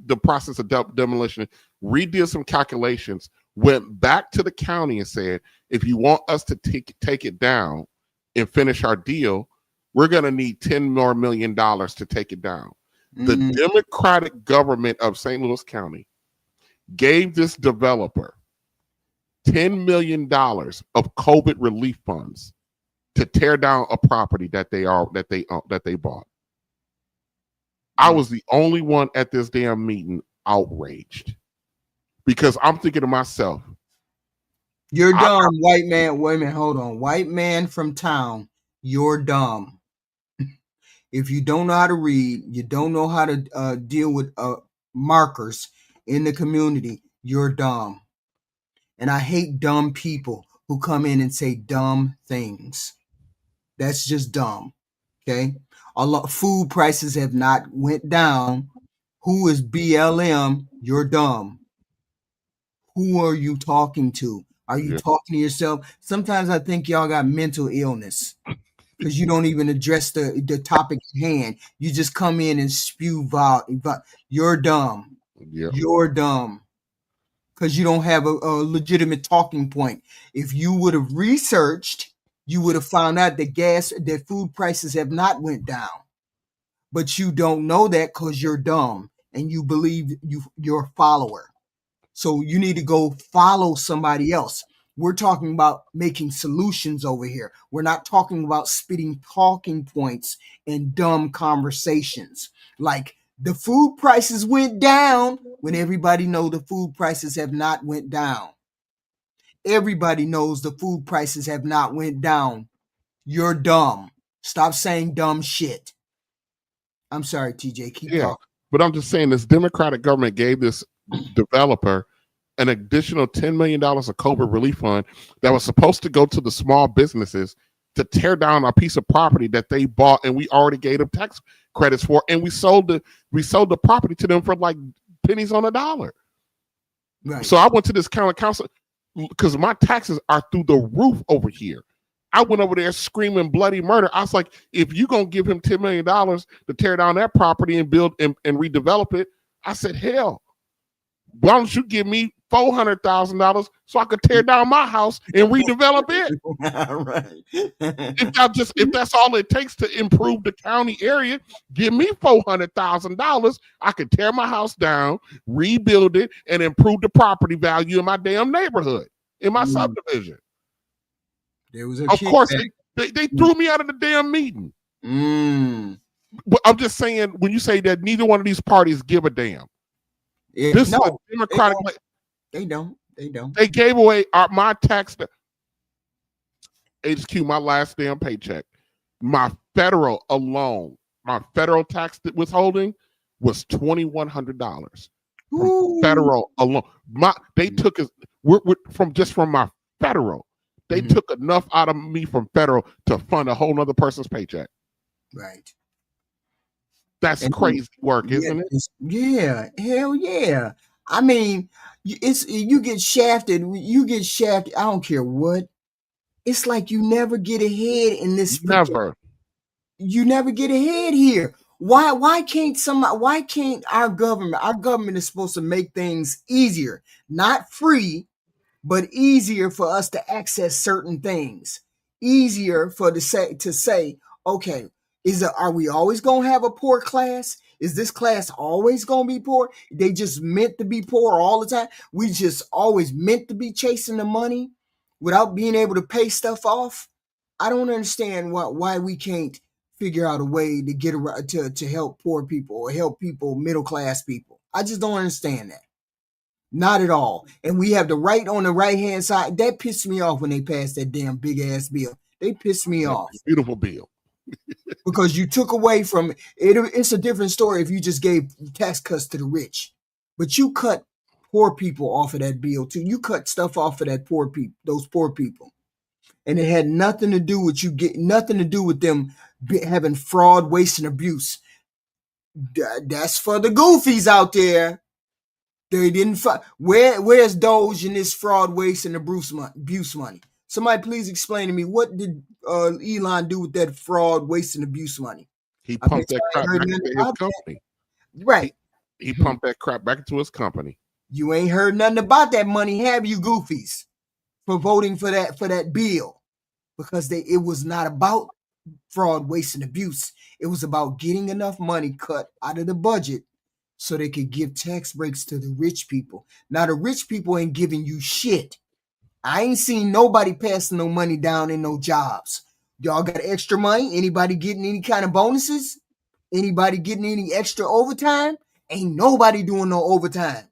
the process of demolition, redid some calculations, went back to the county and said, if you want us to take it down and finish our deal, we're going to need $10 more million to take it down. The Democratic government of St. Louis County gave this developer $10 million of COVID relief funds to tear down a property that they bought. I was the only one at this damn meeting outraged, because I'm thinking to myself, you're dumb, white man. Wait a minute, hold on. White man from town, you're dumb. If you don't know how to read, you don't know how to deal with markers in the community, you're dumb. And I hate dumb people who come in and say dumb things. That's just dumb. Okay? Food prices have not went down. Who is BLM? You're dumb. Who are you talking to? Are you talking to yourself? Sometimes I think y'all got mental illness, because you don't even address the topic at hand. You just come in and spew You're dumb. Yep. You're dumb, because you don't have a legitimate talking point. If you would have researched, you would have found out that food prices have not went down. But you don't know that because you're dumb and you believe you're a follower. So you need to go follow somebody else. We're talking about making solutions over here. We're not talking about spitting talking points and dumb conversations. Like, the food prices went down, when everybody knows the food prices have not went down. Everybody knows the food prices have not went down. You're dumb. Stop saying dumb shit. I'm sorry, TJ. Keep talking. But I'm just saying, this Democratic government gave this developer an additional $10 million of COVID relief fund that was supposed to go to the small businesses to tear down a piece of property that they bought, and we already gave them tax credits for, and we sold the property to them for like pennies on a dollar. Right. So I went to this county council, because my taxes are through the roof over here. I went over there screaming bloody murder. I was like, if you're going to give him $10 million to tear down that property and build and redevelop it, I said, hell, why don't you give me $400,000 so I could tear down my house and redevelop it? Right. If that's all it takes to improve the county area, give me $400,000. I could tear my house down, rebuild it, and improve the property value in my damn neighborhood, in my subdivision. There was of course, they threw me out of the damn meeting. But I'm just saying, when you say that neither one of these parties give a damn, this is a Democratic. They don't. They gave away my tax. HQ, my last damn paycheck, my federal alone, my federal tax withholding was $2,100 from federal alone. They took us from my federal. They took enough out of me from federal to fund a whole nother person's paycheck. Right. That's crazy work, isn't it? Yeah, hell yeah. I mean, you get shafted. You get shafted. I don't care what. It's like you never get ahead in this. Never. You never get ahead here. Why can't our government is supposed to make things easier, not free, but easier for us to access certain things. Easier for to say, okay, are we always gonna have a poor class? Is this class always gonna be poor? They just meant to be poor all the time. We just always meant to be chasing the money without being able to pay stuff off. I don't understand why we can't figure out a way to get around to help poor people or help people, middle class people. I just don't understand that. Not at all. And we have the right on the right hand side. That pissed me off when they passed that damn big ass bill. They pissed me off. Beautiful bill. Because you took away from it. It's a different story if you just gave tax cuts to the rich. But you cut poor people off of that bill too. You cut stuff off of those poor people. And it had nothing to do with nothing to do with them having fraud, waste, and abuse. That's for the goofies out there. They didn't find where's Doge in this fraud, waste, and abuse money? Somebody please explain to me, what did Elon do with that fraud, waste, and abuse money? He pumped that crap back into his company. Right. He pumped that crap back into his company. You ain't heard nothing about that money, have you, goofies, for voting for that bill? Because it was not about fraud, waste, and abuse. It was about getting enough money cut out of the budget so they could give tax breaks to the rich people. Now, the rich people ain't giving you shit. I ain't seen nobody passing no money down in no jobs. Y'all got extra money? Anybody getting any kind of bonuses? Anybody getting any extra overtime? Ain't nobody doing no overtime.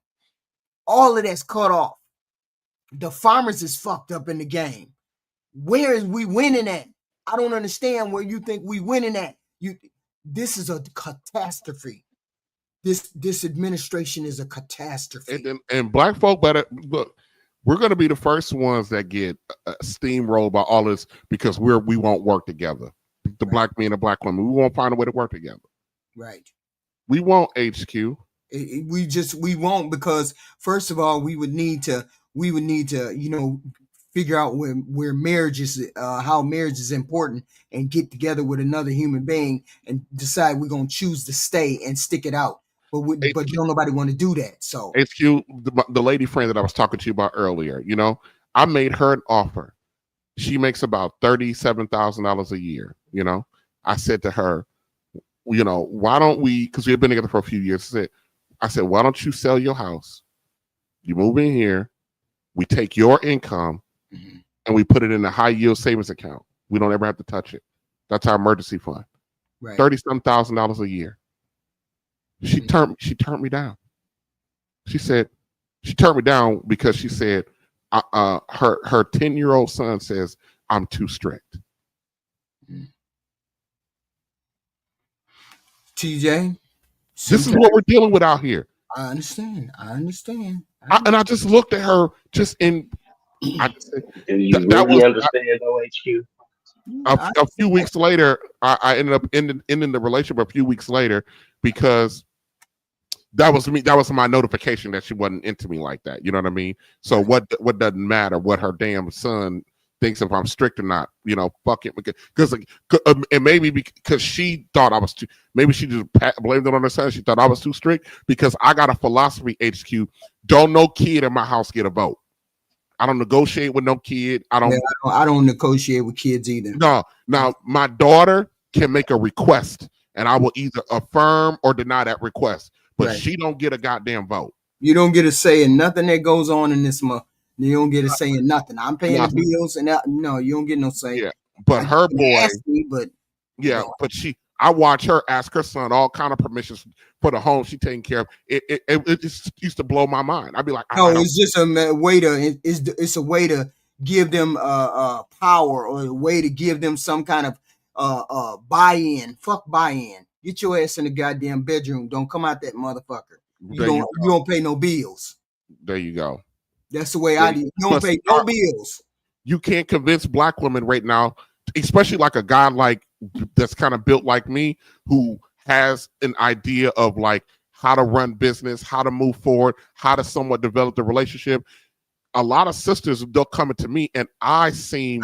All of that's cut off. The farmers is fucked up in the game. Where is we winning at? I don't understand where you think we winning at. This is a catastrophe. This administration is a catastrophe. And black folk better look. We're going to be the first ones that get steamrolled by all this because we won't work together. The black men and black women, we won't find a way to work together. Right. We won't HQ. We won't, because first of all, we would need to figure out where marriage is, how marriage is important, and get together with another human being and decide we're going to choose to stay and stick it out. But don't nobody want to do that. So HQ, the lady friend that I was talking to you about earlier, I made her an offer. She makes about $37,000 a year. I said to her, why don't we, because we've been together for a few years. I said, why don't you sell your house? You move in here. We take your income and we put it in a high yield savings account. We don't ever have to touch it. That's our emergency fund. Right. $30,000 a year. She turned me down. She turned me down because she said her 10-year-old son says I'm too strict. TJ, this is what we're dealing with out here. I understand. I just looked at her just in. Do you really understand OHQ? A few weeks later, I ended up ending the relationship a few weeks later because that was me. That was my notification that she wasn't into me like that. You know what I mean? So what doesn't matter what her damn son thinks, if I'm strict or not. Fuck it, because and maybe because she thought I was too. Maybe she just blamed it on her son. She thought I was too strict because I got a philosophy. HQ, don't no kid in my house get a vote. I don't negotiate with no kid. I don't negotiate with kids either. No. Now my daughter can make a request, and I will either affirm or deny that request. But she don't get a goddamn vote. You don't get a say in nothing that goes on in this month. You don't get a say in nothing. I'm paying the bills, and no, you don't get no say. Yeah, but her boy. But I watch her ask her son all kind of permissions for the home she's taking care of. It just used to blow my mind. I'd be like, no, it's just a way to. It's a way to give them power, or a way to give them some kind of buy-in. Fuck buy-in. Get your ass in the goddamn bedroom. Don't come out that motherfucker. You don't pay no bills. There you go. That's the way I do. You don't pay no bills. You can't convince black women right now, especially like a guy like that's kind of built like me, who has an idea of like how to run business, how to move forward, how to somewhat develop the relationship. A lot of sisters, they'll come to me and I seem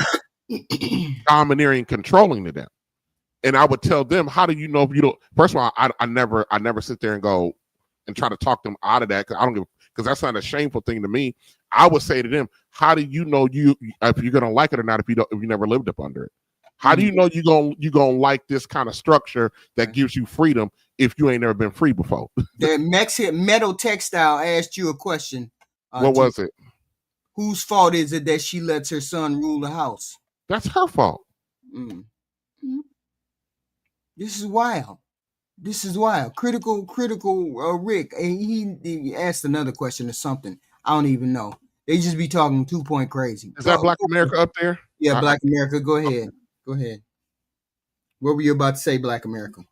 domineering, controlling to them. And I would tell them, how do you know if you don't? First of all, I never sit there and go and try to talk them out of that, because that's not a shameful thing to me. I would say to them, how do you know if you're gonna like it or not if you never lived up under it? How do you know you gonna like this kind of structure that gives you freedom if you ain't never been free before? The Mexican Metal Textile asked you a question. What was it? Whose fault is it that she lets her son rule the house? That's her fault. This is wild. This is wild. Critical Rick. And he asked another question or something. I don't even know. They just be talking 2-point crazy. Is that Black America up there? Yeah, Black America. Go ahead. What were you about to say, Black America?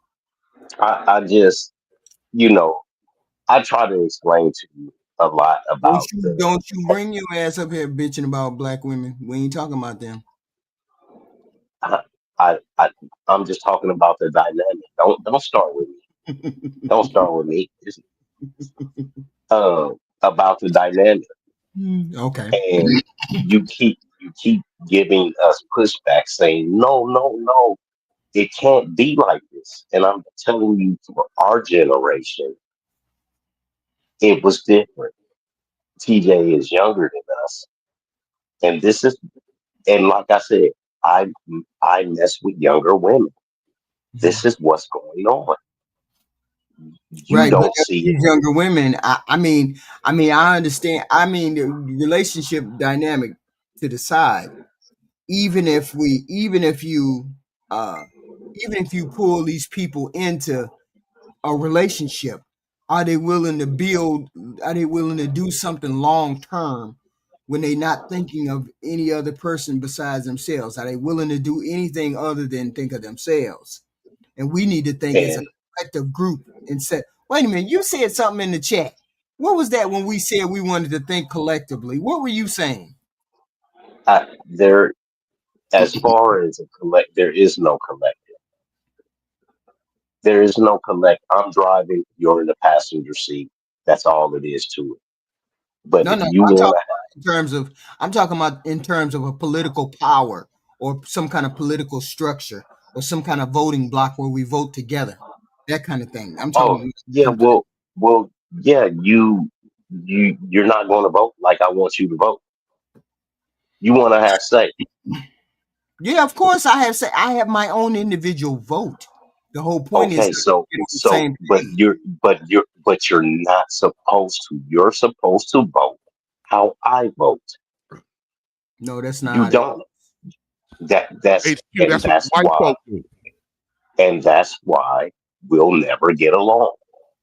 I just, I try to explain to you a lot about. Don't you bring your ass up here bitching about black women? We ain't talking about them. I'm just talking about the dynamic. Don't start with me. Don't start with me. About the dynamic. Okay. And you keep giving us pushback, saying no, it can't be like this. And I'm telling you, for our generation, it was different. TJ is younger than us, and like I said, I mess with younger women. This is what's going on. You don't see it. Younger women. I mean, I understand. I mean, the relationship dynamic to the side. Even if you pull these people into a relationship, are they willing to build? Are they willing to do something long term when they're not thinking of any other person besides themselves? Are they willing to do anything other than think of themselves? And we need to think as a collective group and say, wait a minute, you said something in the chat. What was that when we said we wanted to think collectively? What were you saying? As far as there is no collective. There is no collect. I'm driving, you're in the passenger seat. That's all it is to it. But No, you I'm talking want about in terms of a political power or some kind of political structure or some kind of voting block where we vote together, that kind of thing. I'm talking. you're not going to vote like I want you to vote. You want to have say. Yeah, of course I have say. I have my own individual vote. The whole point is but you're not supposed to. You're supposed to vote how I vote. No, that's not. You don't. That's why. And that's why we'll never get along.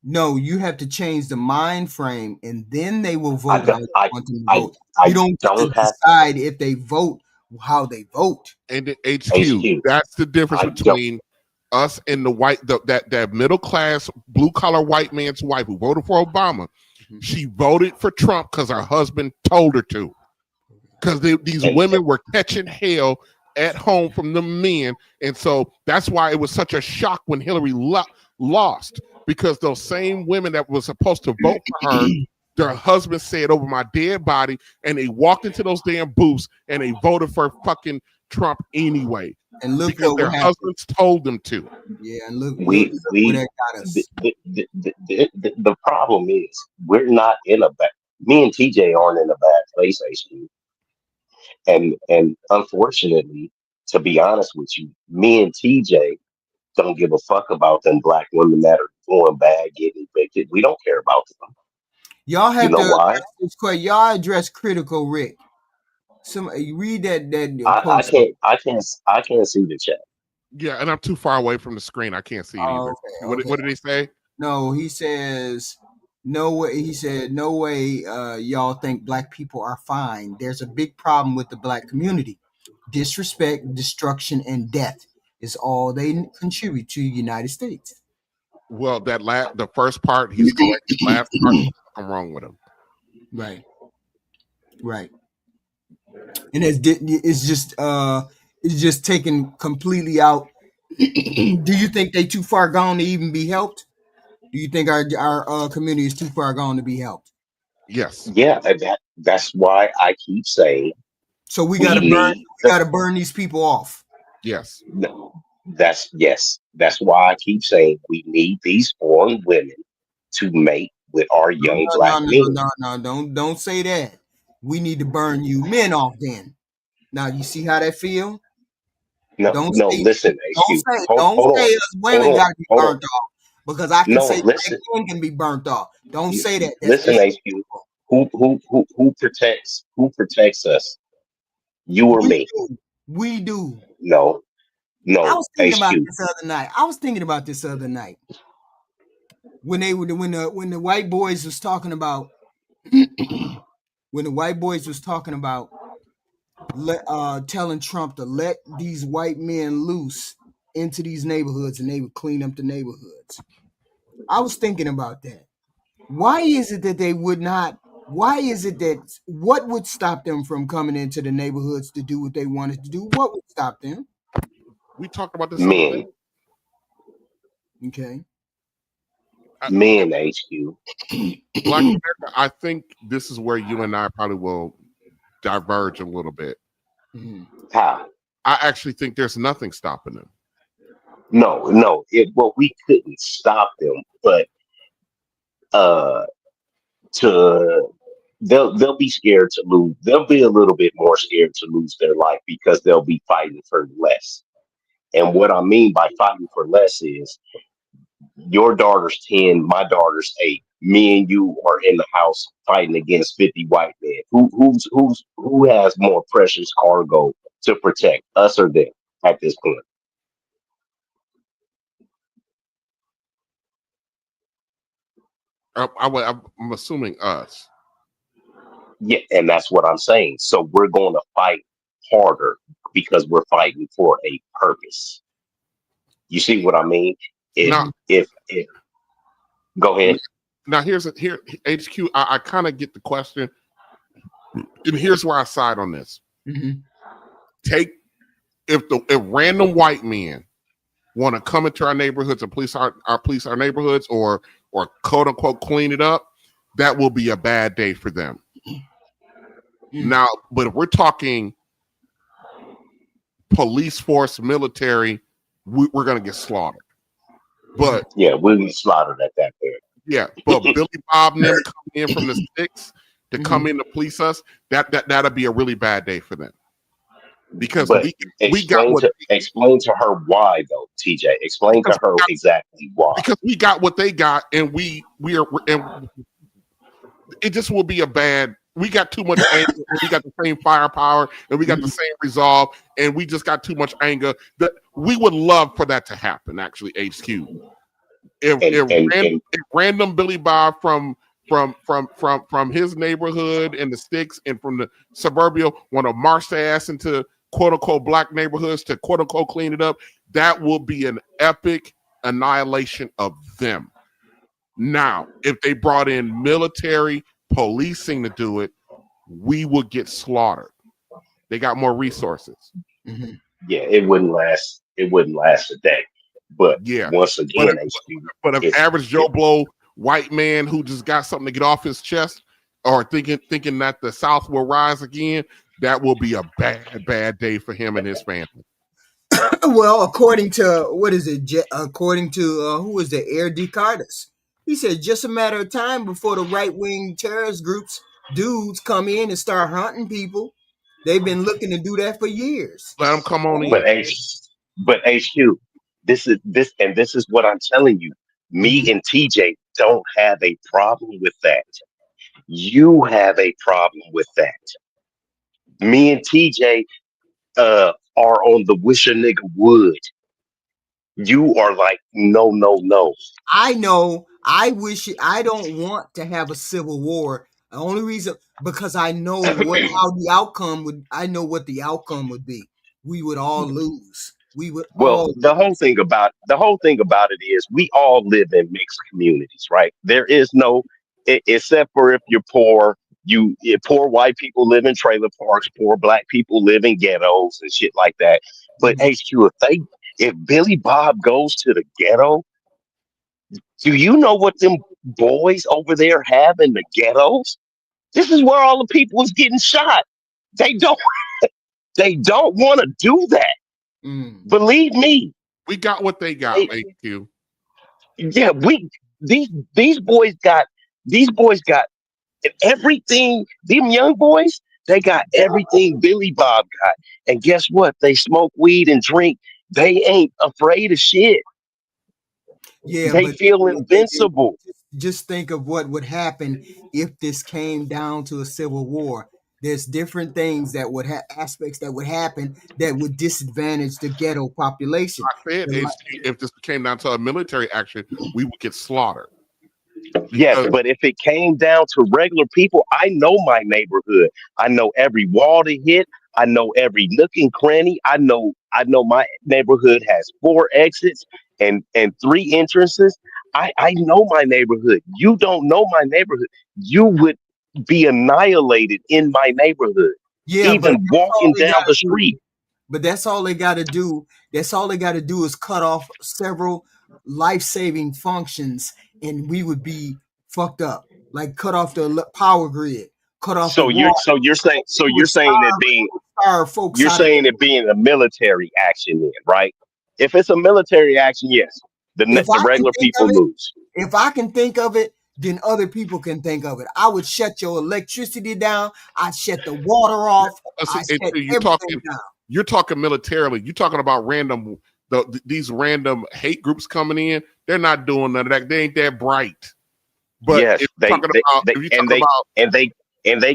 No, you have to change the mind frame, and then they will vote how they want them to vote. You don't get to decide if they vote how they vote. And the HQ. That's the difference between us and the white, that middle class, blue collar white man's wife who voted for Obama. She voted for Trump because her husband told her to. Because these women were catching hell at home from the men, and so that's why it was such a shock when Hillary lost. Because those same women that were supposed to vote for her, their husband said over my dead body, and they walked into those damn booths and they voted for fucking Trump anyway. And look because their husbands told them to. Yeah, and look where that got us. The problem is we're not in a bad. Me and TJ aren't in a bad place, HQ. And unfortunately, to be honest with you, me and TJ don't give a fuck about them black women that are doing bad, getting evicted. We don't care about them. Y'all have why? Address this question. Y'all address Critical Rick. You read that post. I can't see the chat. Yeah, and I'm too far away from the screen. I can't see it either. Okay. What did he say? No, he says no way. He said no way. Y'all think black people are fine. There's a big problem with the black community. Disrespect, destruction, and death is all they contribute to the United States. Well, the first part, he's correct. The last part, I'm wrong with him. Right. And it's just taken completely out. Do you think they too far gone to even be helped? Do you think our community is too far gone to be helped? Yes. Yeah, that's why I keep saying So we We gotta need burn these people off. Yes. no, yes. That's why I keep saying we need these foreign women to mate with our young black men. No. Don't say that. We need to burn you men off then. Now you see how that feel? No, listen, HQ. Hold Don't on. say us Hold women on. gotta be Hold on. burnt off. Because I can No, say black listen. men can be burnt off. Don't say that. That's Listen, HQ. disrespectful. Who protects us? You or We me? do. We do. No, I no, was thinking about HQ. this other night. When the white boys was talking about telling Trump to let these white men loose into these neighborhoods and they would clean up the neighborhoods. I was thinking about that. Why is it that they would not? Why is it that what would stop them from coming into the neighborhoods to do what they wanted to do? What would stop them? We talked about this other day. Men, Okay. men, HQ. Black America, I think this is where you and I probably will diverge a little bit. How? I actually think there's nothing stopping them. No. Well, we couldn't stop them, but they'll be scared to lose. They'll be a little bit more scared to lose their life because they'll be fighting for less. And what I mean by fighting for less is your daughter's 10, my daughter's 8. Me and you are in the house fighting against 50 white men. Who has more precious cargo to protect, us or them at this point? I'm assuming us. Yeah, and that's what I'm saying. So we're going to fight harder because we're fighting for a purpose. You see what I mean? If go ahead. Now here HQ. I kind of get the question, and here's where I side on this. Take if random white men want to come into our neighborhoods and police our neighborhoods or quote unquote clean it up, that will be a bad day for them. Now, but if we're talking police force, military, we're going to get slaughtered. But yeah, we'll be slaughtered at that point. Yeah, but Billy Bob and them coming in from the sticks to come in to police us, that'll be a really bad day for them. Because we got what explain to her why though, TJ. Explain to her exactly why. Because we got what they got, and we are, and it just will be a bad. We got too much anger. We got the same firepower, and we got the same resolve, and we just got too much anger. That we would love for that to happen. Actually, HQ. If random Billy Bob from his neighborhood in the sticks and from the suburbia want to march their ass into quote unquote black neighborhoods to quote unquote clean it up, that will be an epic annihilation of them. Now, if they brought in military policing to do it, we would get slaughtered. They got more resources. Yeah, it wouldn't last. It wouldn't last a day. But once again, but if average Joe Blow white man who just got something to get off his chest or thinking that the South will rise again, that will be a bad day for him and his family. Well, according to who was the Air Descartes, he said just a matter of time before the right-wing terrorist groups dudes come in and start hunting people. They've been looking to do that for years. Let them come on in. But HQ, this is what I'm telling you. Me and TJ don't have a problem with that. You have a problem with that. Me and TJ are on the wish a nigga would. You are like, no. I know. I don't want to have a civil war. The only reason because I know I know what the outcome would be. We would all lose. The whole thing about it is we all live in mixed communities, right? There is no except for if you're poor. Poor white people live in trailer parks, poor black people live in ghettos and shit like that. But HQ, if Billy Bob goes to the ghetto, do you know what them boys over there have in the ghettos? This is where all the people is getting shot. They don't They don't want to do that. Believe me. We got what they got, HQ. Yeah, these boys got everything. Them young boys, they got everything Billy Bob got. And guess what? They smoke weed and drink. They ain't afraid of shit. Yeah, they but feel invincible. Just think of what would happen if this came down to a civil war. There's different things that would aspects that would happen that would disadvantage the ghetto population. I said if this came down to a military action, we would get slaughtered. Yes, but if it came down to regular people, I know my neighborhood. I know every wall to hit. I know every nook and cranny. I know my neighborhood has 4 exits and 3 entrances. I know my neighborhood. You don't know my neighborhood. You would be annihilated in my neighborhood. Yeah, even walking down the street. But that's all they got to do. That's all they got to do is cut off several life-saving functions, and we would be fucked up. Like cut off the power grid, cut off. So you're saying it being a military action, then, right? If it's a military action, yes, the regular people lose. If I can think of it, then other people can think of it. I would shut your electricity down. I'd shut the water off. You're talking militarily. You're talking about these random hate groups coming in. They're not doing none of that. They ain't that bright. But yes, they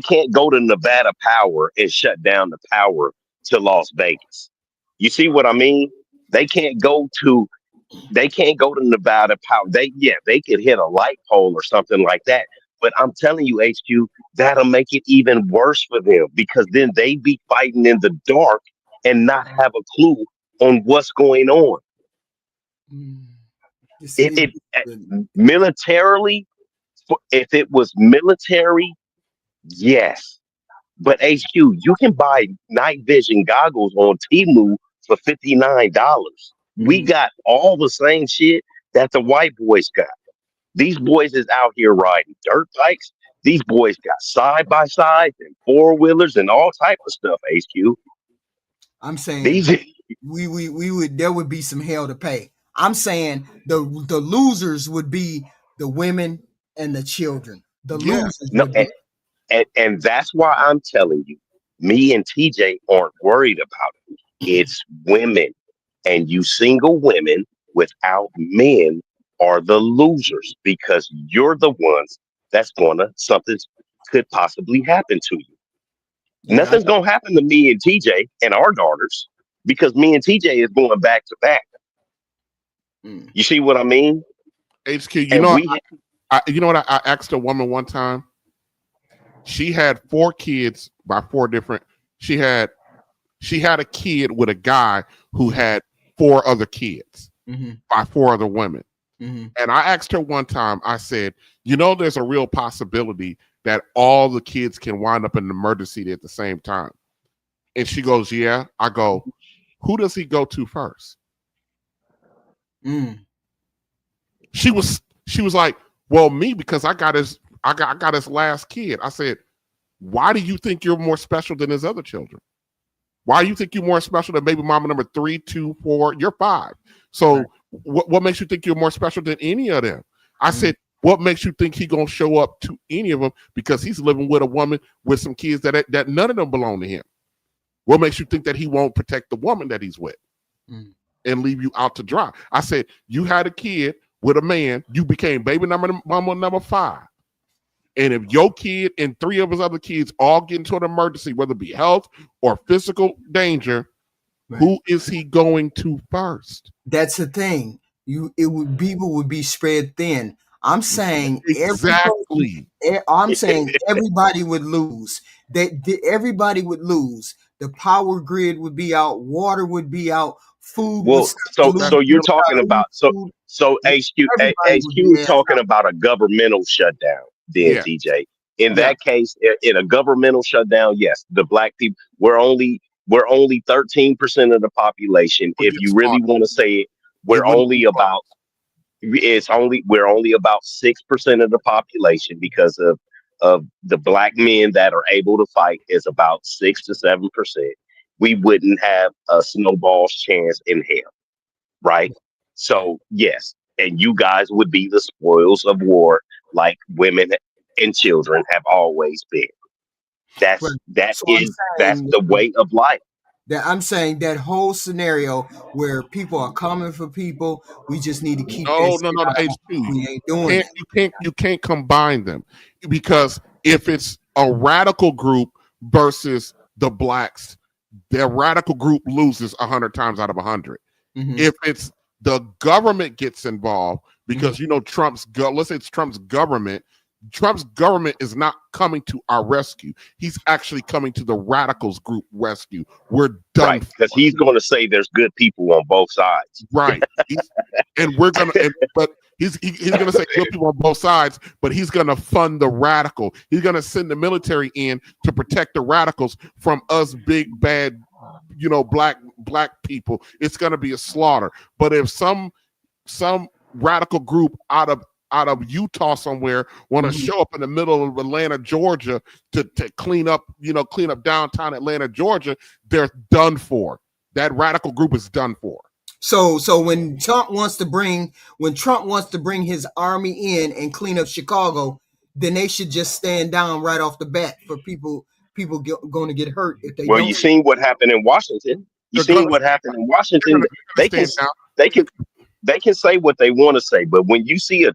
can't go to Nevada Power and shut down the power to Las Vegas. You see what I mean? They can't go to Nevada Power. They could hit a light pole or something like that. But I'm telling you, HQ, that'll make it even worse for them, because then they be fighting in the dark and not have a clue on what's going on. Militarily, if it was military, yes. But HQ, you can buy night vision goggles on Temu for $59. We got all the same shit that the white boys got. These boys is out here riding dirt bikes. These boys got side-by-sides and 4-wheelers and all type of stuff, HQ. I'm saying we would there would be some hell to pay. I'm saying the losers would be the women and the children. The losers would be. And that's why I'm telling you, me and TJ aren't worried about it. It's women. And you single women without men are the losers, because you're the ones something could possibly happen to you. Yeah. Nothing's going to happen to me and TJ and our daughters, because me and TJ is going back to back. You see what I mean? HQ, you know what? I asked a woman one time. She had 4 kids by 4 different. She had a kid with a guy who had 4 other kids by 4 other women. And I asked her one time, I said, there's a real possibility that all the kids can wind up in the murder seat at the same time. And she goes, yeah. I go, who does he go to first? She was like, well, me, because I got his last kid. I said, why do you think you're more special than his other children? Why do you think you're more special than baby mama number 3, 2, 4? You're 5. So right. What makes you think you're more special than any of them? I said, what makes you think he gonna show up to any of them? Because he's living with a woman with some kids that none of them belong to him. What makes you think that he won't protect the woman that he's with and leave you out to dry? I said, you had a kid with a man, you became baby mama number 5. And if your kid and 3 of his other kids all get into an emergency, whether it be health or physical danger, who is he going to first? That's the thing. People would be spread thin. I'm saying everybody would lose. Everybody would lose. The power grid would be out. Water would be out. Food. Well, so you're talking about HQ is talking about a governmental shutdown. Then TJ, in that case, in a governmental shutdown, yes, the black people we're only 13% of the population. If you really want to say it, we're only about 6% of the population, because of the black men that are able to fight is about 6 to 7%. we wouldn't have a snowball's chance in hell, right? So yes, and you guys would be the spoils of war, like women and children have always been. Right. That's So I'm saying the way of life. that I'm saying that whole scenario where people are coming for people, we just need to keep that shit No, out. HQ. We ain't doing it. You can't combine them, because if it's a radical group versus the blacks, their radical group loses 100 times out of 100. Mhm. If it's the government gets involved, because you know let's say it's Trump's government is not coming to our rescue. He's actually coming to the radicals group rescue. We're done. Right, because he's going to say there's good people on both sides. Right. And we're gonna, but he's gonna say good people on both sides, but he's gonna fund the radical. He's gonna send the military in to protect the radicals from us big bad, black people. It's gonna be a slaughter. But if some radical group out of Utah somewhere want to show up in the middle of Atlanta, Georgia to clean up downtown Atlanta, Georgia, they're done for. That radical group is done for. So when Trump wants to bring his army in and clean up Chicago, then they should just stand down right off the bat for people going to get hurt if they Well, don't. you seen what happened in Washington. They can say what they want to say, but when you see a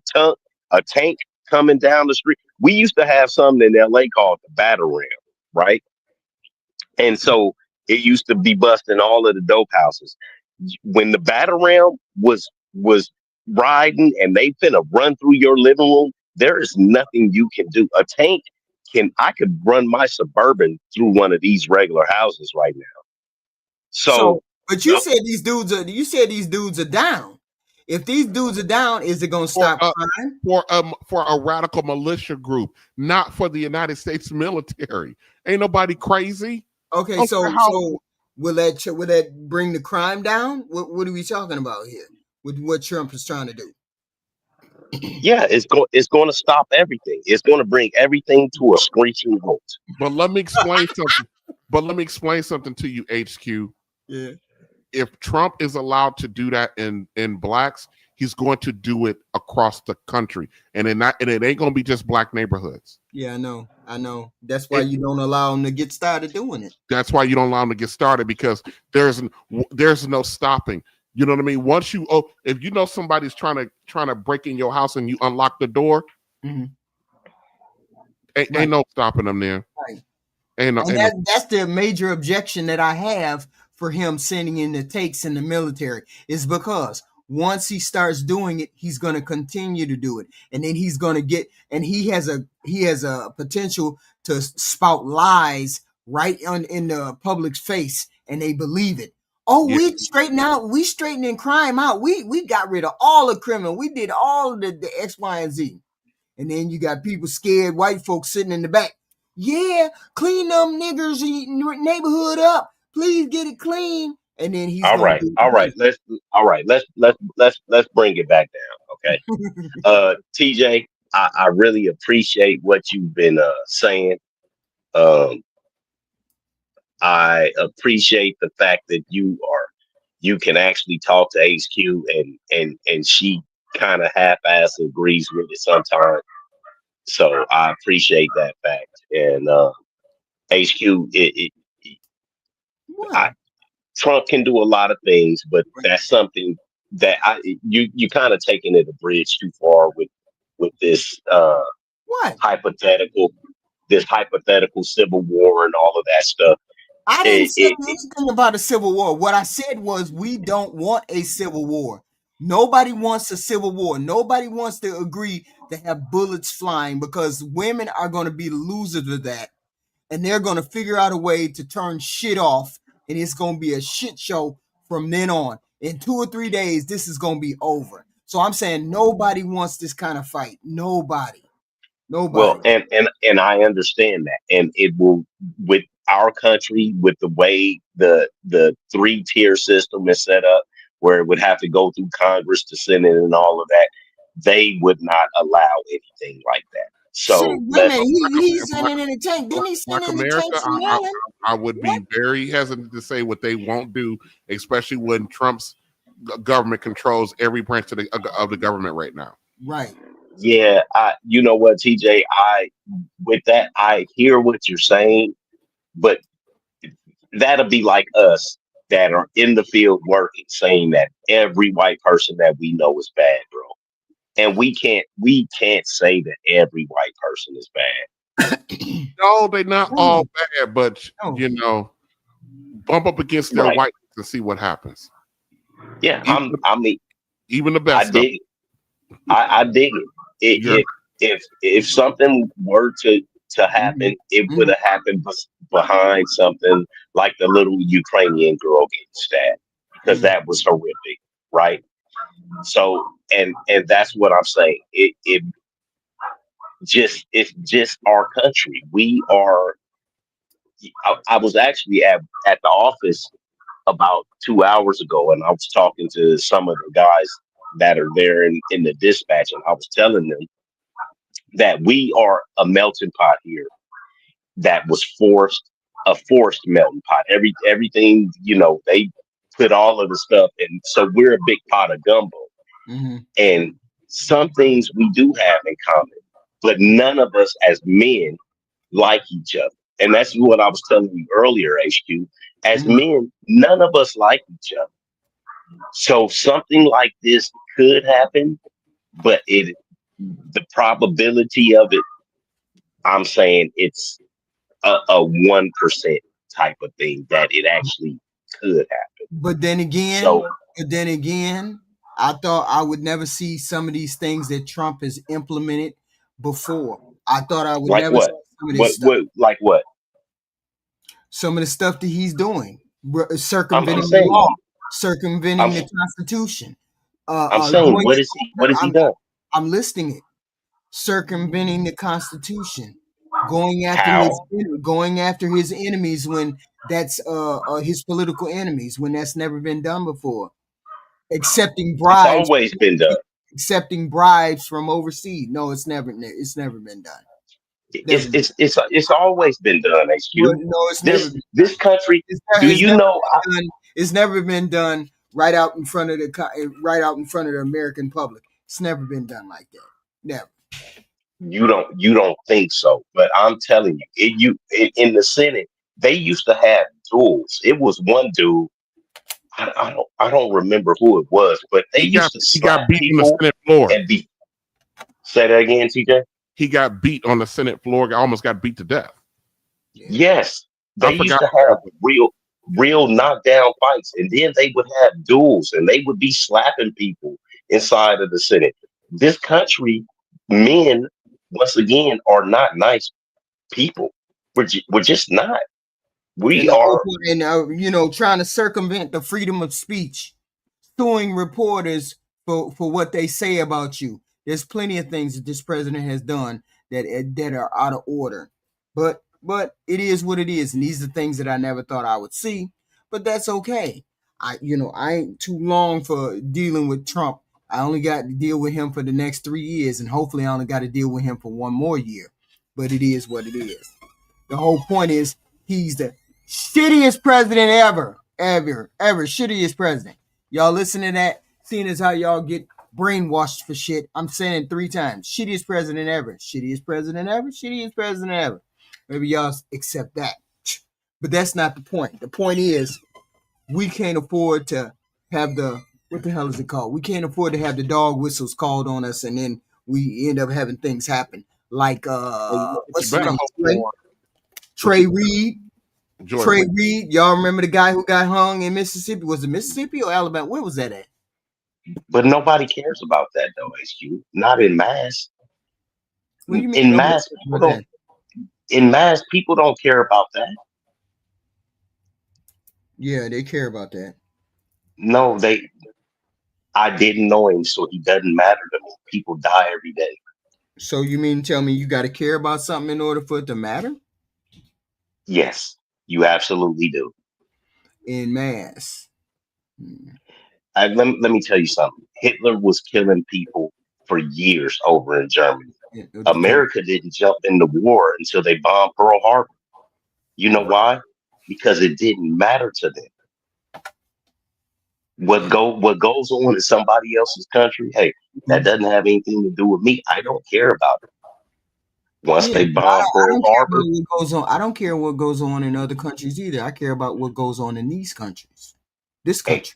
tank coming down the street, we used to have something in LA called the battle ram, right? And so it used to be busting all of the dope houses. When the battle ram was riding and they finna run through your living room, there is nothing you can do. A tank I could run my Suburban through one of these regular houses right now. So but you said these dudes are down. If these dudes are down, is it going to stop crime? For a radical militia group, not for the United States military. Ain't nobody crazy. Okay, so will that bring the crime down? What are we talking about here? With what Trump is trying to do? Yeah, it's going to stop everything. It's going to bring everything to a screeching halt. But let me explain something to you, HQ. Yeah. If Trump is allowed to do that in blacks, he's going to do it across the country, and it ain't going to be just black neighborhoods. Yeah, I know. That's why you don't allow him to get started doing it. That's why you don't allow him to get started, because there's no stopping. You know what I mean? Once if you know somebody's trying to break in your house and you unlock the door, ain't no stopping them there. Right. That's the major objection that I have for him sending in the takes in the military, is because once he starts doing it, he's going to continue to do it, and then he's going to get, and he has a potential to spout lies right in the public's face, and they believe it. Oh, yeah. We straightening crime out. We got rid of all the criminal. We did all of the X, Y, and Z. And then you got people scared, white folks sitting in the back. Yeah, clean them niggers in your neighborhood up. Please get it clean. And then he's all right. Let's bring it back down. Okay. TJ, I really appreciate what you've been saying. I appreciate the fact that you can actually talk to HQ and she kind of half-ass agrees with it sometimes. So I appreciate that fact. And HQ, Trump can do a lot of things, but that's something that you kind of taking it a bridge too far with this hypothetical civil war and all of that stuff. I didn't say anything about a civil war. What I said was we don't want a civil war. Nobody wants a civil war. Nobody wants to agree to have bullets flying, because women are going to be the losers of that. And they're going to figure out a way to turn shit off. And it's going to be a shit show from then on. In 2 or 3 days, this is going to be over. So I'm saying nobody wants this kind of fight. Nobody. Well, and I understand that. And it will, with our country, with the way the 3-tier system is set up, where it would have to go through Congress to Senate and all of that, they would not allow anything like that. Shit, So wait a let's minute. He sent it in the tank. Didn't he send Black it in the America, tank from Maryland? I would be very hesitant to say what they won't do, especially when Trump's government controls every branch of the government right now. Right. Yeah, you know what, TJ, with that, I hear what you're saying, but that'll be like us that are in the field working, saying that every white person that we know is bad, bro. And we can't say that every white person is bad. No, they're not all bad, but you know, bump up against their Right. whiteness and see what happens. Yeah, even the I best. dig it. I dig it. If something were to happen, it would have happened behind something like the little Ukrainian girl getting stabbed, because that was horrific, right? So, and that's what I'm saying. It's just our country. We are. I was actually at the office about 2 hours ago, and I was talking to some of the guys that are there in the dispatch, and I was telling them that we are a melting pot here that was a forced melting pot. Everything, they put all of the stuff, and so we're a big pot of gumbo. And some things we do have in common, but none of us as men like each other. And that's what I was telling you earlier, HQ. As men, none of us like each other. So something like this could happen, but the probability of it, I'm saying it's a 1% type of thing that it actually could happen. But then again, I thought I would never see some of these things that Trump has implemented before. I thought I would like never what? see some of this stuff. Like what? Some of the stuff that he's doing, I'm circumventing the saying, law, circumventing the Constitution. I'm saying, what is he done? I'm listing it. Circumventing the Constitution, going after How? his enemies when that's his political enemies, when that's never been done before. Accepting It's bribes. always been done. Accepting bribes from overseas. No, it's never been done. It's always been done, HQ. No, it's never been this country. It's never been done right out in front of the American public. It's never been done like that. Never. You don't think so, but I'm telling you, in the Senate, they used to have duels. It was one dude. I don't remember who it was, but they used to slap beat people on the Senate floor. and be. Say that again, TJ. He got beat on the Senate floor. Almost got beat to death. Yes, they used to have real knockdown fights, and then they would have duels, and they would be slapping people inside of the Senate. This country, men, once again, are not nice people. We're just not. We are. And trying to circumvent the freedom of speech, suing reporters for what they say about you. There's plenty of things that this president has done that are out of order, but it is what it is, and these are things that I never thought I would see. But that's okay. I ain't too long for dealing with Trump. I only got to deal with him for the next 3 years, and hopefully I only got to deal with him for one more year. But it is what it is. The whole point is he's the shittiest president ever. Shittiest president. Y'all listen to that? Seeing as how y'all get brainwashed for shit. I'm saying it 3 times. Shittiest president ever. Shittiest president ever. Shittiest president ever. Maybe y'all accept that. But that's not the point. The point is we can't afford to have what the hell is it called? We can't afford to have the dog whistles called on us, and then we end up having things happen. Like what's his name? Trey Reed. Trey Reed. Y'all remember the guy who got hung in Mississippi? Was it Mississippi or Alabama? Where was that at? But nobody cares about that though, HQ. Not in mass. What do you mean? In mass, people don't care about that. Yeah, they care about that. No, I didn't know him, so he doesn't matter to me. People die every day. So you mean tell me you got to care about something in order for it to matter? Yes, you absolutely do. In mass. Let me tell you something. Hitler was killing people for years over in Germany. America didn't jump in the war until they bombed Pearl Harbor. You know why? Because it didn't matter to them. What goes on in somebody else's country, hey, that doesn't have anything to do with me. I don't care about it. Once Yeah, they but I bomb don't, I Pearl don't care Harbor, about what goes on. I don't care what goes on in other countries either. I care about what goes on in these countries. This hey, country.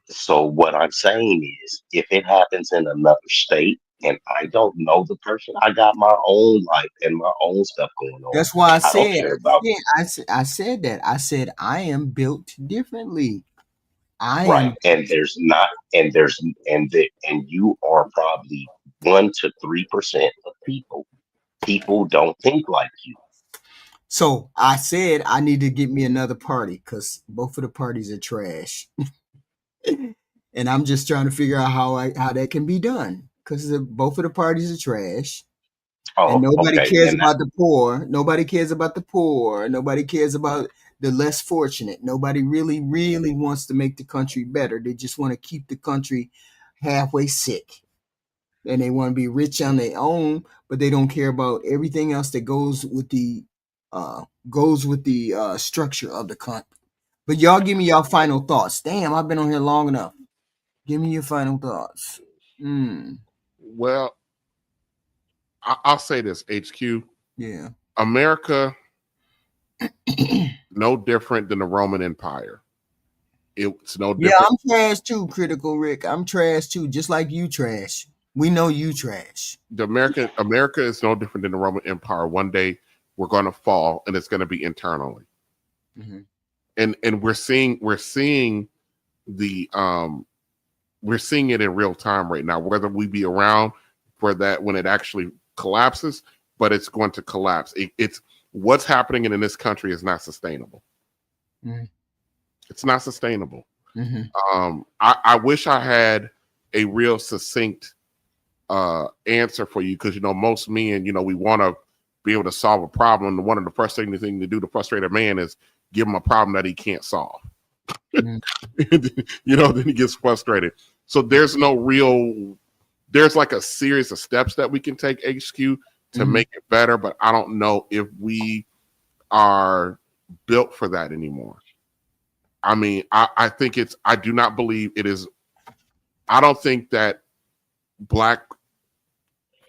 so what I'm saying is, if it happens in another state and I don't know the person, I got my own life and my own stuff going on. That's why I I don't said, care about I said that. I said I am built differently. I right. am. And there's not, and there's, and you are probably 1 to 3% of people. People don't think like you. So I said I need to get me another party because both of the parties are trash, and I'm just trying to figure out how that can be done because both of the parties are trash. And Oh, nobody okay. cares Then that, about the poor. Nobody cares about the poor. Nobody cares about the less fortunate. Nobody really, really wants to make the country better. They just want to keep the country halfway sick. And they want to be rich on their own, but they don't care about everything else that goes with the structure of the country. But y'all give me your final thoughts. Damn, I've been on here long enough. Give me your final thoughts. Well, I'll say this, HQ. Yeah. America, no different than the Roman Empire. It's no Yeah, different. I'm trash too, Critical Rick. I'm trash too, just like you trash. We know you trash. America is no different than the Roman Empire. One day we're going to fall, and it's going to be internally. Mm-hmm. And we're seeing the we're seeing it in real time right now. Whether we be around for that when it actually collapses, but it's going to collapse. It's what's happening in this country is not sustainable. Mm-hmm. It's not sustainable. Mm-hmm. I wish I had a real succinct answer for you because most men, we want to be able to solve a problem. And one of the frustrating things to do to frustrate a man is give him a problem that he can't solve. Mm-hmm. Then he gets frustrated. So there's like a series of steps that we can take, HQ, to make it better, but I don't know if we are built for that anymore. I mean, I think I do not believe it is. I don't think that Black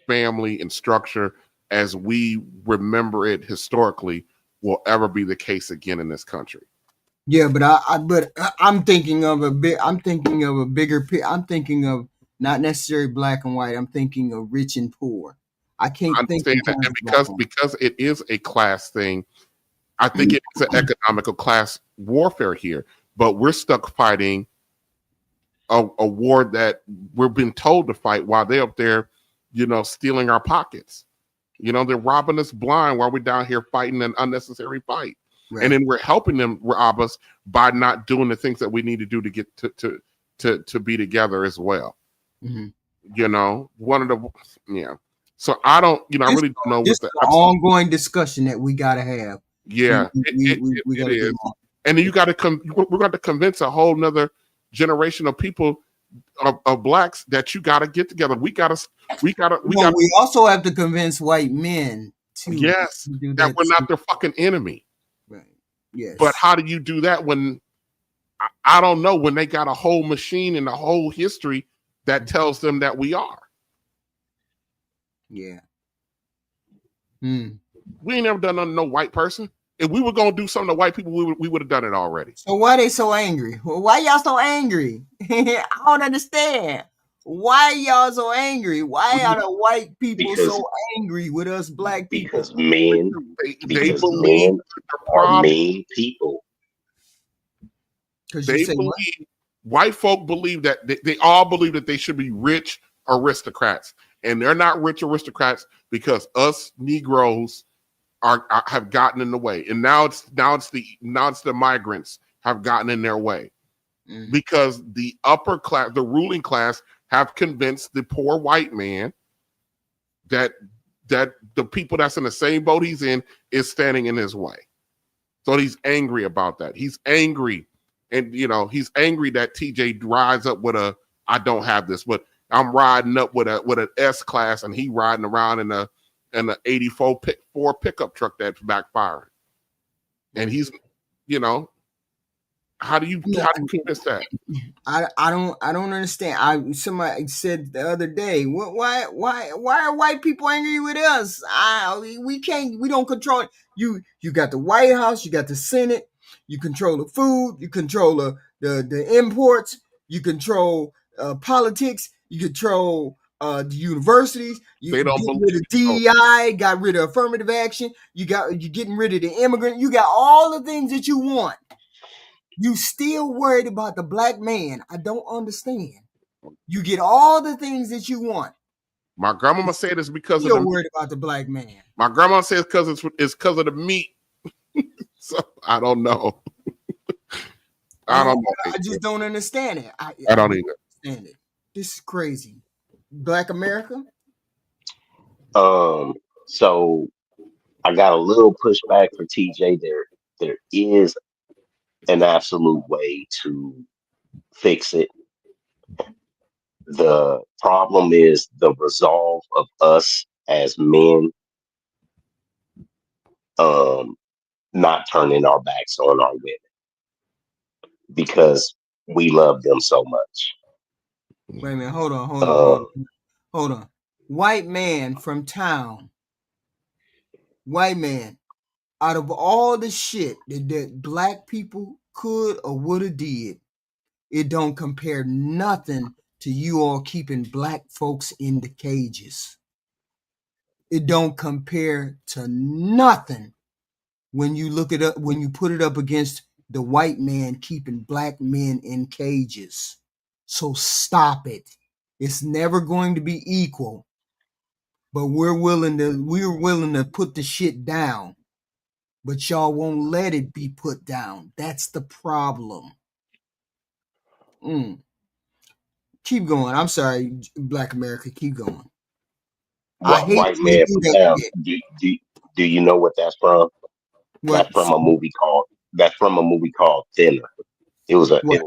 family and structure as we remember it historically will ever be the case again in this country. Yeah, but I'm thinking of I'm thinking of a bigger. I'm thinking of not necessarily black and white. I'm thinking of rich and poor. I can't think in terms and of because it is a class thing. I think it's an economical class warfare here, but we're stuck fighting a war that we're being told to fight while they're up there, stealing our pockets. They're robbing us blind while we're down here fighting an unnecessary fight. Right. And then we're helping them rob us by not doing the things that we need to do to get to be together as well. Mm-hmm. One of the So I don't, I really don't know what the ongoing discussion that we got to have. Yeah, we got to do. And then you got to we're going to convince a whole nother generation of people of Blacks that you got to get together. We also have to convince white men to that we're not their fucking enemy. Right. Yes. But how do you do that when I don't know, when they got a whole machine and a whole history that tells them that we are? Yeah. We ain't never done nothing to no white person. If we were gonna do something to white people, we would have done it already. So why they so angry? Why y'all so angry? I don't understand. Why y'all so angry? Why are the white people so angry with us black people? Because men are mean people. White folk believe that they all believe that they should be rich aristocrats, and they're not rich aristocrats because us Negroes have gotten in the way, and now it's the migrants have gotten in their way because the upper class, the ruling class, have convinced the poor white man that the people that's in the same boat he's in is standing in his way. So he's angry about that. He's angry, and he's angry that TJ rides up with I don't have this, but I'm riding up with an S class, and he riding around in a '84 Ford pickup truck that's backfiring. And he's, how do you convince that? I don't understand. Somebody said the other day, why are white people angry with us? We don't control it. You got the White House, you got the Senate, you control the food, you control the imports, you control politics, you control the universities. You They don't get believe rid of DEI, got rid of affirmative action. You're getting rid of the immigrant. You got all the things that you want. You still worried about the black man. I don't understand. You get all the things that you want. My grandmama said it's because You're of the worried about the black man. My grandma says it's because of the meat. So I don't know. I just don't understand it. I don't either. Understand it. This is crazy. Black America. So I got a little pushback for TJ. There is an absolute way to fix it. The problem is the resolve of us as men not turning our backs on our women because we love them so much. Wait a minute. Hold on. White man from town. White man. Out of all the shit that black people could or would have did, it don't compare nothing to you all keeping black folks in the cages. It don't compare to nothing when you look it up, when you put it up against the white man keeping black men in cages. So stop it. It's never going to be equal. But we're willing to put the shit down. But y'all won't let it be put down. That's the problem. Keep going. I'm sorry, Black America. Keep going. White man from town. Do you know what that's from? That's from a movie called Thinner. It was a good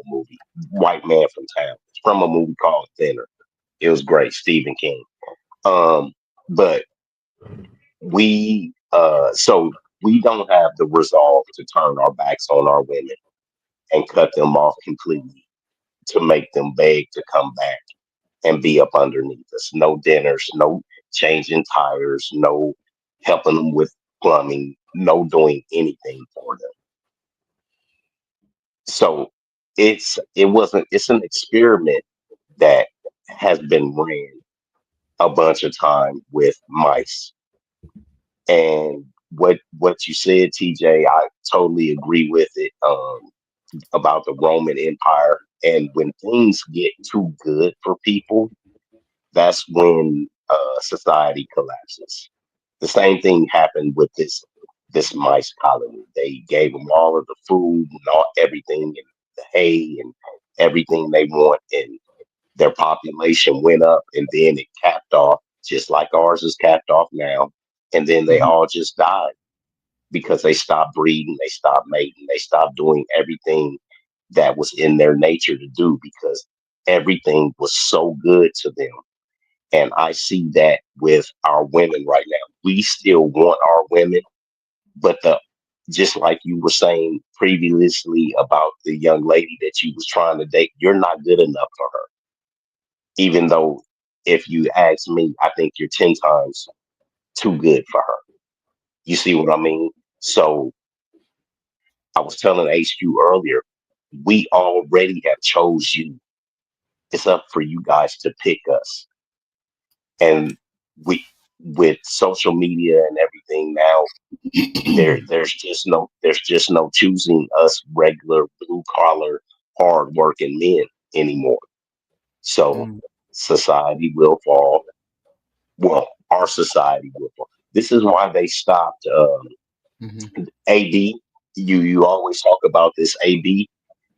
movie. White Man from Town. It's from a movie called Thinner. It was great. Stephen King. But so we don't have the resolve to turn our backs on our women and cut them off completely to make them beg to come back and be up underneath us. No dinners, no changing tires, no helping them with plumbing, no doing anything for them. So it's an experiment that has been ran a bunch of time with mice. And what you said, TJ, I totally agree with it about the Roman Empire. And when things get too good for people, that's when society collapses. The same thing happened with this mice colony. They gave them all of the food and everything, and the hay and everything they want, and their population went up, and then it capped off, just like ours is capped off now. And then they all just died because they stopped breeding, they stopped mating, they stopped doing everything that was in their nature to do because everything was so good to them. And I see that with our women right now. We still want our women, but just like you were saying previously about the young lady that you was trying to date, you're not good enough for her. Even though, if you ask me, I think you're 10 times too good for her. You see what I mean? So I was telling HQ earlier, we already have chose you. It's up for you guys to pick us. And with social media and everything now, there's just no choosing us regular blue collar hard working men anymore. So society will fall. Well, our society will fall. This is why they stopped AB. You always talk about this AB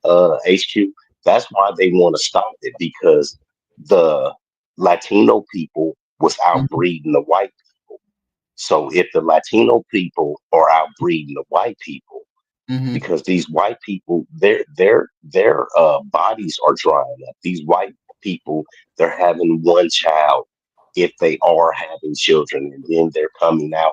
HQ. That's why they want to stop it, because the Latino people was outbreeding the white people. So if the Latino people are outbreeding the white people, because these white people, their bodies are drying up. These white people, they're having one child if they are having children, and then they're coming out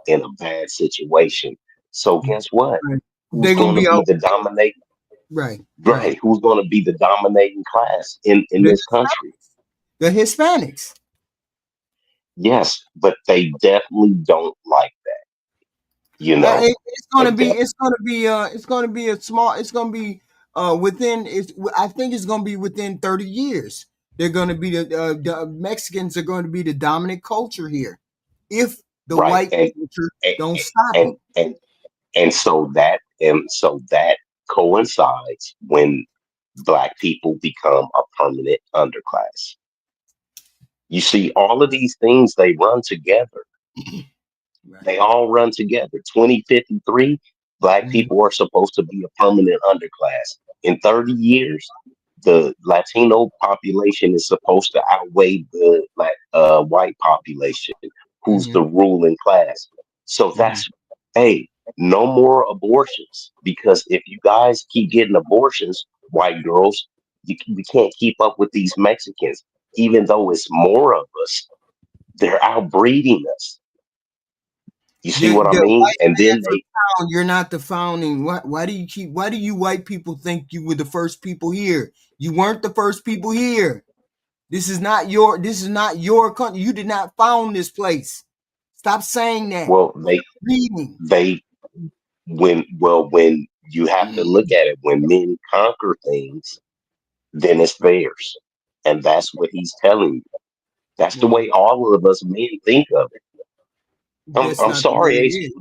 in a bad situation. So guess what? Right. Who's They're gonna going to be be out. the dominating? Right, right. Right? Who's going to be the dominating class in The this country? the Hispanics. Yes, but they definitely don't like that. You know, It's they gonna be. definitely. It's gonna be. It's gonna be a small. It's gonna be. Within. It's. I think it's gonna be within 30 years. They're gonna be the Mexicans are going to be the dominant culture here, if the Right, white culture and don't stop and them. and and so that coincides when black people become a permanent underclass. You see, all of these things, they run together. Right. They all run together. 2053, black Mhm. people are supposed to be a permanent underclass. In 30 years, the Latino population is supposed to outweigh the white population, who's Mhm. the ruling class. So Mhm. hey, no more abortions, because if you guys keep getting abortions, white girls, we can't keep up with these Mexicans. Even though it's more of us, they're outbreeding us. You see what I The mean? white And then man's they, found. You're not the founding. Why do you keep? Why do you white people think you were the first people here? You weren't the first people here. This is not your. This is not your country. You did not found this place. Stop saying that. well, Reading. they, when you have to look at it, when men conquer things, then it's theirs. And that's what he's telling you. That's the Well, way all of us men think of it. that's I'm not the way sorry, it HQ. is.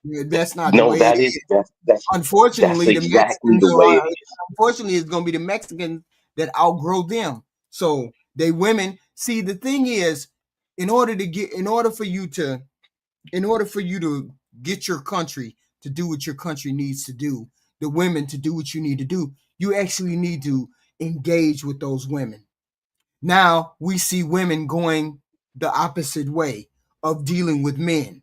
Yeah, that's not the No, way it that is, is. that's Unfortunately, the exactly Mexicans the way it are. is. Unfortunately, it's going to be the Mexicans that outgrow them. So they women. See, the thing is, in order for you to get your country to do what your country needs to do, the women to do what you need to do, you actually need to engage with those women. Now we see women going the opposite way of dealing with men.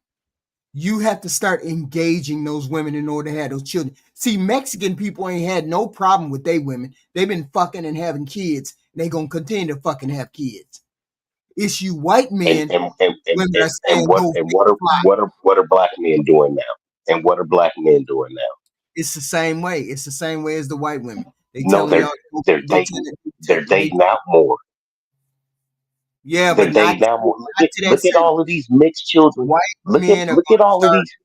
You have to start engaging those women in order to have those children. See, Mexican people ain't had no problem with they women. They've been fucking and having kids. And they gonna continue to fucking have kids. It's you white And men, and and and, women and, are and saying what go and fix fly. what are black men doing now? And what are black men doing now? It's the same way. It's the same way as the white women. They No, telling y'all they're they dating telling they're they dating out more. yeah, They're but dating out more. not to that Look at same. all of these mixed children. White men are Look at gonna all of start. these.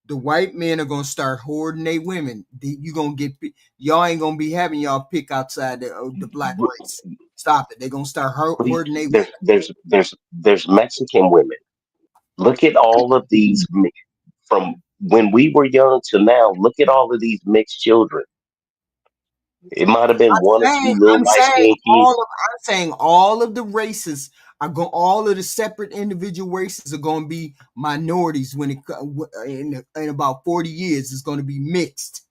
The white men are gonna start hoarding they women. You gonna get y'all ain't gonna be having y'all pick outside the black race. Stop it. They're gonna start hoarding they women. There's Mexican women. Look at all of these from when we were young to now. Look at all of these mixed children. It might have been one or two little light skinned kids. I'm saying all of the races are going. All of the separate individual races are going to be minorities when in about 40 years. It's going to be mixed.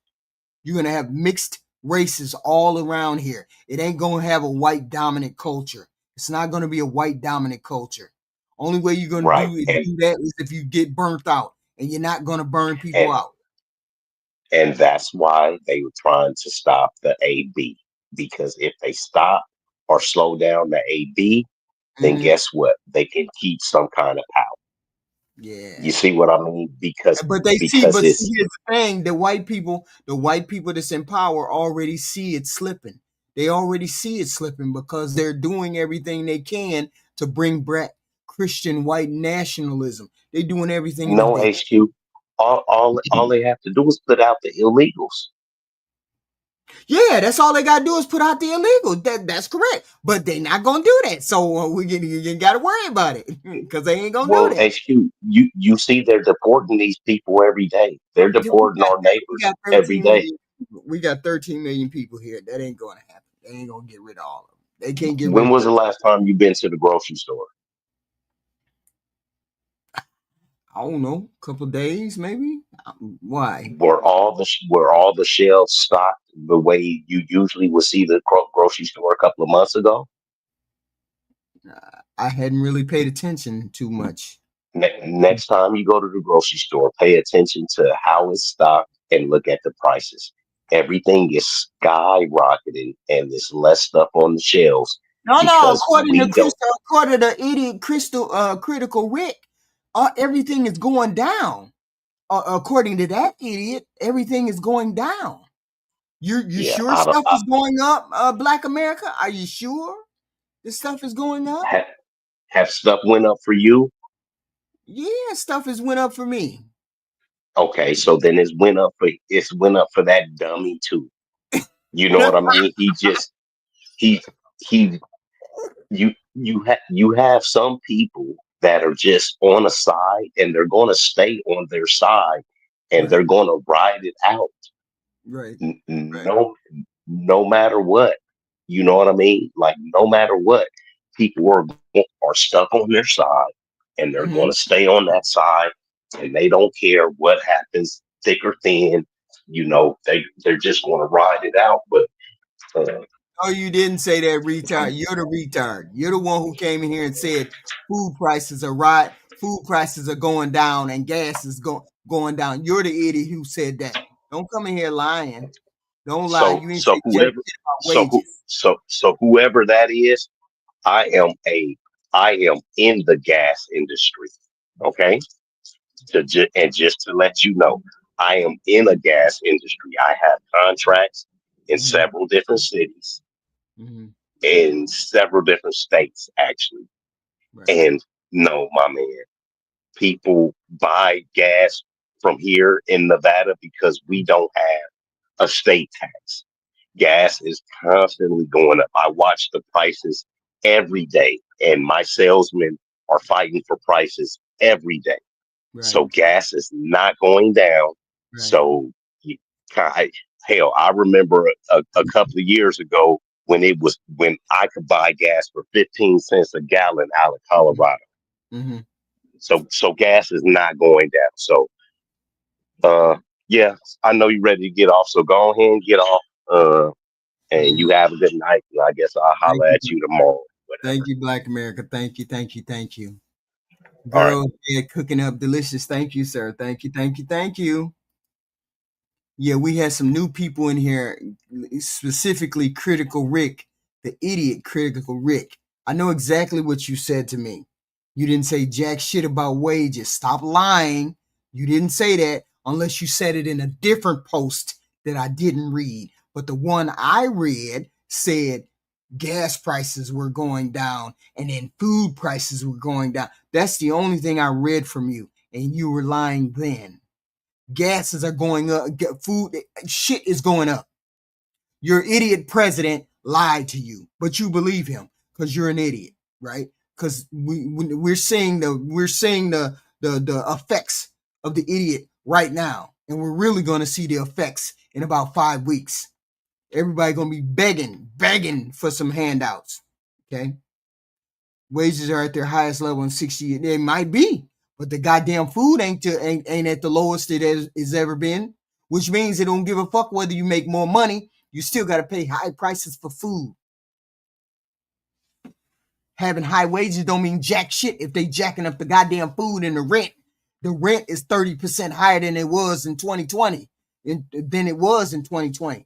You're going to have mixed races all around here. It ain't going to have a white dominant culture. It's not going to be a white dominant culture. Only way you're going to Right. do that is if you get burnt out, and you're not going to burn people And out. and that's why they were trying to stop the AB. Because if they stop or slow down the AB, then Mm-hmm. guess what? They can keep some kind of power. You Yeah. see what I mean? Because But see, it's here's the thing: the white people that's in power already see it slipping. They already see it slipping because they're doing everything they can to bring back Christian white nationalism. They're doing everything that no they. HQ. All they have to do is put out the illegals. Yeah, that's all they gotta do is put out the illegal. That's correct, but they're not gonna do that. So you gotta worry about it because they ain't gonna do Well, that. HQ, you see they're deporting these people every day. They're Yeah, we deporting got our we neighbors got every 13 day. million. We got 13 million people here. That ain't gonna happen. They ain't gonna get rid of all of them. They can't get rid When of was them. the last time you been to the grocery store? I don't know, couple days maybe. Why? Were all the shelves stocked the way you usually would see the grocery store a couple of months ago? I hadn't really paid attention too much. Next time you go to the grocery store, pay attention to how it's stocked and look at the prices. Everything is skyrocketing and there's less stuff on the shelves No, because according to we don't according to idiot critical Rick, everything is going down. According to that idiot, everything is going down. You yeah, sure stuff is going up, Black America? Are you sure this stuff is going up? have stuff went up for you. Yeah, stuff has went up for me. Okay, so then it's went up for that dummy too. You know what I mean? He he you have some people that are just on a side and they're going to stay on their side and they're going to ride it out. Right. No matter what. You know what I mean? Like no matter what, people are stuck on their side and they're going to stay on that side and they don't care what happens, thick or thin. You know, they're just going to ride it out. But Oh, you didn't say that, retard. You're the retard. You're the one who came in here and said food prices are going down and gas is going down. You're the idiot who said that. Don't come in here lying. Don't lie. so You ain't so say jack whoever shit about so who wages. so whoever that is, I am in the gas industry. Okay. And just to let you know, I am in a gas industry. I have contracts in several different cities, in several different states, actually. And no, my man, people buy gas from here in Nevada because we don't have a state tax. Gas is constantly going up. I watch the prices every day, and my salesmen are fighting for prices every day. So gas is not going down. So hell, I remember a couple of years ago when I could buy gas for 15 cents a gallon out of Colorado. So gas is not going down. So yeah, I know you're ready to get off. So go ahead and get off. And you have a good night. And I guess I'll holler at you tomorrow. Thank you, Black America. Thank you, thank you, thank you. All right. Girls, cooking up delicious. Thank you, sir. Thank you, thank you, thank you. Yeah, we had some new people in here, specifically Critical Rick, the idiot Critical Rick. I know exactly what you said to me. You didn't say jack shit about wages. Stop lying. You didn't say that unless you said it in a different post that I didn't read. But the one I read said gas prices were going down and then food prices were going down. That's the only thing I read from you. And you were lying then. Gases are going up. Food shit is going up. Your idiot president lied to you, but you believe him because you're an idiot, right? Because we're seeing the effects of the idiot right now, and we're really going to see the effects in about 5 weeks. Everybody going to be begging for some handouts. Okay, wages are at their highest level in 60 years. They might be, but the goddamn food ain't at the lowest it has ever been, which means they don't give a fuck whether you make more money. You still got to pay high prices for food. Having high wages don't mean jack shit if they jacking up the goddamn food and the rent. The rent is 30% higher than it was in 2020, than it was in 2020.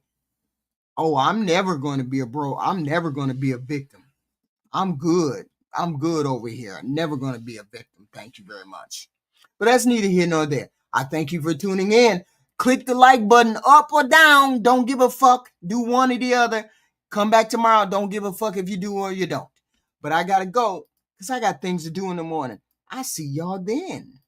Oh, I'm never going to be a bro. I'm never going to be a victim. I'm good. I'm good over here. Never going to be a victim. Thank you very much. But that's neither here nor there. I thank you for tuning in. Click the like button up or down. Don't give a fuck. Do one or the other. Come back tomorrow. Don't give a fuck if you do or you don't. But I got to go because I got things to do in the morning. I see y'all then.